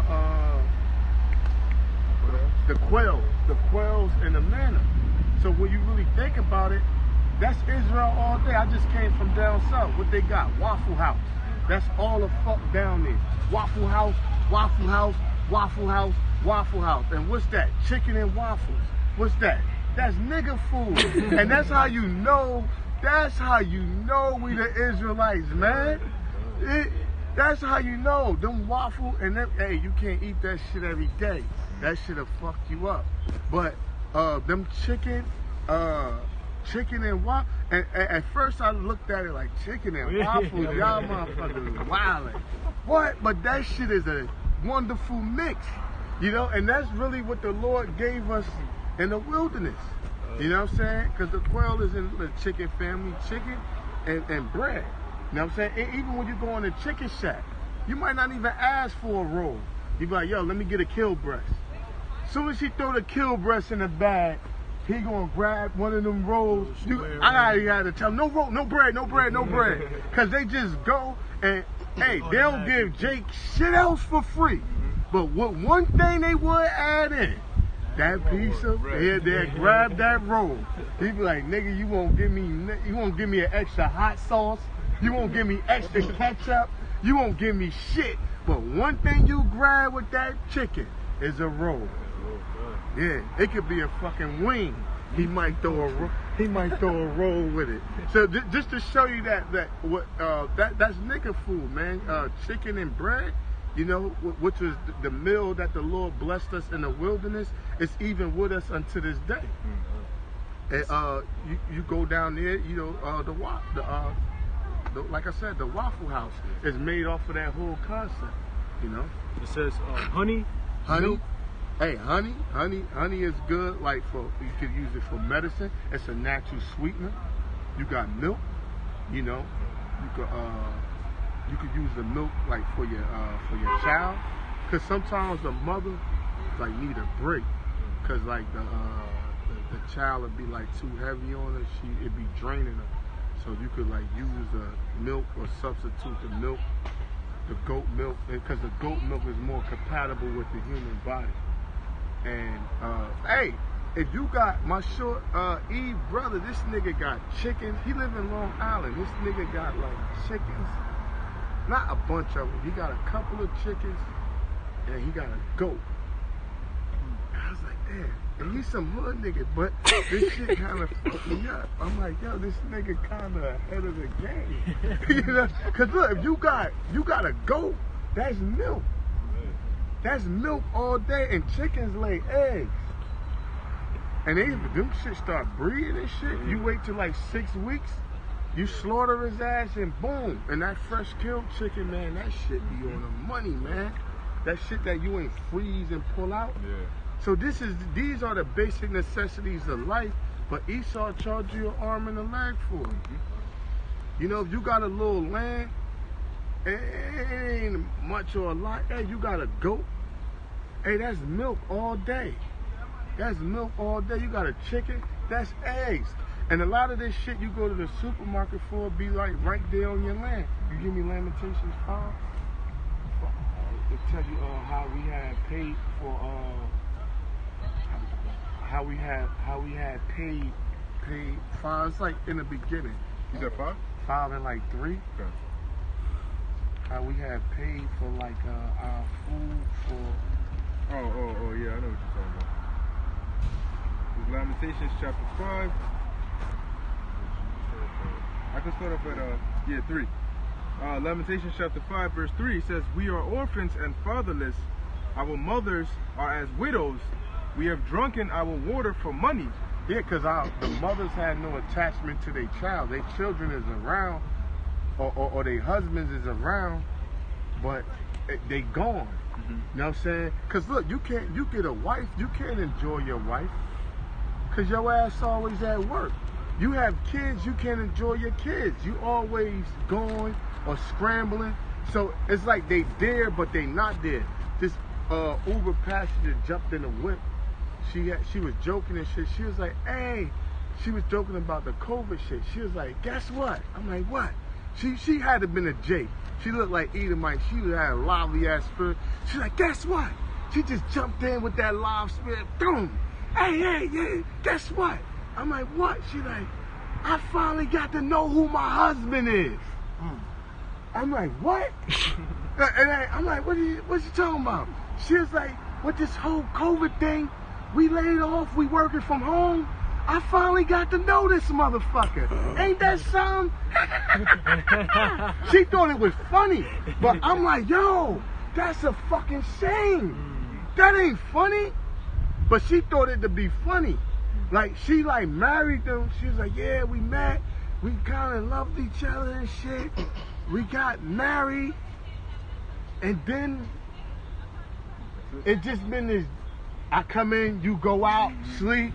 the quails and the manna. So when you really think about it, that's Israel all day. I just came from down south. What they got? Waffle House. That's all the fuck down there. Waffle House, Waffle House, Waffle House, Waffle House. And what's that? Chicken and waffles. What's that? That's nigga food. And that's how you know. That's how you know we the Israelites, man. That's how you know. Them waffle and them, hey, you can't eat that shit every day. That shit'll fuck you up. But them chicken and waffle. And at first I looked at it like chicken and waffle. Y'all motherfuckers wildin'. What? But that shit is a wonderful mix. You know, and that's really what the Lord gave us in the wilderness. You know what I'm saying? Because the quail is in the chicken family, chicken and bread. You know what I'm saying? And even when you go in the chicken shack, you might not even ask for a roll. You be like, yo, let me get a kill breast. As soon as she throw the kill breast in the bag, he gonna grab one of them rolls. I gotta tell him, no roll, no bread, no bread, no bread. Because they just go and Hey, they'll give Jake shit else for free. But what one thing they would add in, that piece of they grab that roll. He be like, nigga, you won't give me an extra hot sauce. You won't give me extra ketchup. You won't give me shit. But one thing you grab with that chicken is a roll. Yeah, it could be a fucking wing. He might throw a roll with it. So just to show you that's nigga food, man. Chicken and bread, you know, which was the meal that the Lord blessed us in the wilderness. It's even with us unto this day. And you go down there, you know, like I said, the Waffle House is made off of that whole concept. You know, it says honey. Milk. Hey, honey is good. Like you could use it for medicine. It's a natural sweetener. You got milk. You know, you could use the milk like for your child, because sometimes the mother like need a break, because like the child would be like too heavy on her. It'd be draining her. So you could like use the milk or substitute the milk, the goat milk, because the goat milk is more compatible with the human body. And hey, if you got my short Eve brother, this nigga got chickens. He live in Long Island. This nigga got like chickens, not a bunch of them. He got a couple of chickens, and he got a goat. I was like, damn. And he's some hood nigga, but this shit kind of fucked me up. I'm like, yo, this nigga kind of ahead of the game. You know? Because look, if you got a goat, that's milk. That's milk all day, and chickens lay eggs. And them shit start breeding and shit. You wait till like 6 weeks, you slaughter his ass, and boom. And that fresh killed chicken, man, that shit be on the money, man. That shit that you ain't freeze and pull out. Yeah. So these are the basic necessities of life, but Esau charged you an arm and a leg for it. You know, if you got a little land, it ain't much or a lot. Hey, you got a goat. Hey, that's milk all day. That's milk all day. You got a chicken, that's eggs. And a lot of this shit you go to the supermarket for be like right there on your land. You give me Lamentations 5. It tells you how we had paid for how we had paid 5. It's like in the beginning. You said 5? 5 and like 3. Okay. How we had paid for like our food for. Oh, yeah, I know what you're talking about. It's Lamentations chapter 5. I can start off at 3. Lamentations chapter 5 verse 3 says, we are orphans and fatherless. Our mothers are as widows. We have drunken our water for money. Yeah, because the mothers had no attachment to their child. Their children is around, or their husbands is around, but they gone. You know what I'm saying? Because look, you get a wife, you can't enjoy your wife, because your ass always at work. You have kids, you can't enjoy your kids. You always going or scrambling. So it's like they there, but they not there. This Uber passenger jumped in the whip. She was joking and shit. She was like, hey, she was joking about the COVID shit. She was like, guess what? I'm like, what? She had to been a Jake. She looked like Edomite. She had a lively ass spirit. She's like, guess what? She just jumped in with that live spirit. Boom. Hey, guess what? I'm like, what? She's like, I finally got to know who my husband is. I'm like, what? And I'm like, what you talking about? She was like, with this whole COVID thing, we laid off, we working from home. I finally got to know this motherfucker. Ain't that something? She thought it was funny. But I'm like, yo, that's a fucking shame. That ain't funny. But she thought it to be funny. Like, she like married them. She was like, yeah, we met. We kind of loved each other and shit. We got married. And then it just been this, I come in, you go out, sleep.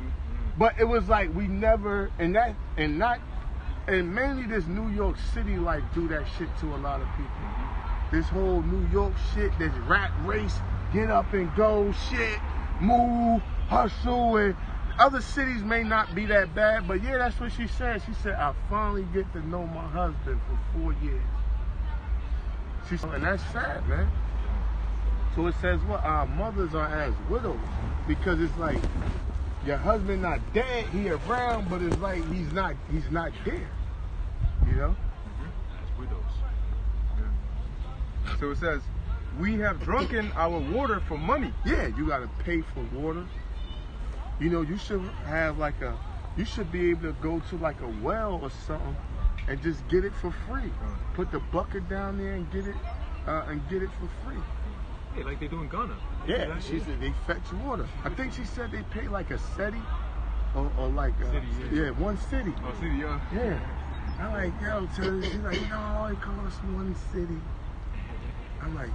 But it was like we never, and mainly this New York City life do that shit to a lot of people. This whole New York shit, this rat race, get up and go shit, move, hustle, and other cities may not be that bad, but yeah, that's what she said. She said, I finally get to know my husband for 4 years. And that's sad, man. So it says what? Our mothers are as widows. Because it's like, your husband not dead, he around, but it's like he's not there. You know? As widows. So it says, we have drunken our water for money. Yeah, you gotta pay for water. You know, you should have like you should be able to go to like a well or something and just get it for free. Put the bucket down there and get it for free. Yeah, like they do in Ghana. Yeah, she said they fetch water. I think she said they pay like a cedi or like Cedi, yeah, 1 cedi. Oh, city, yeah. Yeah. I'm like, yo, she's like, no, it costs 1 cedi. I'm like,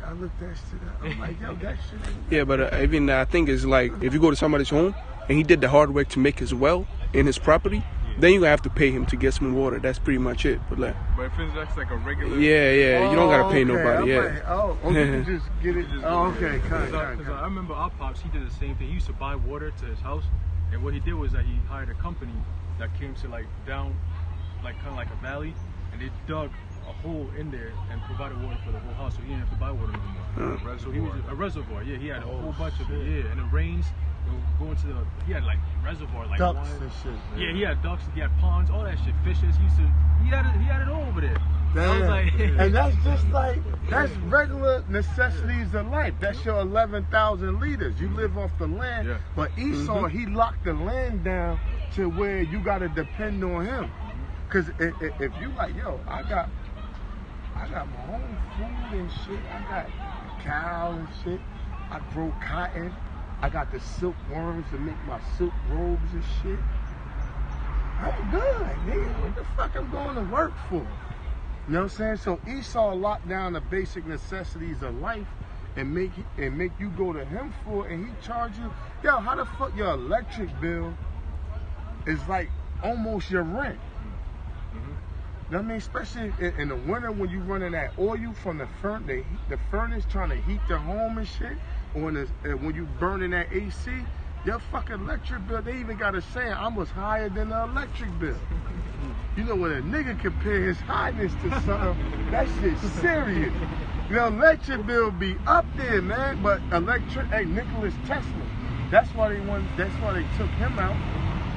I looked that shit up. I'm like, yo, that shit ain't. Yeah, but even I think it's like if you go to somebody's home and he did the hard work to make his well in his property, then you have to pay him to get some water. That's pretty much it. But like, But if it's just like a regular. yeah, you don't gotta pay nobody. I'm Yeah. like, oh, you can just get it. Oh, okay, Because I remember our pops, he did the same thing. He used to buy water to his house, and what he did was that he hired a company that came to like down, like kind of like a valley, and they dug a hole in there and provided water for the whole house, so he didn't have to buy water anymore. So he was a reservoir. Yeah, he had a whole bunch of it. Yeah, and it rains. It would go into he had like reservoir, like ducks water. and shit. Yeah, he had ducks, he had ponds, all that shit, fishes. He had it all over there. Damn. I was like, and that's just like, that's regular necessities of life. That's your 11,000 liters. You live off the land. Yeah. But Esau, he locked the land down to where you got to depend on him. Because if you like, yo, I got my own food and shit. I got a cow and shit. I grow cotton. I got the silkworms to make my silk robes and shit. I'm good, nigga. What the fuck I'm going to work for? You know what I'm saying? So Esau locked down the basic necessities of life and make you go to him for it, and he charge you. Yo, how the fuck your electric bill is like almost your rent? You know what I mean? Especially in the winter when you running that oil from the furnace trying to heat the home and shit, or when you burning that AC, your fucking electric bill, they even got a saying, I was higher than the electric bill. You know, when a nigga compare his highness to something, that shit's serious. You know, electric bill be up there, man, but Nicholas Tesla, that's why they took him out,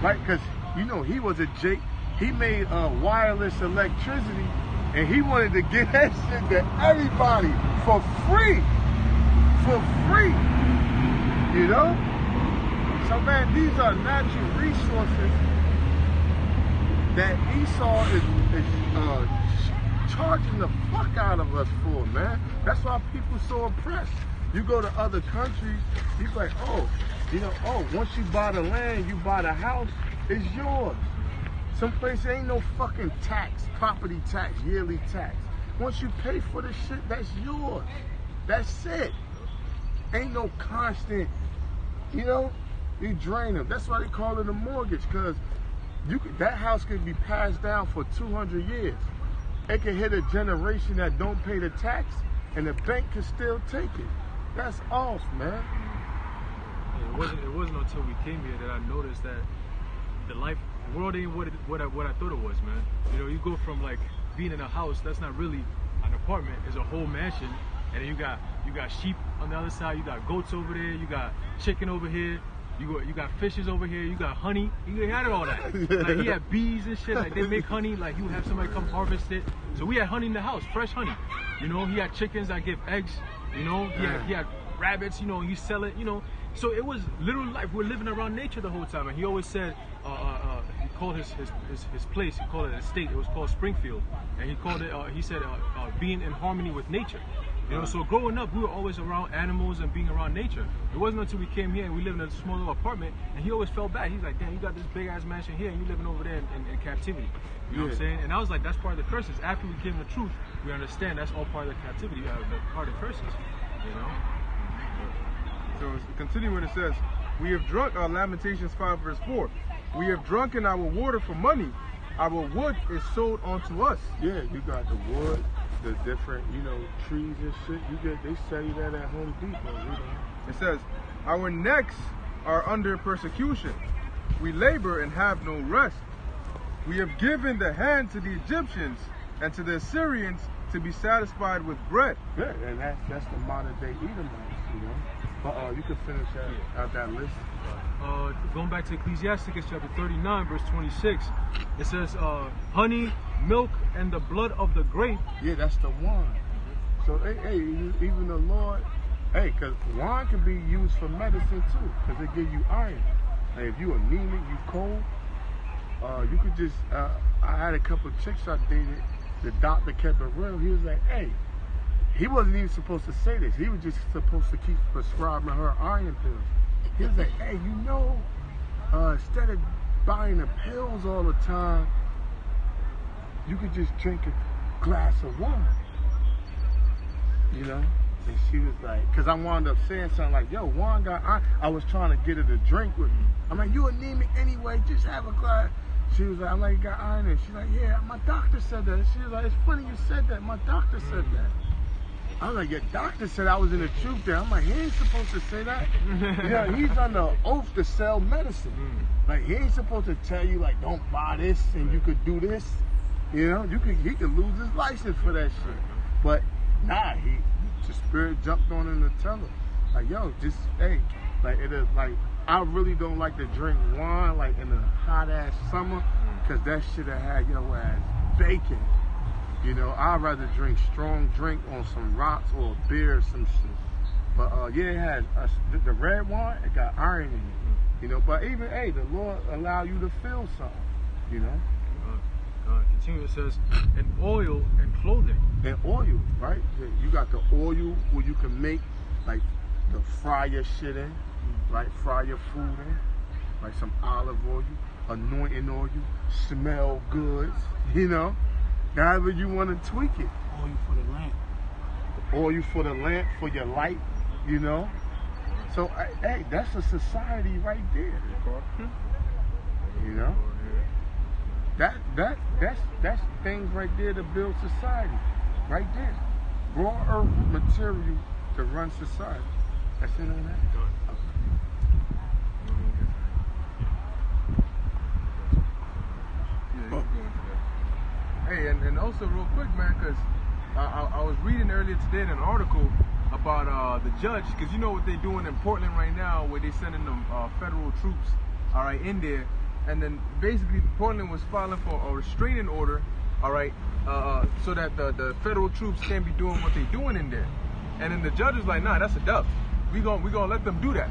right? Because, you know, he was a Jake. He made wireless electricity, and he wanted to give that shit to everybody for free. For free. You know? So, man, these are natural resources that Esau is charging the fuck out of us for, man. That's why people so oppressed. You go to other countries, you like, once you buy the land, you buy the house, it's yours. Someplace ain't no fucking tax, property tax, yearly tax. Once you pay for the shit, that's yours. That's it. Ain't no constant, you know, you drain them. That's why they call it a mortgage, because that house could be passed down for 200 years. It can hit a generation that don't pay the tax, and the bank can still take it. That's off, man. It wasn't until we came here that I noticed that the world ain't what I thought it was, man. You know, you go from like being in a house that's not really an apartment, it's a whole mansion, and then you got sheep on the other side, you got goats over there, you got chicken over here, you got fishes over here, you got honey, you had all that. Like he had bees and shit, like they make honey, like you have somebody come harvest it. So we had honey in the house, fresh honey. You know, he had chickens that give eggs, you know, he had rabbits, you know, and you sell it, you know. So it was literal life. We're living around nature the whole time. And he always said, he called his place, he called it a state. It was called Springfield. And he called it, he said, being in harmony with nature. You know, so growing up, we were always around animals and being around nature. It wasn't until we came here and we lived in a small little apartment, and he always felt bad. He's like, damn, you got this big ass mansion here and you living over there in captivity. You know what I'm saying? And I was like, that's part of the curses. After we came to the truth, we understand that's all part of the captivity, the part of the curses. You know? So continuing, it says, we have drunk, Lamentations 5 verse 4. We have drunken our water for money. Our wood is sold unto us. Yeah, you got the wood, the different, you know, trees and shit. They sell you that at Home Depot, you know. It says, our necks are under persecution. We labor and have no rest. We have given the hand to the Egyptians, and to the Assyrians to be satisfied with bread. Good, and that's the modern day Edomites, you know. But you can finish out that list. Going back to Ecclesiasticus chapter 39, verse 26, it says, honey, milk, and the blood of the grape. Yeah, that's the wine. So, hey, even the Lord, because wine can be used for medicine too, because it gives you iron. Like if you anemic, you cold, you could just, I had a couple of chicks I dated, the doctor kept it real. He was like, hey, he wasn't even supposed to say this. He was just supposed to keep prescribing her iron pills. He was like, hey, you know, instead of buying the pills all the time, you could just drink a glass of wine. You know? And she was like, because I wound up saying something like, yo, wine got iron. I was trying to get her to drink with me. I'm like, you anemic anyway, just have a glass. She was like, I'm like, got iron in it. She's like, yeah, my doctor said that. She was like, it's funny you said that. My doctor said that. I was like, your doctor said I was in the truth there. I'm like, he ain't supposed to say that. Yeah, he's under oath to sell medicine. Like, he ain't supposed to tell you, like, don't buy this and you could do this. You know, he could lose his license for that shit. But nah, the spirit jumped on him to tell him, like, yo, just, hey, like, it is, like, I really don't like to drink wine, like, in the hot-ass summer, because that shit had your ass baking. You know, I'd rather drink strong drink on some rocks or beer or some shit. But, yeah, it had, the red wine, it got iron in it. You know, but even, hey, the Lord allow you to feel something, you know? Continue, it says, and oil and clothing. And oil, right? You got the oil where you can make, like, the fry your shit in, right? Fry your food in, like some olive oil, anointing oil, smell goods, you know? However you want to tweak it. Oil for the lamp. Oil for the lamp, for your light, you know? So, hey, that's a society right there. You know? That's things right there to build society. Right there. Raw earth material to run society. That's it on that? Hey, and also real quick, man, because I was reading earlier today in an article about the judge, because you know what they're doing in Portland right now, where they're sending them federal troops, all right, in there. And then basically Portland was filing for a restraining order, all right, so that the federal troops can't be doing what they're doing in there. And then the judge was like, nah, that's a dub. We gonna let them do that.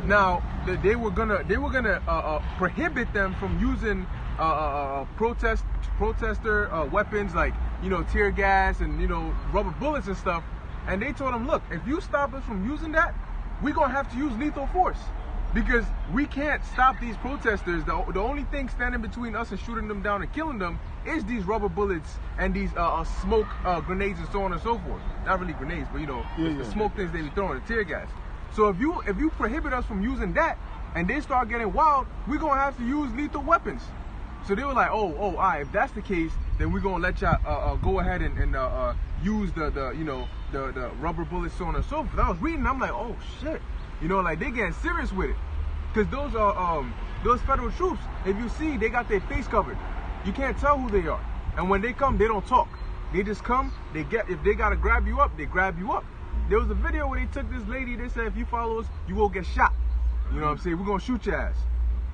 Now they were gonna prohibit them from using protester weapons like, you know, tear gas and, you know, rubber bullets and stuff. And they told them, look, if you stop us from using that, we're gonna have to use lethal force. Because we can't stop these protesters. The only thing standing between us and shooting them down and killing them is these rubber bullets and these smoke grenades and so on and so forth. Not really grenades, but you know, the smoke things they be throwing, the tear gas. So if you prohibit us from using that and they start getting wild, we're gonna have to use lethal weapons. So they were like, oh, all right, if that's the case, then we're gonna let y'all go ahead and use the rubber bullets, so on and so forth. I was reading, I'm like, oh shit. You know, like, they getting serious with it. Because those federal troops, if you see, they got their face covered. You can't tell who they are. And when they come, they don't talk. They just come, if they got to grab you up, they grab you up. There was a video where they took this lady, they said, if you follow us, you will get shot. You know what I'm saying? We're going to shoot your ass.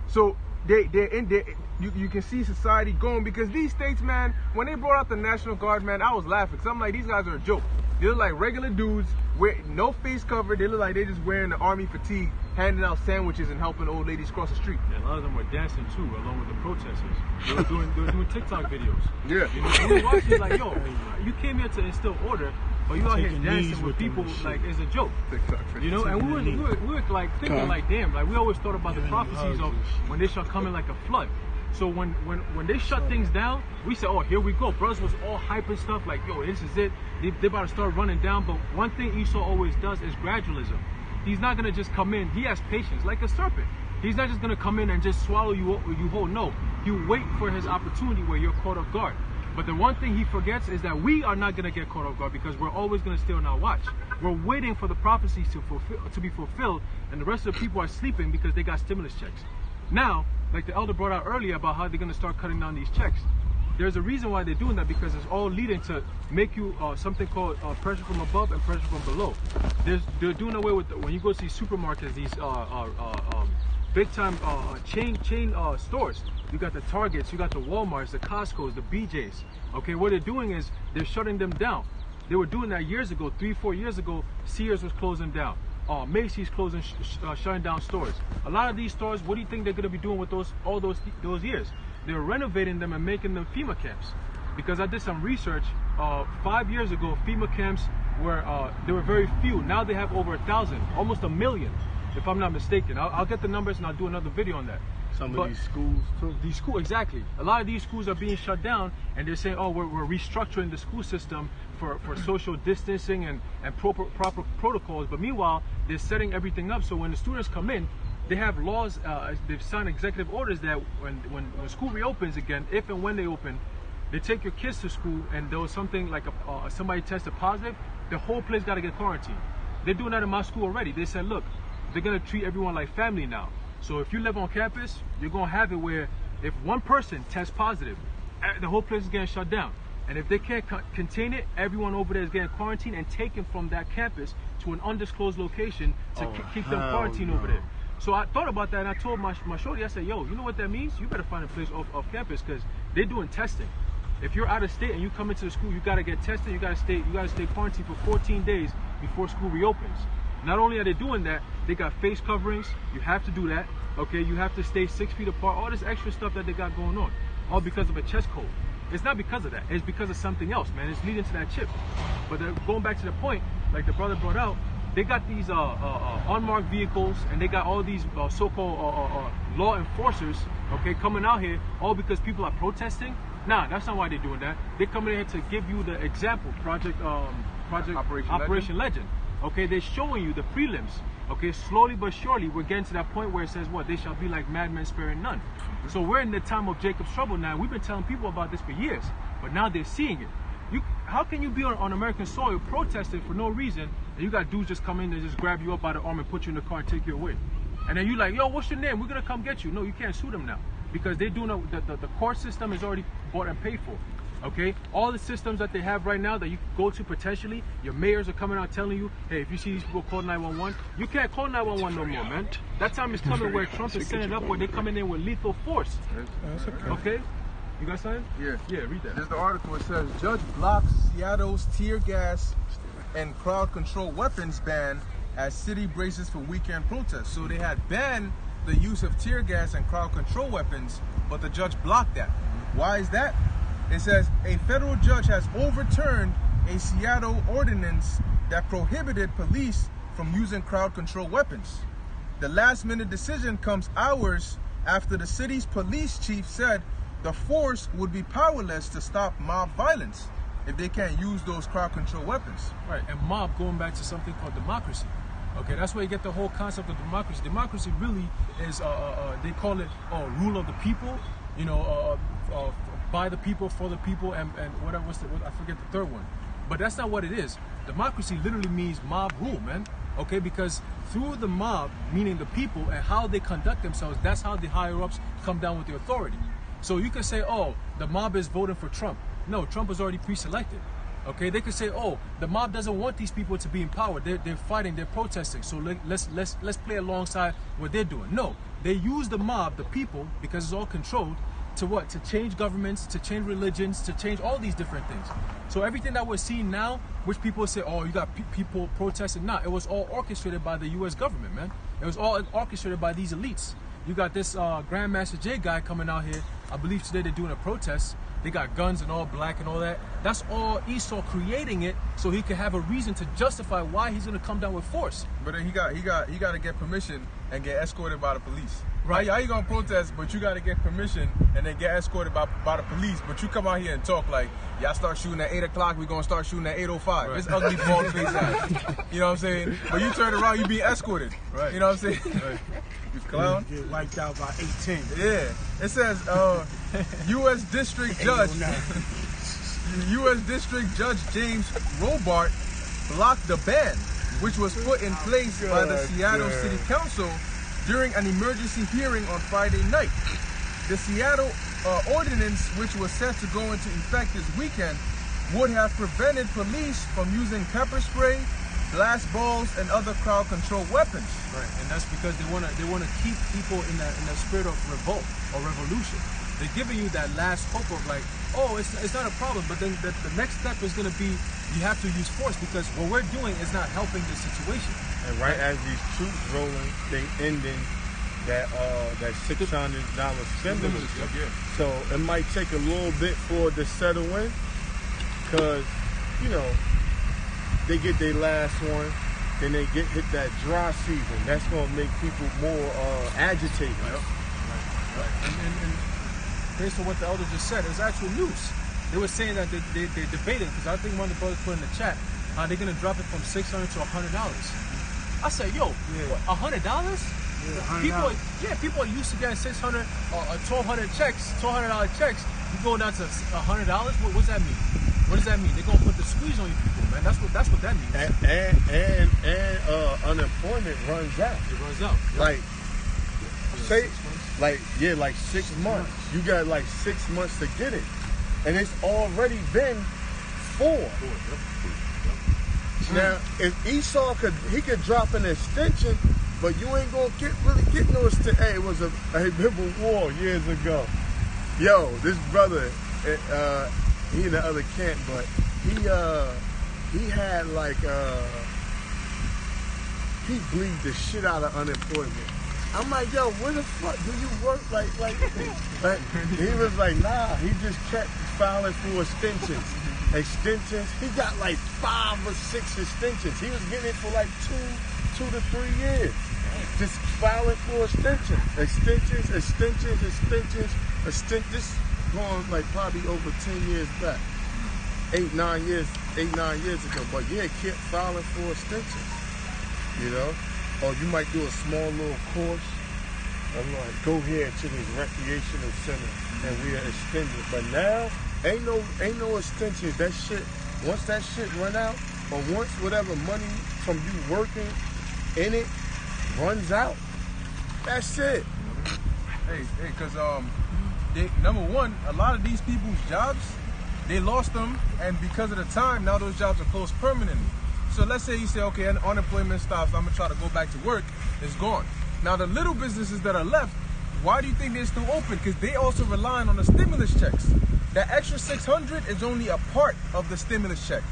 So they're in there. You can see society going, because these states, man, when they brought out the National Guard, man, I was laughing. Because I'm like, these guys are a joke. They look like regular dudes, with no face cover. They look like they just wearing the army fatigue, handing out sandwiches and helping old ladies cross the street. Yeah, a lot of them were dancing too, along with the protesters. They were doing TikTok videos. Yeah. You know, and we watched it like, yo, you came here to instill order, but you out here dancing with people like it's a joke. You know, and we were like thinking like, damn, like we always thought about the prophecies of when they shall come in like a flood. So when they shut things down, we said, oh, here we go. Brothers was all hype and stuff like, yo, this is it. They about to start running down. But one thing Esau always does is gradualism. He's not going to just come in. He has patience, like a serpent. He's not just going to come in and just swallow you whole. No, you wait for his opportunity where you're caught off guard. But the one thing he forgets is that we are not going to get caught off guard, because we're always going to stay on our watch. We're waiting for the prophecies to be fulfilled, and the rest of the people are sleeping because they got stimulus checks. Now, like the elder brought out earlier about how they're going to start cutting down these checks. there's a reason why they're doing that, because it's all leading to make you something called pressure from above and pressure from below. They're doing away with when you go to these supermarkets, these big time chain stores. You got the Targets, you got the Walmarts, the Costco's, the BJ's. Okay, what they're doing is they're shutting them down. They were doing that years ago, 3-4 years ago. Sears was closing down. Macy's closing, shutting down stores. A lot of these stores, what do you think they're going to be doing with all those years? They're renovating them and making them FEMA camps. Because I did some research 5 years ago. FEMA camps there were very few. Now they have over 1,000, almost 1 million, if I'm not mistaken. I'll get the numbers and I'll do another video on that. Some of these schools too. These schools, exactly. A lot of these schools are being shut down, and they're saying, oh, we're restructuring the school system for social distancing and proper protocols. But meanwhile, they're setting everything up so when the students come in, they have laws, they've signed executive orders that when school reopens again, if and when they open, they take your kids to school, and there was something like somebody tested positive, the whole place got to get quarantined. They're doing that in my school already. They said, look, they're going to treat everyone like family now. So if you live on campus, you're going to have it where if one person tests positive, the whole place is getting shut down. And if they can't contain it, everyone over there is getting quarantined and taken from that campus to an undisclosed location to keep them quarantined over there. So I thought about that, and I told my shorty, I said, yo, you know what that means? You better find a place off campus, because they're doing testing. If you're out of state and you come into the school, you got to get tested. You got to stay quarantined for 14 days before school reopens. Not only are they doing that, they got face coverings. You have to do that. Okay, you have to stay 6 feet apart. All this extra stuff that they got going on, all because of a chess code. It's not because of that. It's because of something else, man. It's leading to that chip. But going back to the point, like the brother brought out, they got these unmarked vehicles, and they got all these so-called law enforcers, okay, coming out here, all because people are protesting. Nah, that's not why they're doing that. They're coming in here to give you the example, Project Operation Legend. Okay, they're showing you the prelims. Okay, slowly but surely, we're getting to that point where it says what? They shall be like madmen sparing none. So we're in the time of Jacob's trouble now. We've been telling people about this for years, but now they're seeing it. How can you be on American soil protesting for no reason, and you got dudes just come in and just grab you up by the arm and put you in the car and take you away? And then you like, yo, what's your name? We're gonna come get you. No, you can't sue them now, because they're doing the court system is already bought and paid for. Okay, all the systems that they have right now that you can go to potentially, your mayors are coming out telling you, hey, if you see these people, call 911. You can't call 911 no more, man. That time is coming where Trump is setting up where they're coming in with lethal force. Okay, you got something? Yeah, read that. There's the article. It says judge blocks Seattle's tear gas and crowd control weapons ban as city braces for weekend protests. So they had banned the use of tear gas and crowd control weapons, but the judge blocked that. Why is that? It says a federal judge has overturned a Seattle ordinance that prohibited police from using crowd control weapons. The last-minute decision comes hours after the city's police chief said the force would be powerless to stop mob violence if they can't use those crowd control weapons. Right, and mob going back to something called democracy. Okay, that's where you get the whole concept of democracy. Democracy really is, they call it rule of the people, you know, by the people, for the people, and whatever, I forget the third one. But that's not what it is. Democracy literally means mob rule, man. Okay, because through the mob, meaning the people, and how they conduct themselves, that's how the higher-ups come down with the authority. So you can say, oh, the mob is voting for Trump. No, Trump was already pre-selected. Okay, they could say, oh, the mob doesn't want these people to be in power. They're fighting, they're protesting. So let's play alongside what they're doing. No, they use the mob, the people, because it's all controlled, to what? To change governments, to change religions, to change all these different things. So everything that we're seeing now, which people say, oh, you got people protesting. Nah, it was all orchestrated by the U.S. government, man. It was all orchestrated by these elites. You got this Grandmaster Jay guy coming out here. I believe today they're doing a protest. They got guns and all black and all that. That's all Esau creating it so he could have a reason to justify why he's gonna come down with force. But then he got to get permission and get escorted by the police. Right. How you gonna protest, but you got to get permission and then get escorted by the police, but you come out here and talk like, y'all start shooting at 8 o'clock, we're gonna start shooting at 8:05. Right. It's ugly bald face ass. You know what I'm saying? But you turn around, you be escorted. Right. You know what I'm saying? Right. You clown. Get wiped out by 810. Yeah. It says U.S. District Judge U.S. District Judge James Robart blocked the ban, which was put in place by the Seattle City Council during an emergency hearing on Friday night. the Seattle ordinance, which was set to go into effect this weekend, would have prevented police from using pepper spray, glass balls, and other crowd control weapons. Right, and that's because they wanna keep people in that spirit of revolt or revolution. They're giving you that last hope of like, oh, it's not a problem, but then the next step is gonna be you have to use force because what we're doing is not helping the situation. And right as these troops rolling, they ending that $600 stimulus. Yeah. So it might take a little bit for it to settle in, because they get their last one, then they hit that dry season. That's gonna make people more agitated. Right. And based on what the elder just said, it's actual news. They were saying that they debated, because I think one of the brothers put in the chat, they're gonna drop it from $600 to $100. I said, yo, $100? People are used to getting 600 or 1,200 checks, $1,200 checks. You go down to $100. What's that mean? What does that mean? They're gonna put the squeeze on you people, man. That's what that means. And unemployment runs out. It runs out. Like, say, like 6 months. You got like 6 months to get it, and it's already been 4. Now, if Esau could drop an extension, but you ain't gonna really get no extension. Hey, it was a Bible war years ago. Yo, this brother, he in the other camp, but he had like he bleed the shit out of unemployment. I'm like, yo, where the fuck do you work? Like he was like, nah, he just kept filing for extensions. He got like 5 or 6 extensions. He was getting it for like 2 to 3 years. Just filing for extensions, going like probably over 10 years back. 8-9 years ago. But yeah, kept filing for extensions. Or you might do a small little course. I'm like, go here to this recreational center and we are extended. But now, ain't no extensions. That shit, once that shit run out, or once whatever money from you working in it runs out, that's it. Hey, because number one, a lot of these people's jobs, they lost them, and because of the time, now those jobs are closed permanently. So let's say you say, okay, unemployment stops, I'm gonna try to go back to work, it's gone. Now the little businesses that are left, why do you think they're still open? Because they also relying on the stimulus checks. That extra 600 is only a part of the stimulus check,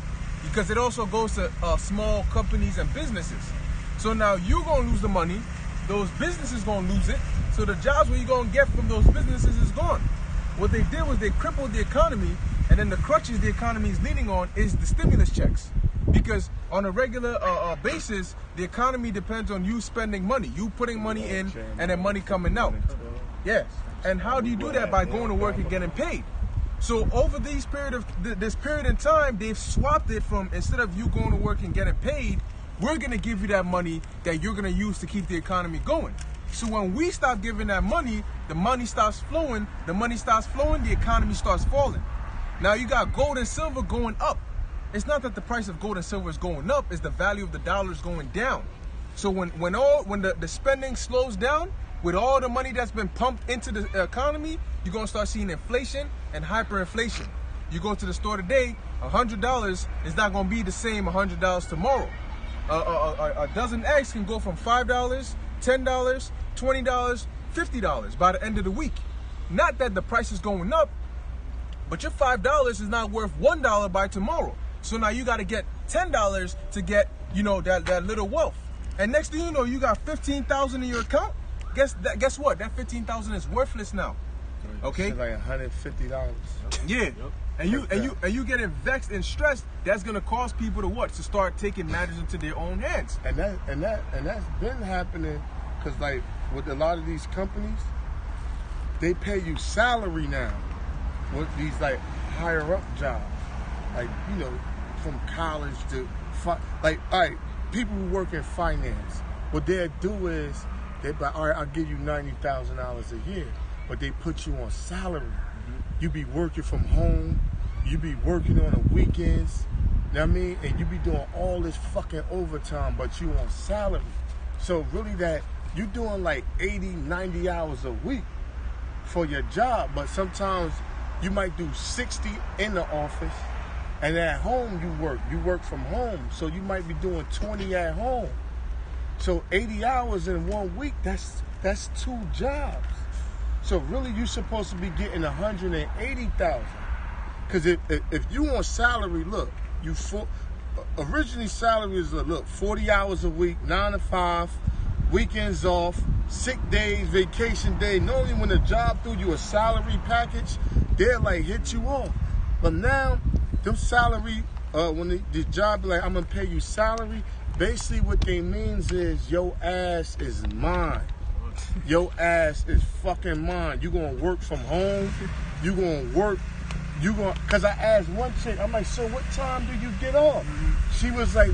because it also goes to small companies and businesses. So now you're gonna lose the money, those businesses gonna lose it, so the jobs where you're gonna get from those businesses is gone. What they did was they crippled the economy, and then the crutches the economy is leaning on is the stimulus checks. Because on a regular basis, the economy depends on you spending money, you putting money in, and then money coming out. Yes. And how do you do that? By going to work and getting paid. So over this period in time, they've swapped it from, instead of you going to work and getting paid, we're going to give you that money that you're going to use to keep the economy going. So when we stop giving that money, the money stops flowing. The money stops flowing, the economy starts falling. Now you got gold and silver going up. It's not that the price of gold and silver is going up, it's the value of the dollar is going down. So when the spending slows down, with all the money that's been pumped into the economy, you're going to start seeing inflation and hyperinflation. You go to the store today, $100 is not going to be the same $100 tomorrow. A dozen eggs can go from $5, $10, $20, $50 by the end of the week. Not that the price is going up, but your $5 is not worth $1 by tomorrow. So now you got to get $10 to get, that little wealth. And next thing you know, you got $15,000 in your account. Guess what? That $15,000 is worthless now. Okay? It's like $150. Yeah. And you getting vexed and stressed. That's gonna cause people to what? To start taking matters into their own hands. And that's been happening, because like with a lot of these companies, they pay you salary now with these like higher up jobs, like from college to all right, people who work in finance. What they'll do is they buy, all right, I'll give you $90,000 a year, but they put you on salary. You be working from home, you be working on the weekends, you know what I mean? And you be doing all this fucking overtime, but you on salary. So really that you doing like 80, 90 hours a week for your job, but sometimes you might do 60 in the office, and at home you work from home, so you might be doing 20 at home. So 80 hours in 1 week, that's 2 jobs. So really, you're supposed to be getting 180,000. Because if you want salary, look, originally salary is 40 hours a week, 9 to 5, weekends off, sick days, vacation day. Normally when a job threw you a salary package, they'll like hit you off. But now, them salary, when the job be like, I'm gonna pay you salary, basically what they means is your ass is mine. Your ass is fucking mine. You gonna work from home. You gonna work. Cause I asked one chick, I'm like, so what time do you get off? She was like,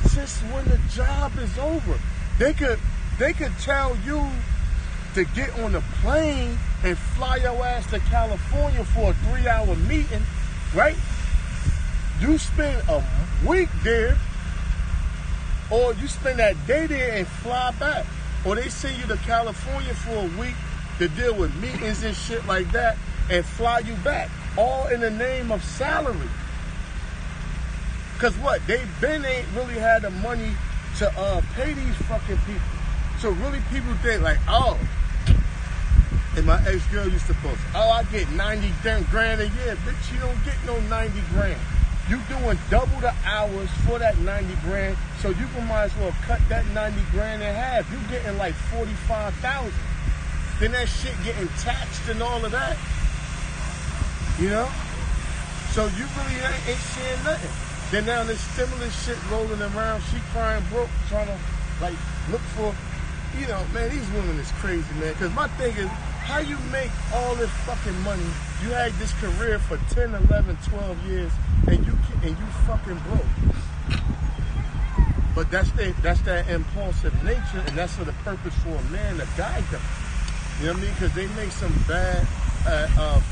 it's just when the job is over. They could tell you to get on a plane and fly your ass to California for a 3-hour meeting, right? You spend a week there, or you spend that day there and fly back. Or they send you to California for a week to deal with meetings and shit like that and fly you back. All in the name of salary. Cause what? They ain't really had the money to pay these fucking people. So really people think like, oh, and my ex-girl used to post, oh, I get 90 grand a year. Bitch, you don't get no 90 grand. You doing double the hours for that 90 grand, so you might as well cut that 90 grand in half. You getting like 45,000. Then that shit getting taxed and all of that. You know? So you really ain't seeing nothing. Then now this stimulus shit rolling around, she crying broke, trying to like look for, you know, man, these women is crazy, man. Cause my thing is, how you make all this fucking money? You had this career for 10, 11, 12 years, and you fucking broke. But that's that impulsive nature, and that's for the purpose for a man to guide them. You know what I mean? Because they make some bad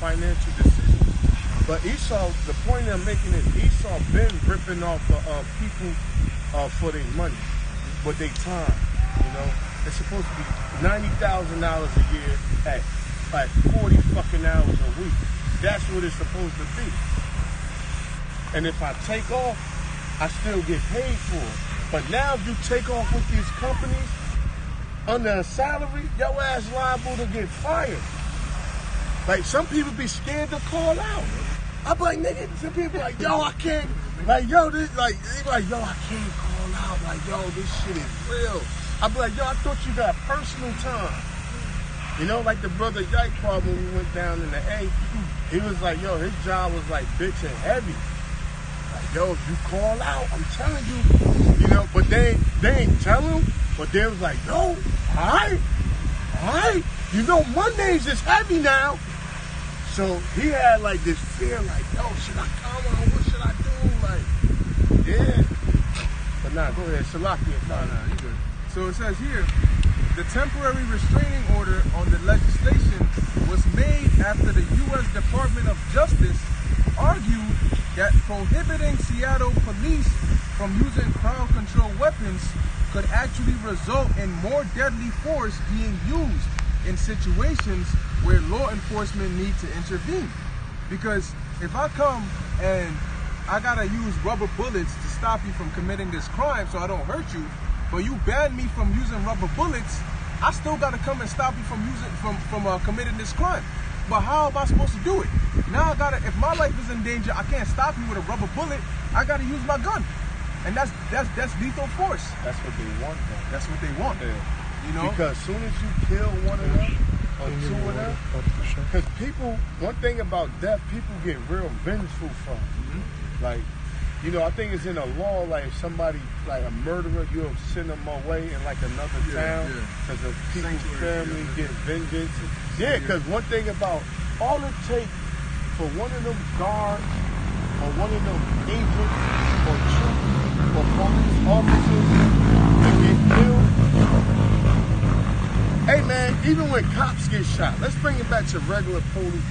financial decisions. But Esau, the point I'm making is Esau been ripping off people for their money, with their time. You know, it's supposed to be $90,000 a year at 40 fucking hours a week. That's what it's supposed to be. And if I take off, I still get paid for it. But now if you take off with these companies under a salary, your ass liable to get fired. Like some people be scared to call out. I'm like, nigga, some people like, yo, I can't, like, yo, this, like, they like, yo, I can't call out. Like, yo, this shit is real. I'm like, yo, I thought you got personal time. You know, like the brother Yikewab when we went down in the A, he was like, yo, his job was like bitch and heavy. Like, yo, if you call out, I'm telling you. You know, but they ain't tell him, but they was like, yo, all right. You know, Mondays is heavy now. So he had like this fear, like, yo, should I come on? What should I do? Like, yeah. But nah, go ahead. Salakia. Nah, you good. So it says here, the temporary restraining order on the legislation was made after the U.S. Department of Justice argued that prohibiting Seattle police from using crowd control weapons could actually result in more deadly force being used in situations where law enforcement need to intervene. Because if I come and I gotta use rubber bullets to stop you from committing this crime so I don't hurt you, but you ban me from using rubber bullets, I still gotta come and stop you from committing this crime. But how am I supposed to do it? Now I gotta, if my life is in danger, I can't stop you with a rubber bullet. I gotta use my gun, and that's lethal force. That's what they want, though. That's what they want. Yeah. You know, because as soon as you kill one of them or two of them, because people, one thing about death, people get real vengeful from. Mm-hmm. Like, you know, I think it's in a law, like if somebody, like a murderer, you'll send them away in like another town because of people's family get vengeance. Yeah, because one thing about, all it takes for one of them guards or one of them agents or troops or police officers to get killed. Hey man, even when cops get shot, let's bring it back to regular police.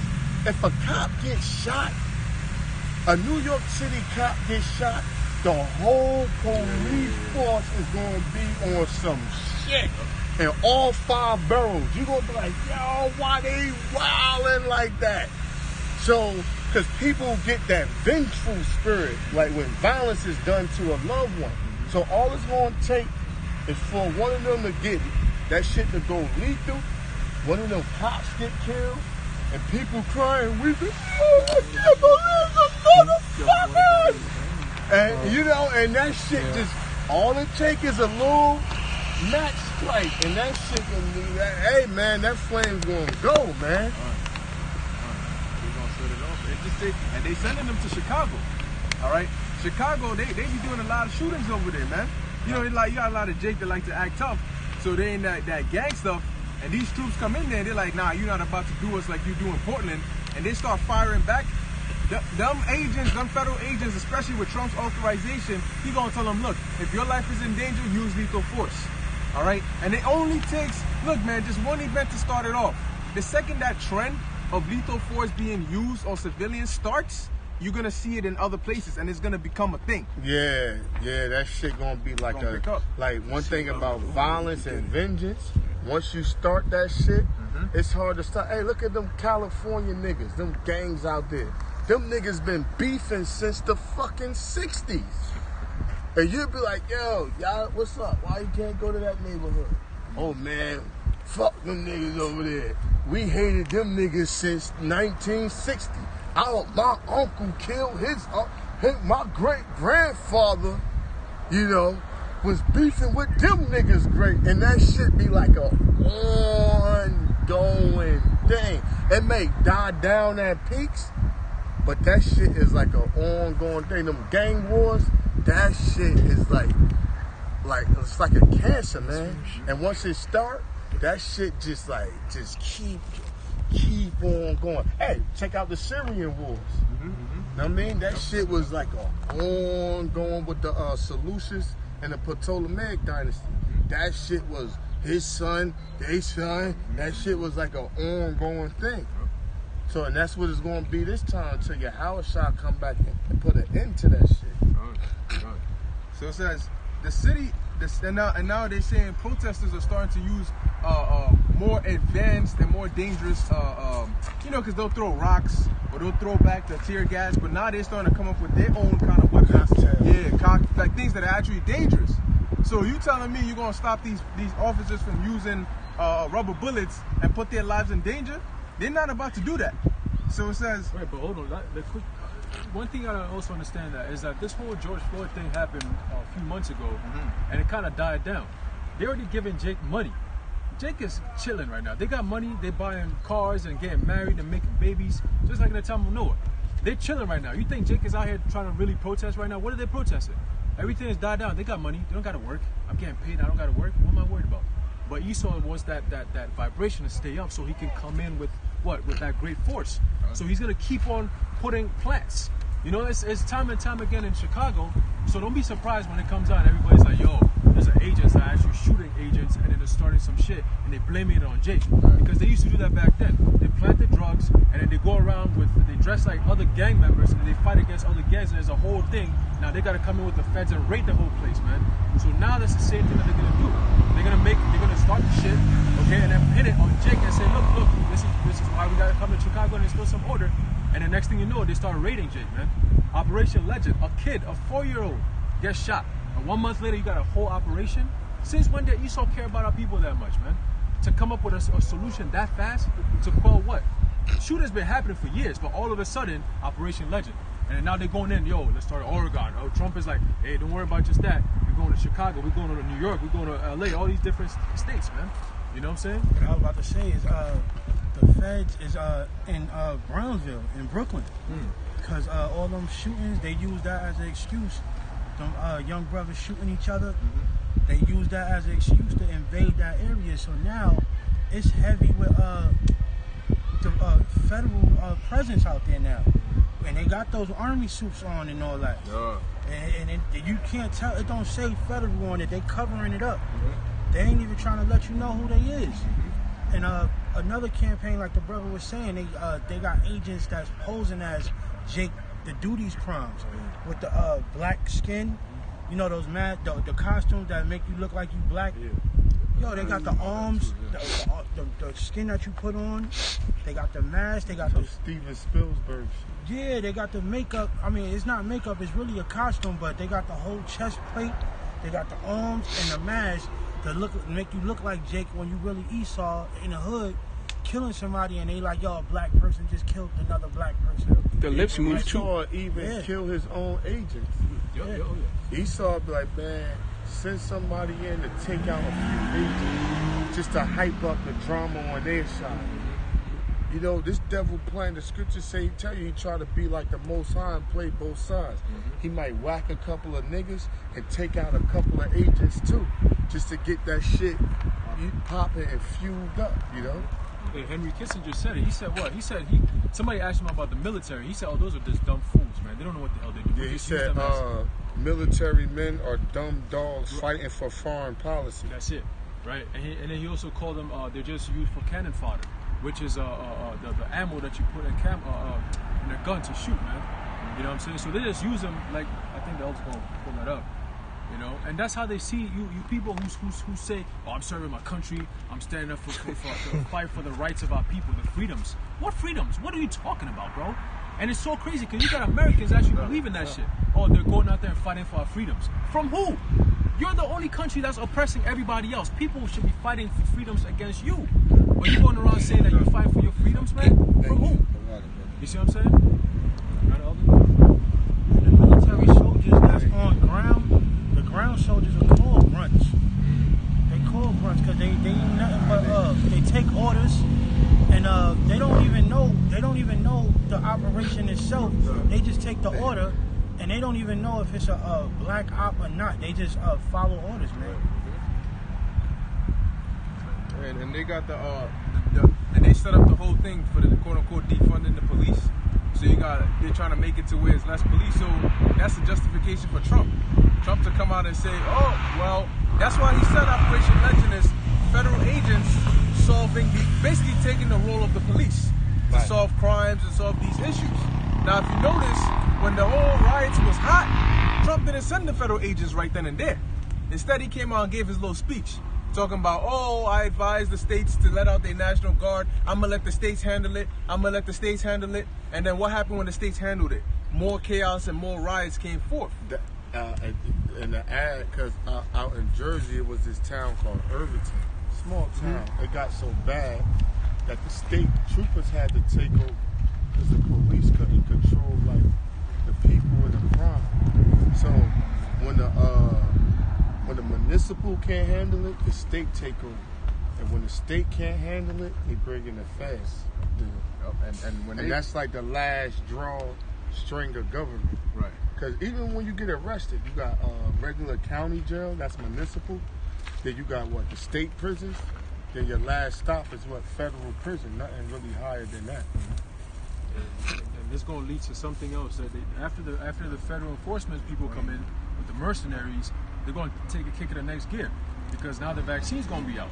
If a cop gets shot, a New York City cop gets shot, the whole police force is going to be on some shit. in all 5 boroughs. You gonna be like, yo, why they wilding like that? So, because people get that vengeful spirit, like when violence is done to a loved one. So all it's gonna take is for one of them to get that shit to go lethal, one of them cops get killed, and people crying, weeping, oh, I can't believe the motherfuckers! And you know, and that shit just, all it take is a little match strike, and that shit gonna be that, hey man, that flame's gonna go, man. We're gonna set it off. And they sending them to Chicago. All right? Chicago, they be doing a lot of shootings over there, man. You know, like you got a lot of Jake that like to act tough. So they in that gang stuff, and these troops come in there and they're like, nah, you're not about to do us like you do in Portland. And they start firing back. Them agents, them federal agents, especially with Trump's authorization, he gonna tell them, look, if your life is in danger, use lethal force. All right? And it only takes, look, man, just one event to start it off. The second that trend of lethal force being used on civilians starts, you're gonna see it in other places, and it's gonna become a thing. Yeah, that shit gonna be like one thing about violence and vengeance. Once you start that shit, it's hard to stop. Hey, look at them California niggas, them gangs out there. Them niggas been beefing since the fucking 60s. And you'd be like, yo, y'all, what's up? Why you can't go to that neighborhood? Oh man, fuck them niggas over there. We hated them niggas since 1960. My uncle killed my great grandfather, you know, was beefing with them niggas great. And that shit be like a ongoing thing. It may die down at peaks, but that shit is like an ongoing thing. Them gang wars, that shit is like it's like a cancer, man. And once it start, that shit just keep on going. Hey, check out the Syrian wars. Know what I mean? That shit was like a ongoing with the Seleucus and the Ptolemaic dynasty. That shit was his son, their son. That shit was like an ongoing thing. So, and that's what it's going to be this time until Yahushua come back and put an end to that shit. So it says, the city, and now they're saying protesters are starting to use more advanced and more dangerous, you know, because they'll throw rocks or they'll throw back the tear gas, but now they're starting to come up with their own kind of weapons. Like things that are actually dangerous. So you telling me you're going to stop these officers from using rubber bullets and put their lives in danger? They're not about to do that. So it says... Right, but hold on. One thing I also understand that is that this whole George Floyd thing happened a few months ago, and it kind of died down. They already giving Jake money. Jake is chilling right now. They got money. They buying cars and getting married and making babies, just like in the time of Noah. They're chilling right now. You think Jake is out here trying to really protest right now? What are they protesting? Everything has died down. They got money. They don't got to work. I'm getting paid. I don't got to work. What am I worried about? But Esau wants that vibration to stay up so he can come in with what? With that great force. So he's going to keep on putting plants. You know, it's time and time again in Chicago. So don't be surprised when it comes out and everybody's like, yo, there's an agents that are actually shooting agents, and then they're starting some shit and they blaming it on Jake. Because they used to do that back then. They planted drugs and then they go around they dress like other gang members and they fight against other gangs, and there's a whole thing. Now they got to come in with the feds and raid the whole place, man. So now that's the same thing that they're going to do. They're going to start the shit, okay, and then pin it on Jake and say, look, this is why we got to come to Chicago and instill some order. And the next thing you know, they start raiding Jake, man. Operation Legend, a kid, a 4-year-old, gets shot. And 1 month later, you got a whole operation. Since when did Esau care about our people that much, man? To come up with a solution that fast to quell what? Shooters been happening for years, but all of a sudden, Operation Legend. And now they're going in, yo, let's start Oregon. Oh, Trump is like, hey, don't worry about just that. We're going to Chicago, we're going to New York, we're going to LA, all these different states, man. You know what I'm saying? What I was about to say is the feds is in Brownsville, in Brooklyn. Because all them shootings, they use that as an excuse. Them young brothers shooting each other, they use that as an excuse to invade that area. So now it's heavy with the federal presence out there now. And they got those army suits on and all that. And you can't tell, it don't say federal on it, they covering it up. They ain't even trying to let you know who they is. And another campaign, like the brother was saying, they got agents that's posing as Jake, the do these crimes, with the black skin, you know, those the costumes that make you look like you black. Yo, they got the arms, the skin that you put on. They got the mask. They got the Steven Spielberg. Yeah, they got the makeup. I mean, it's not makeup. It's really a costume, but they got the whole chest plate. They got the arms and the mask to make you look like Jake when you really Esau in the hood, killing somebody, and they like, yo, a black person just killed another black person. The lips move too. Esau even kill his own agents. Esau be like, man, send somebody in to take out a few agents just to hype up the drama on their side. You know, this devil playing, the scriptures say, tell you he try to be like the Most High and play both sides. He might whack a couple of niggas and take out a couple of agents too, just to get that shit popping and fueled up, you know? Hey, Henry Kissinger said it. He said what? He said somebody asked him about the military. He said, oh, those are just dumb fools, man. They don't know what the hell they do. Yeah, he said military men are dumb dogs fighting for foreign policy. That's it, right? And then he also called them, they're just used for cannon fodder, which is the ammo that you put in a gun to shoot, man. You know what I'm saying? So they just use them like, I think the elder's going to pull that up. You know, and that's how they see you people who say, oh, I'm serving my country, I'm standing up for fight for the rights of our people, the freedoms. What freedoms? What are you talking about, bro? And it's so crazy because you got Americans actually believing that shit. Oh, they're going out there and fighting for our freedoms. From who? You're the only country that's oppressing everybody else. People should be fighting for freedoms against you. But you're going around saying that you're fighting for your freedoms, man? From who? You see what I'm saying? And the military soldiers that's on ground, the ground soldiers are called grunts. They call grunts because they ain't nothing but they take orders and they don't even know the operation itself. They just take the order and they don't even know if it's a black op or not. They just follow orders, man. And they got and they set up the whole thing for the quote unquote defunding the police. So they're trying to make it to where it's less police. So that's the justification for Trump to come out and say, oh, well, that's why he said Operation Legend is federal agents basically taking the role of the police to solve crimes and solve these issues. Now, if you notice, when the whole riots was hot, Trump didn't send the federal agents right then and there. Instead, he came out and gave his little speech talking about, oh, I advise the states to let out their National Guard. I'm going to let the states handle it. And then what happened when the states handled it? More chaos and more riots came forth. In the ad, because out in Jersey, it was this town called Irvington. Small town. It got so bad that the state troopers had to take over because the police couldn't control, like, the people and the crime. So when the municipal can't handle it, the state take over. And when the state can't handle it, they bring in the feds. And that's like the last draw string of government. Right. Because even when you get arrested, you got regular county jail, that's municipal. Then you got the state prisons. Then your last stop is federal prison. Nothing really higher than that. And this is going to lead to something else. That after the federal enforcement people come in with the mercenaries, they're going to take a kick in the next gear because now the vaccine's going to be out.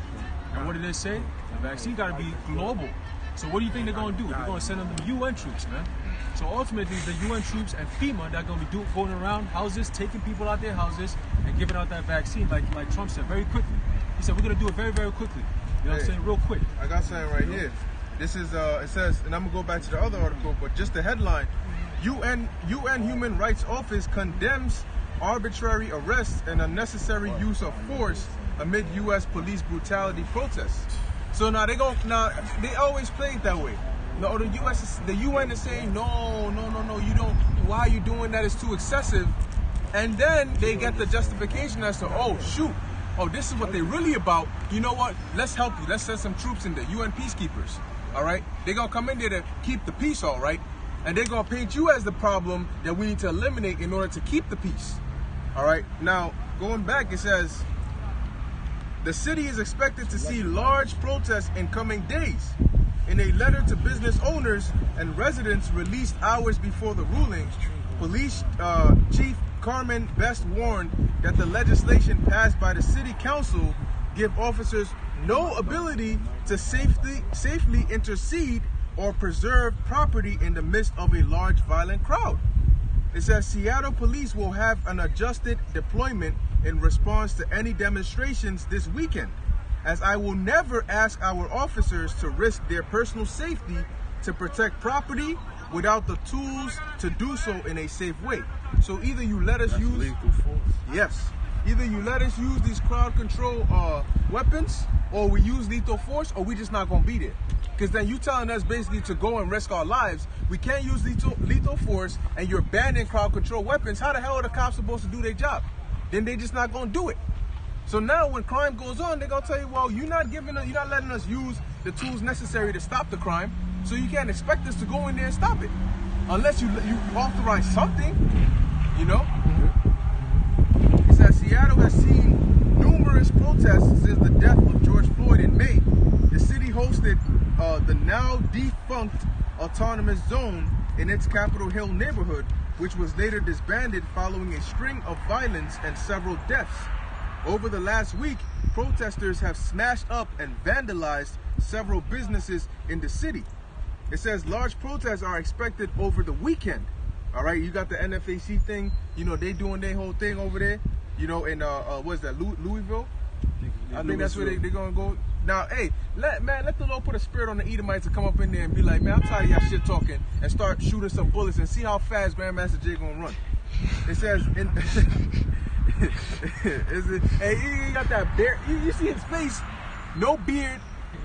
And what did they say? The vaccine got to be global. So what do you think they're going to do? They're going to send them the UN troops, man. So ultimately, the UN troops and FEMA, they're going to be going around houses, taking people out their houses, and giving out that vaccine, like Trump said, very quickly. He said, we're going to do it very, very quickly. You know what I'm saying? Real quick. I got something right here. This is, it says, and I'm going to go back to the other article, but just the headline, UN Human Rights Office condemns arbitrary arrests and unnecessary use of force amid U.S. police brutality protests. So now they always play it that way. No, the UN is saying, no, you don't, why are you doing that? It's too excessive. And then they get the justification as to, oh, shoot, oh, this is what they're really about. You know what? Let's help you. Let's send some troops in there, UN peacekeepers. All right? They're going to come in there to keep the peace, all right? And they're going to paint you as the problem that we need to eliminate in order to keep the peace. All right? Now, going back, it says, the city is expected to see large protests in coming days. In a letter to business owners and residents released hours before the ruling, Police Chief Carmen Best warned that the legislation passed by the city council give officers no ability to safely intercede or preserve property in the midst of a large violent crowd. It says Seattle police will have an adjusted deployment in response to any demonstrations this weekend. as I will never ask our officers to risk their personal safety to protect property without the tools to do so in a safe way. So either you let us use lethal force. Yes. Either you let us use these crowd control weapons, or we use lethal force, or we just not gonna be there. Because then you telling us basically to go and risk our lives. We can't use lethal force, and you're banning crowd control weapons. How the hell are the cops supposed to do their job? Then they just not gonna do it. So now when crime goes on, they're gonna tell you, well, you're not letting us use the tools necessary to stop the crime, so you can't expect us to go in there and stop it. Unless you authorize something, you know? It says Seattle has seen numerous protests since the death of George Floyd in May. The city hosted the now defunct autonomous zone in its Capitol Hill neighborhood, which was later disbanded following a string of violence and several deaths. Over the last week, protesters have smashed up and vandalized several businesses in the city. It says large protests are expected over the weekend. All right, you got the NFAC thing, you know, they doing their whole thing over there, you know, in what's that, Louisville? I think that's where they're gonna go. Now, hey, let the Lord put a spirit on the Edomites to come up in there and be like, man, I'm tired of y'all shit talking, and start shooting some bullets and see how fast Grandmaster Jay gonna run. It says, hey, he got that beard. You see his face, no beard.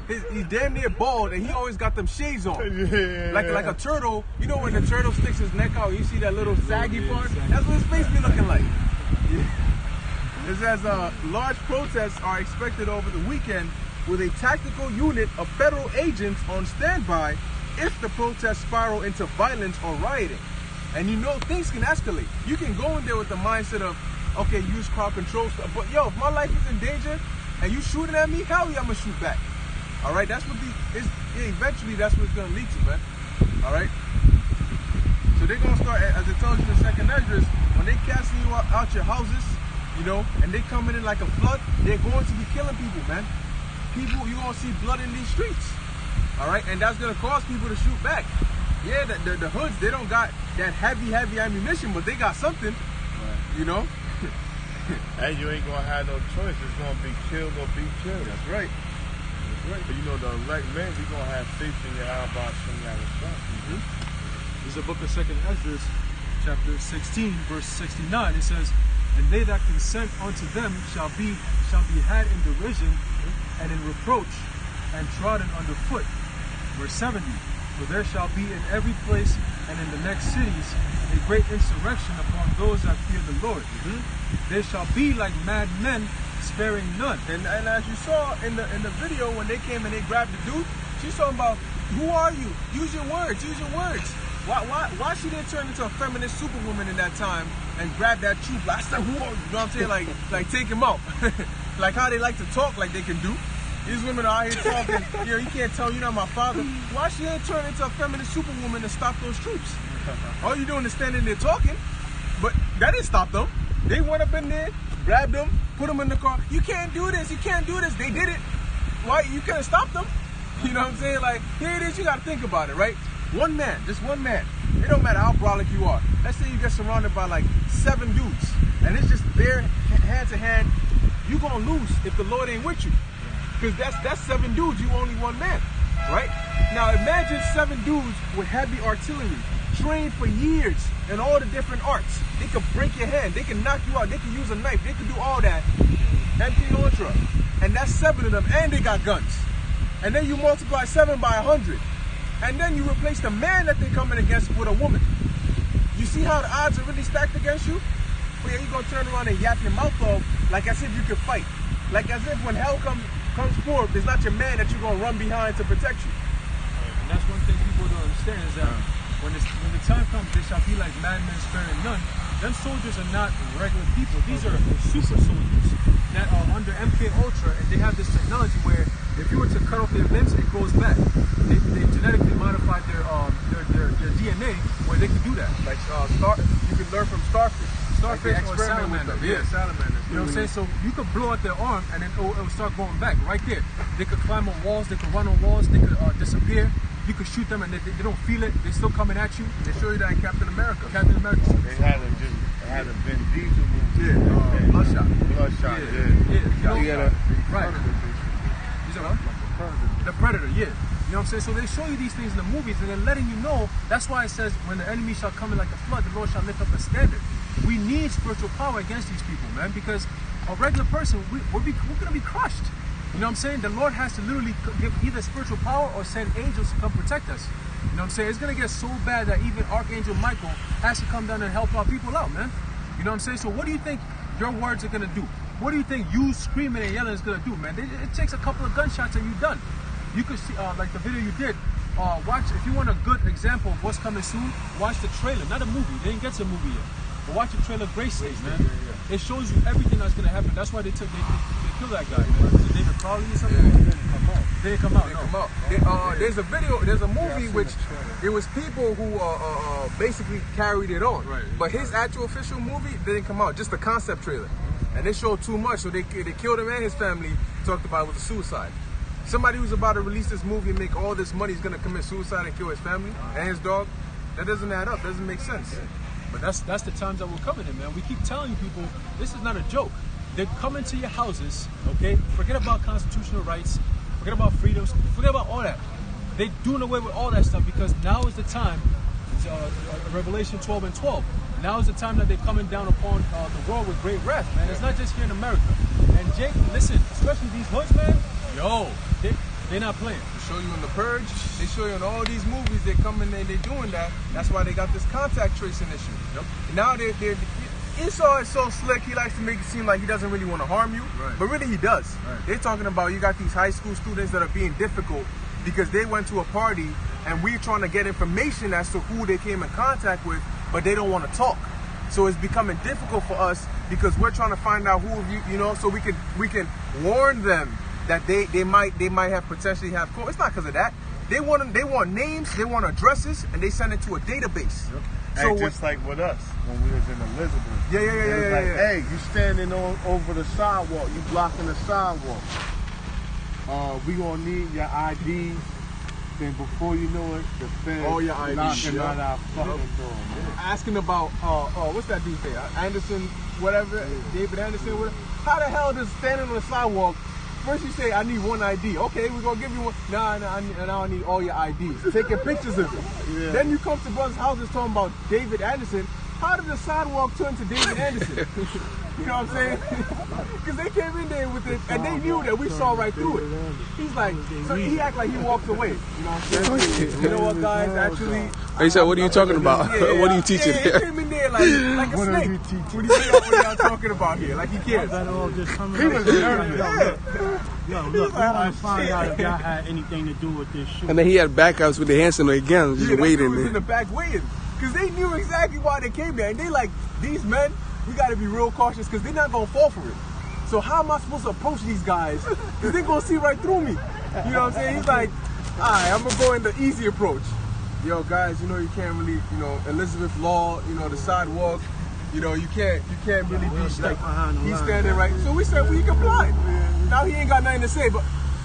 He's damn near bald, and he always got them shades on. Yeah. Like a turtle. You know when the turtle sticks his neck out, you see that little saggy part? That's what his face be looking like. Yeah. It says large protests are expected over the weekend with a tactical unit of federal agents on standby if the protests spiral into violence or rioting. And you know things can escalate. You can go in there with the mindset of, okay, use crowd control stuff, but yo, if my life is in danger and you shooting at me, hell yeah, I'm gonna shoot back. All right, that's what eventually that's what it's gonna lead to, man. All right. So they're gonna start, as it tells you in Second Esdras, when they casting you out your houses, you know, and they coming in like a flood, they're going to be killing people, man. People, you're gonna see blood in these streets. All right, and that's gonna cause people to shoot back. Yeah, the hoods, they don't got that heavy ammunition, but they got something, you know. And you ain't gonna have no choice. It's gonna be killed or be killed. That's right. That's right. But you know, the elect men, we gonna have faith in your Abba Shem Yahushua. This is the book of Second Esdras, chapter 16, verse 69. It says, "And they that consent unto them shall be had in derision and in reproach and trodden under foot." Verse 70. "For there shall be in every place and in the next cities a great insurrection upon those that fear the Lord. There shall be like mad men, sparing none." And as you saw in the video, when they came and they grabbed the dude, she's talking about, who are you? Use your words. Use your words. Why she didn't turn into a feminist superwoman in that time and grab that troop? I said, who are you? You know what I'm saying? Like take him out. Like how they like to talk like they can do. These women are out here talking, you know, you can't tell you're not my father. Why she didn't turn into a feminist superwoman to stop those troops? All you doing is standing there talking, but that didn't stop them. They went up in there, grabbed them, put them in the car. You can't do this, you can't do this. They did it. Why? You couldn't stop them. You know what I'm saying? Like, here it is, you gotta think about it, right? One man, just one man. It don't matter how brolic you are. Let's say you get surrounded by like 7 dudes, and it's just there, hand to hand. You gonna lose if the Lord ain't with you. Because that's 7 dudes, you only one man, right? Now imagine 7 dudes with heavy artillery, trained for years in all the different arts. They could break your hand, they can knock you out, they can use a knife, they can do all that. MK Ultra. And that's 7 of them, and they got guns. And then you multiply 7 by 100. And then you replace the man that they're coming against with a woman. You see how the odds are really stacked against you? But yeah, you're gonna turn around and yap your mouth off like as if you could fight. Like as if when hell comes forth, it's not your man that you're gonna run behind to protect you. And that's one thing people don't understand is that when the time comes, they shall be like madmen sparing none. Them soldiers are not regular people. These are super soldiers that are under MK Ultra, and they have this technology where if you were to cut off their limbs, it grows back. They genetically modified their DNA where they can do that. Like you can learn from starfish. Starfish like or salamander. Yeah, salamanders. You know what I'm saying? So you could blow out their arm and then it'll start going back right there. They could climb on walls, they could run on walls, they could disappear. You could shoot them and they don't feel it. They're still coming at you. They show you that in Captain America. Captain America. They had a Vin Diesel movie. Yeah, Bloodshot. Bloodshot, Yeah. You gotta right. Is that right? The predator, yeah. You know what I'm saying? So they show you these things in the movies and they're letting you know. That's why it says, when the enemy shall come in like a flood, the Lord shall lift up a standard. We need spiritual power against these people, man, because a regular person, we're going to be crushed. You know what I'm saying? The Lord has to literally give either spiritual power or send angels to come protect us. You know what I'm saying? It's going to get so bad that even Archangel Michael has to come down and help our people out, man. You know what I'm saying? So what do you think your words are going to do? What do you think you screaming and yelling is going to do, man? It takes a couple of gunshots and you're done. You could see, like the video you did, watch, if you want a good example of what's coming soon, watch the trailer, not a movie. They didn't get to a movie yet. But watch the trailer, Grace Days, man. It shows you everything that's going to happen. That's why they killed that guy, man. Was it David Crowley or something? Yeah. They didn't come out. There's a video, there's a movie which it was people who basically carried it on. Right. But his actual official movie didn't come out, just the concept trailer. And they showed too much, so they killed him and his family, talked about it was a suicide. Somebody who's about to release this movie and make all this money is going to commit suicide and kill his family and his dog. That doesn't add up, doesn't make sense. But that's the times that we're coming in, man. We keep telling people, this is not a joke. They're coming to your houses, okay? Forget about constitutional rights, forget about freedoms, forget about all that. They're doing away with all that stuff because now is the time, Revelation 12 and 12, now is the time that they're coming down upon the world with great wrath, man. It's not just here in America. And Jake, listen, especially these hoods, man, yo, they're not playing. They show you in The Purge, they show you in all these movies, they're coming and they're doing that. That's why they got this contact tracing issue. Yep. Now Esau is so slick, he likes to make it seem like he doesn't really want to harm you, right. But really he does. Right. They're talking about you got these high school students that are being difficult because they went to a party and we're trying to get information as to who they came in contact with, but they don't want to talk. So it's becoming difficult for us because we're trying to find out who you know, so we can warn them that they might have potentially have. It's not because of that. They want names, they want addresses, and they send it to a database. Yep. So just like with us when we was in Elizabeth. Yeah. Hey, you standing over the sidewalk, you blocking the sidewalk. We gonna need your IDs. Then before you know it, the feds all your IDs knocking on our fucking door, man. Asking about what's that dude's name? Anderson, whatever, David Anderson, whatever. How the hell does standing on the sidewalk? First you say, I need one ID. Okay, we're going to give you one. Nah, I need all your IDs. Taking pictures of it. Yeah. Then you come to brothers' houses talking about David Anderson. How did the sidewalk turn to David Anderson? You know what I'm saying? Because they came in there with it, and they knew that we saw right through it. He's like, so he act like he walked away. You know what I'm saying? You know what, guys? Actually, He said, what are you talking about? What are you teaching? Yeah, he came in there like a What snake. are you teaching? What do you think what y'all talking about here? Like he cares. That all just coming He up. was nervous. Yo, look, we want to find out if y'all had anything to do with this shoot. And then he had backups with the Hanson again, just Yeah, waiting was in there. the back waiting. Because they knew exactly why they came there. And they like, these men, we got to be real cautious because they're not going to fall for it. So how am I supposed to approach these guys? Because they're going to see right through me. You know what I'm saying? He's like, all right, I'm going to go in the easy approach. Yo, guys, you know, you can't really, you know, Elizabeth Law, you know, the sidewalk, you know, you can't really be like, he's standing right. So we said, well, he complied. Now he ain't got nothing to say, but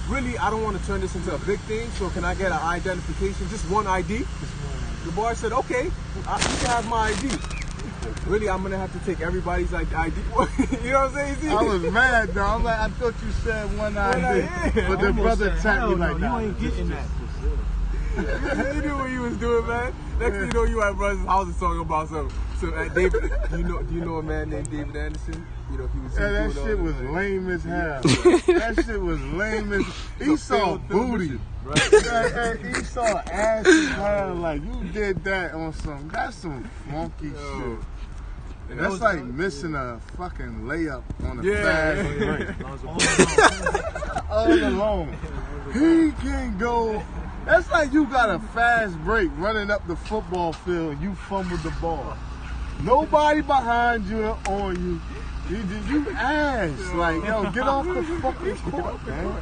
really, I don't want to turn this into a big thing. So can I get an identification, just one ID? The boy said, okay, you can have my ID. Really, I'm going to have to take everybody's ID. You know what I'm saying? I was mad, though. I'm like, I thought you said one ID. Yeah. But the brother tapped me like, you nah, ain't getting that. You knew what he was doing, man. Next thing you know, you at brothers' houses talking about something. So, David, do you know a man named David Anderson? You know, he was. Yeah, that doing shit all was this. lame as hell. That shit was lame as Esau booty. Right? Esau ass as hell. Like, you did that on some, that's some funky shit. And That's like missing a fucking layup on a fast break. All alone. He can go. That's like you got a fast break running up the football field and you fumbled the ball. Nobody behind you or on you. You ass. Like, yo, get off the fucking court, man.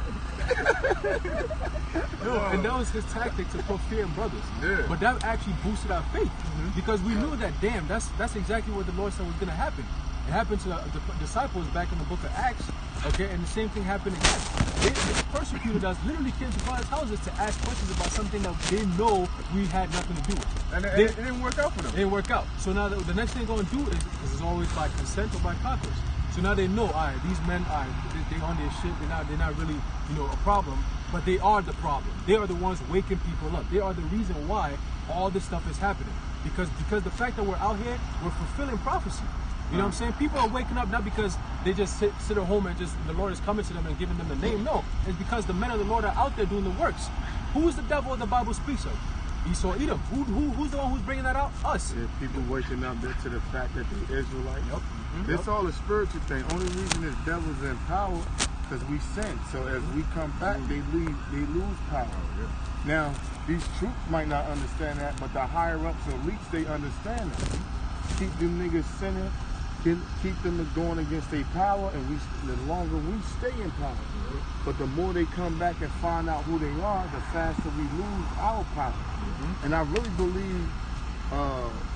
And that was his tactic to put fear in brothers. Yeah. But that actually boosted our faith because we knew that, damn, that's exactly what the Lord said was going to happen. It happened to the disciples back in the book of Acts, okay, and the same thing happened again. They persecuted us, literally came to brothers' houses to ask questions about something that they know we had nothing to do with. And it didn't work out for them. It didn't work out. So now the next thing they're going to do is, because it's always by consent or by conquest. So So now they know, all right, these men, all right, they on their shit. They're not really, a problem, but they are the problem. They are the ones waking people up. They are the reason why all this stuff is happening. Because the fact that we're out here, we're fulfilling prophecy. You know what I'm saying? People are waking up not because they just sit at home and just the Lord is coming to them and giving them the name. No, it's because the men of the Lord are out there doing the works. Who is the devil the Bible speaks of? Esau, Edom. Who's the one who's bringing that out? Us. Yeah, people waking up to the fact that they're Israelites. Yep. It's all a spiritual thing. Only reason this devil's in power because we sin. So as we come back, they lose power. Now, these troops might not understand that, but the higher ups or elites, they understand that. Keep them niggas sinning, keep them going against their power, and the longer we stay in power. But the more they come back and find out who they are, the faster we lose our power. And I really believe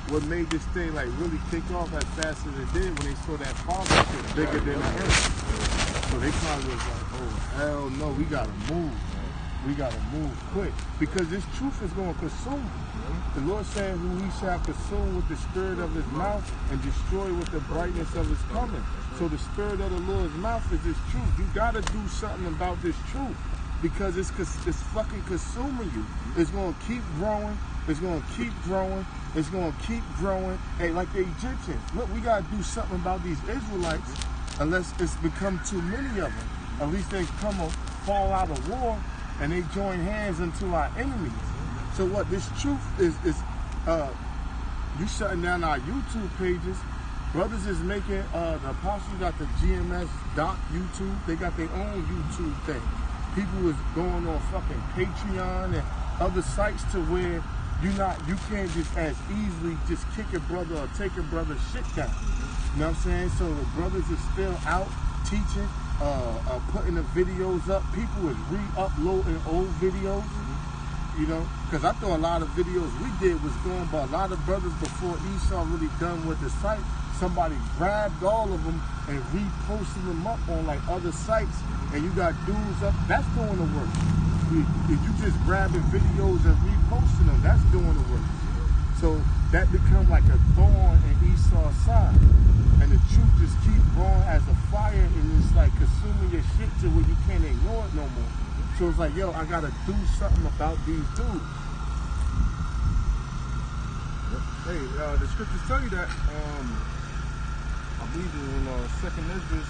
what made this thing like really kick off as fast as it did when they saw that father was bigger than the earth. So they probably was like, oh hell no, we gotta move. We gotta move quick. Because this truth is gonna consume. The Lord said who he shall consume with the spirit of his mouth and destroy with the brightness of his coming. So the spirit of the Lord's mouth is this truth. You gotta do something about this truth. Because it's fucking consuming you. It's gonna keep growing. It's gonna keep growing. It's gonna keep growing. Hey, like the Egyptians. Look, we gotta do something about these Israelites. Unless it's become too many of them. At least they fall out of war and they join hands into our enemies. So what this truth is you shutting down our YouTube pages. Brothers is making the Apostles got the GMS doc YouTube. They got their own YouTube thing. People is going on fucking Patreon and other sites to where you can't just as easily just kick a brother or take a brother's shit down. You know what I'm saying? So the brothers are still out teaching, putting the videos up. People is re-uploading old videos. You know, because I thought a lot of videos we did was going, but a lot of brothers before Esau really done with the site, somebody grabbed all of them and reposted them up on like other sites, and you got dudes up, that's doing the work. If you just grabbing videos and reposting them, that's doing the work. So that become like a thorn in Esau's side, and the truth just keep growing as a fire, and it's like consuming your shit to where you can't ignore it no more. So it's like, yo, I gotta do something about these dudes. Hey, the scriptures tell you that, I believe in 2nd Ezra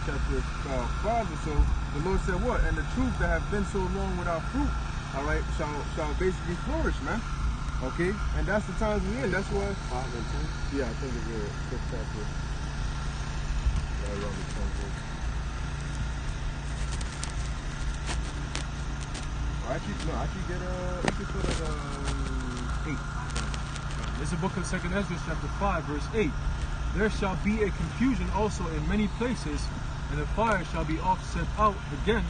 chapter 5 or so, the Lord said what? And the truth that have been so long without fruit, all right, shall basically flourish, man. Okay? And that's the times we in. That's what... 5 and 10? Yeah, I think it's the 6th chapter. Right around the 10th. Actually get you can put it 8. This is the book of 2nd Ezra, chapter 5, verse 8. There shall be a confusion also in many places, and the fire shall be offset out again,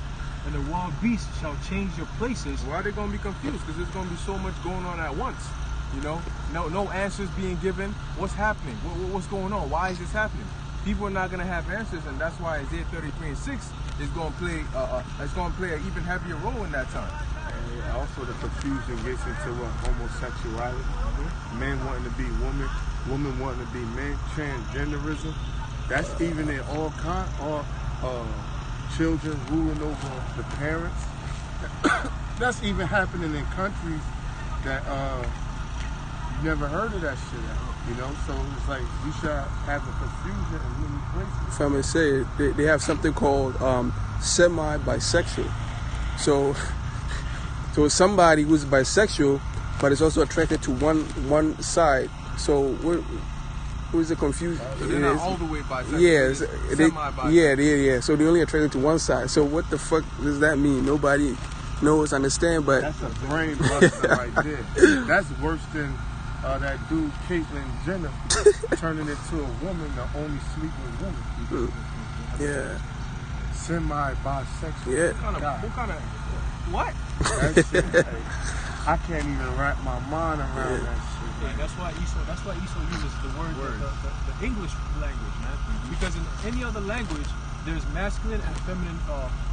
and the wild beasts shall change your places. Why are they going to be confused? Because there's going to be so much going on at once. You know, no answers being given. What's happening? What's going on? Why is this happening? People are not going to have answers, and that's why Isaiah 33 and 6 is going to play. It's going to play an even heavier role in that time. And also, the confusion gets into homosexuality, men wanting to be women, women wanting to be men, transgenderism. That's even in all children ruling over the parents. That's even happening in countries that you never heard of that shit at. You know, so it's like you should have a confusion in many places. If I may say, they have something called semi-bisexual. So it's somebody who's bisexual, but is also attracted to one side. So what is the confusion? They're not all the way bisexual. Yeah, semi-bisexual. yeah. So they're only attracted to one side. So what the fuck does that mean? Nobody knows, understand, but that's a brain buster right there. That's worse than that dude Caitlyn Jenner turning into a woman to only sleep with women. Yeah. Semi-bisexual. Yeah. What? That shit, I can't even wrap my mind around that shit. Yeah, that's why Esau uses the word. The English language, man. Because in any other language, there's masculine and feminine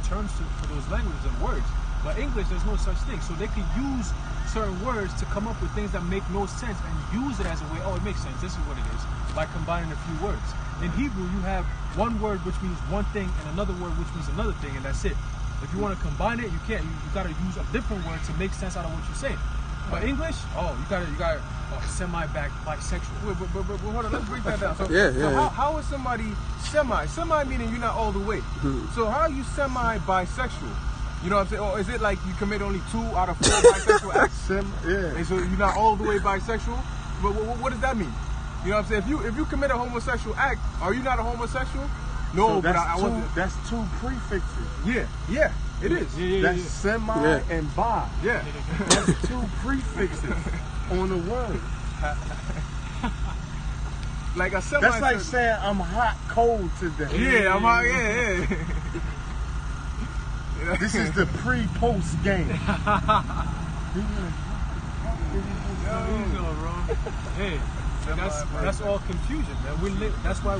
terms for those languages and words. But English, there's no such thing. So they could use certain words to come up with things that make no sense and use it as a way, oh, it makes sense. This is what it is. by combining a few words. In Hebrew, you have one word which means one thing and another word which means another thing, and that's it. If you want to combine it, you can't. You got to use a different word to make sense out of what you're saying. But English, you got semi-bisexual. But hold on, let's break that down. So, Yeah. How is somebody semi? Semi meaning you're not all the way. So how are you semi-bisexual? You know what I'm saying? Or is it like you commit only 2 out of 4 bisexual acts? Yeah. And so you're not all the way bisexual? But what does that mean? You know what I'm saying? If you commit a homosexual act, are you not a homosexual? No, So but that's I wasn't. that's 2 prefixes. Yeah, it is. That's semi and bi. Yeah. That's 2 prefixes on the word. Like a semi. That's like saying I'm hot, cold today. Yeah, I'm out. Yeah. This is the pre-post game. Hey, that's all confusion, man. That's why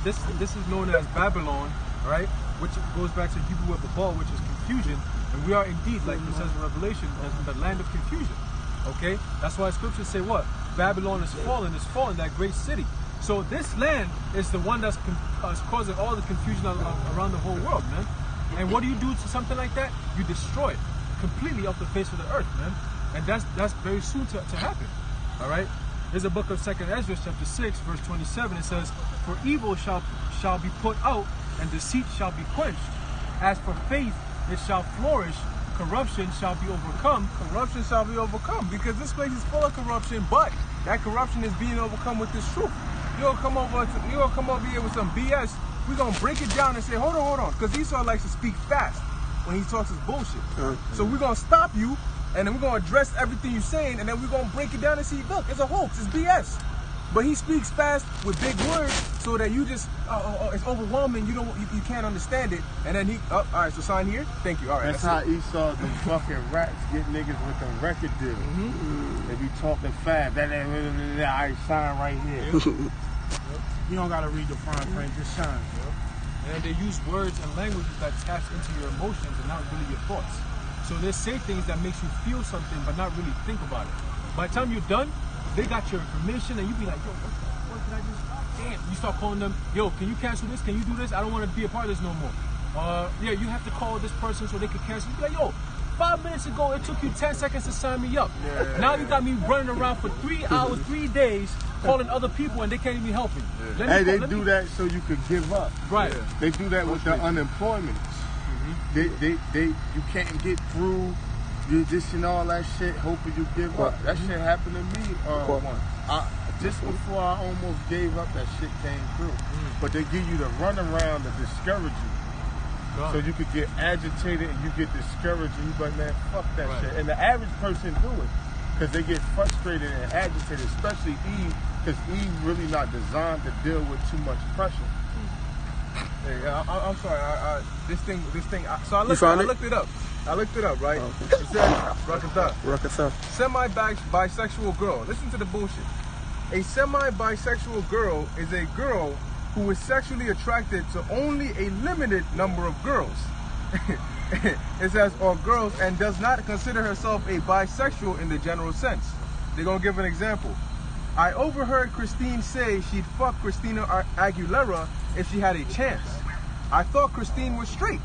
this is known as Babylon, right? Which goes back to Hebrew of the ball, which is confusion, and we are indeed, like it says in Revelation, as in the land of confusion. Okay, that's why scriptures say what? Babylon is fallen, that great city. So this land is the one that's causing all the confusion around the whole world, man. And what do you do to something like that? You destroy it completely off the face of the earth, man. And that's very soon to happen. All right. There's a book of 2nd Ezra, chapter 6, verse 27. It says, "For evil shall be put out, and deceit shall be quenched. As for faith, it shall flourish. Corruption shall be overcome." Corruption shall be overcome, because this place is full of corruption, but that corruption is being overcome with this truth. You're gonna come over here with some BS. We're gonna break it down and say, hold on, because Esau likes to speak fast when he talks his bullshit. So we're gonna stop you, and then we're gonna address everything you're saying, and then we're gonna break it down and see, look, it's a hoax, it's BS. But he speaks fast with big words, so that you just, it's overwhelming. You can't understand it. And then he, all right, so sign here. Thank you. All right. That's how Esau, the fucking rats, get niggas with the record deal. They be talking fast. I sign right here. You don't gotta read the fine print, just sign. And they use words and languages that taps into your emotions and not really your thoughts. So they say things that makes you feel something but not really think about it. By the time you're done, they got your information and you be like, yo, what did I just, damn. You start calling them, yo, can you cancel this? Can you do this? I don't want to be a part of this no more. Yeah, you have to call this person so they can cancel. You be like, yo, 5 minutes ago, it took you 10 seconds to sign me up. Now you got me running around for 3 hours, 3 days, calling other people and they can't even help me. Hey, they do that so you could give up. Right. They do that with the unemployment. You can't get through. You just and all that shit, hoping you give up. That shit happened to me once. Just before I almost gave up, that shit came through. But they give you the runaround to discourage you. So you could get agitated and you get discouraged and you be like, man, fuck that shit. And the average person do it because they get frustrated and agitated, especially Eve, because Eve really not designed to deal with too much pressure. Hey, I'm sorry. This thing. So I looked it up. I looked it up, right? Okay. It says, Rakatha. semi-bisexual girl. Listen to the bullshit. A semi-bisexual girl is a girl who is sexually attracted to only a limited number of girls. It says, or girls, and does not consider herself a bisexual in the general sense. They're going to give an example. I overheard Christine say she'd fuck Christina Aguilera if she had a chance. I thought Christine was straight.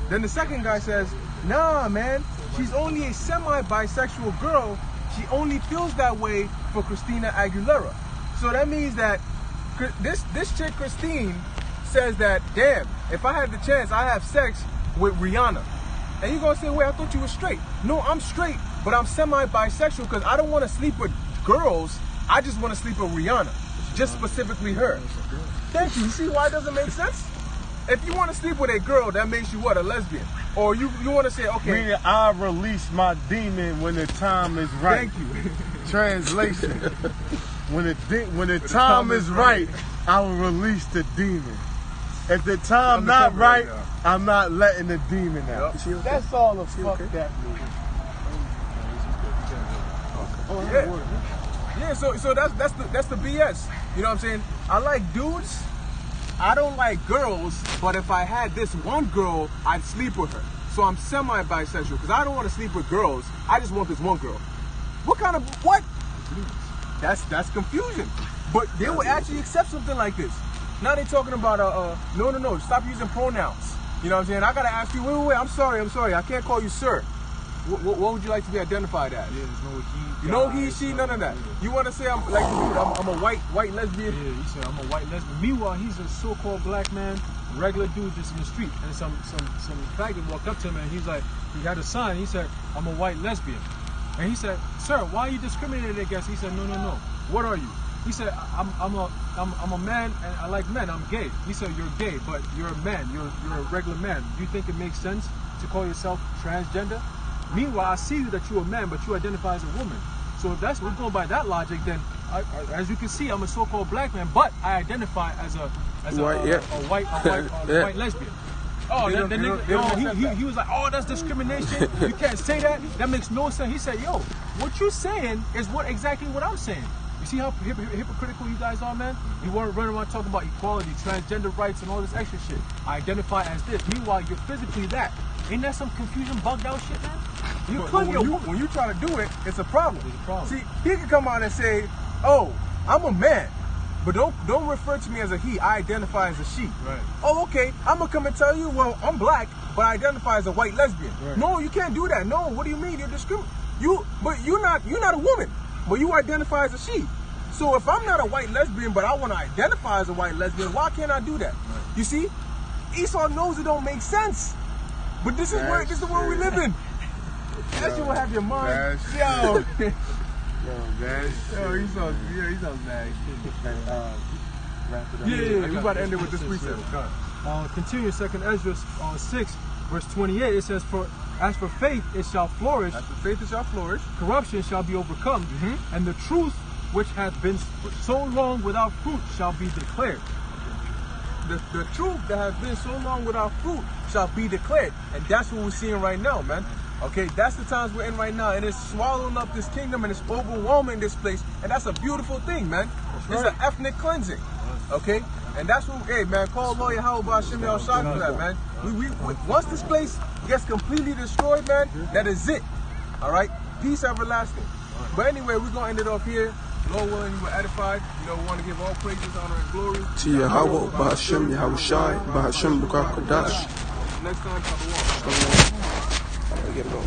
Then the second guy says, nah, man, she's only a semi-bisexual girl. She only feels that way for Christina Aguilera. So that means that this chick, Christine, says that, damn, if I had the chance, I'd have sex with Rihanna. And you're going to say, wait, I thought you were straight. No, I'm straight, but I'm semi-bisexual because I don't want to sleep with girls. I just want to sleep with Rihanna, just specifically her. Thank you. You see why it doesn't make sense? If you want to sleep with a girl, that makes you what, a lesbian? Or you want to say, okay. Meaning I release my demon when the time is right. Thank you. Translation. When the time is right, I will release the demon. If the time not right, I'm not letting the demon out. Yep. That's all the fuck that means. Yeah, so that's the BS. You know what I'm saying? I like dudes. I don't like girls, but if I had this one girl, I'd sleep with her. So I'm semi-bisexual because I don't want to sleep with girls. I just want this one girl. What? That's confusion. But they would actually accept something like this. Now they're talking about no, stop using pronouns. You know what I'm saying? I gotta ask you, wait, I'm sorry, I can't call you sir. What would you like to be identified as? Yeah, there's no he. No he, she, none of that. You want to say I'm like the dude, I'm a white lesbian? Yeah, he said I'm a white lesbian. Meanwhile, he's a so-called black man, regular dude just in the street. And some faggot walked up to him and he's like, he had a sign. He said, I'm a white lesbian. And he said, sir, why are you discriminating against? He said, no. What are you? He said, I'm a man and I like men. I'm gay. He said, you're gay, but you're a man. You're a regular man. Do you think it makes sense to call yourself transgender? Meanwhile, I see that you're a man, but you identify as a woman. So if we're going by that logic, then as you can see, I'm a so-called black man, but I identify as a white lesbian. Oh, he was like, oh, that's discrimination. You can't say that. That makes no sense. He said, yo, what you're saying is exactly what I'm saying. You see how hypocritical you guys are, man? You weren't running around talking about equality, transgender rights, and all this extra shit. I identify as this. Meanwhile, you're physically that. Ain't that some confusion, bugged out shit, man? When you try to do it, it's a problem. See, he can come out and say, oh, I'm a man. But don't refer to me as a he. I identify as a she. Right. Oh, okay. I'm gonna come and tell you, well, I'm black, but I identify as a white lesbian. Right. No, you can't do that. No, what do you mean? You're discriminating. But you're not a woman, but you identify as a she. So if I'm not a white lesbian, but I want to identify as a white lesbian, why can't I do that? Right. You see, Esau knows it don't make sense. But this is the world we live in. That shit will have your mind. Yo, Esau's mad. Yeah, we about to end it with this precept. Continue 2nd Ezra 6, verse 28. It says, as for faith, it shall flourish. As for faith, it shall flourish. Corruption shall be overcome, and the truth which hath been so long without fruit shall be declared. The truth that has been so long without fruit shall be declared. And that's what we're seeing right now, man. Okay, that's the times we're in right now. And it's swallowing up this kingdom and it's overwhelming this place. And that's a beautiful thing, man. It's an ethnic cleansing. Okay? And that's what, hey, man, call Lawyer Howard Hashem El Shai for that, man. We once this place gets completely destroyed, man, that is it. All right? Peace everlasting. But anyway, we're going to end it off here. Lord willing, you were edified. You know, we want to give all praises, honor, and glory to Yahweh, Bahashem, Yahushai, Bahashem, Bukar Kodash. Next time, Shalom. Get it on.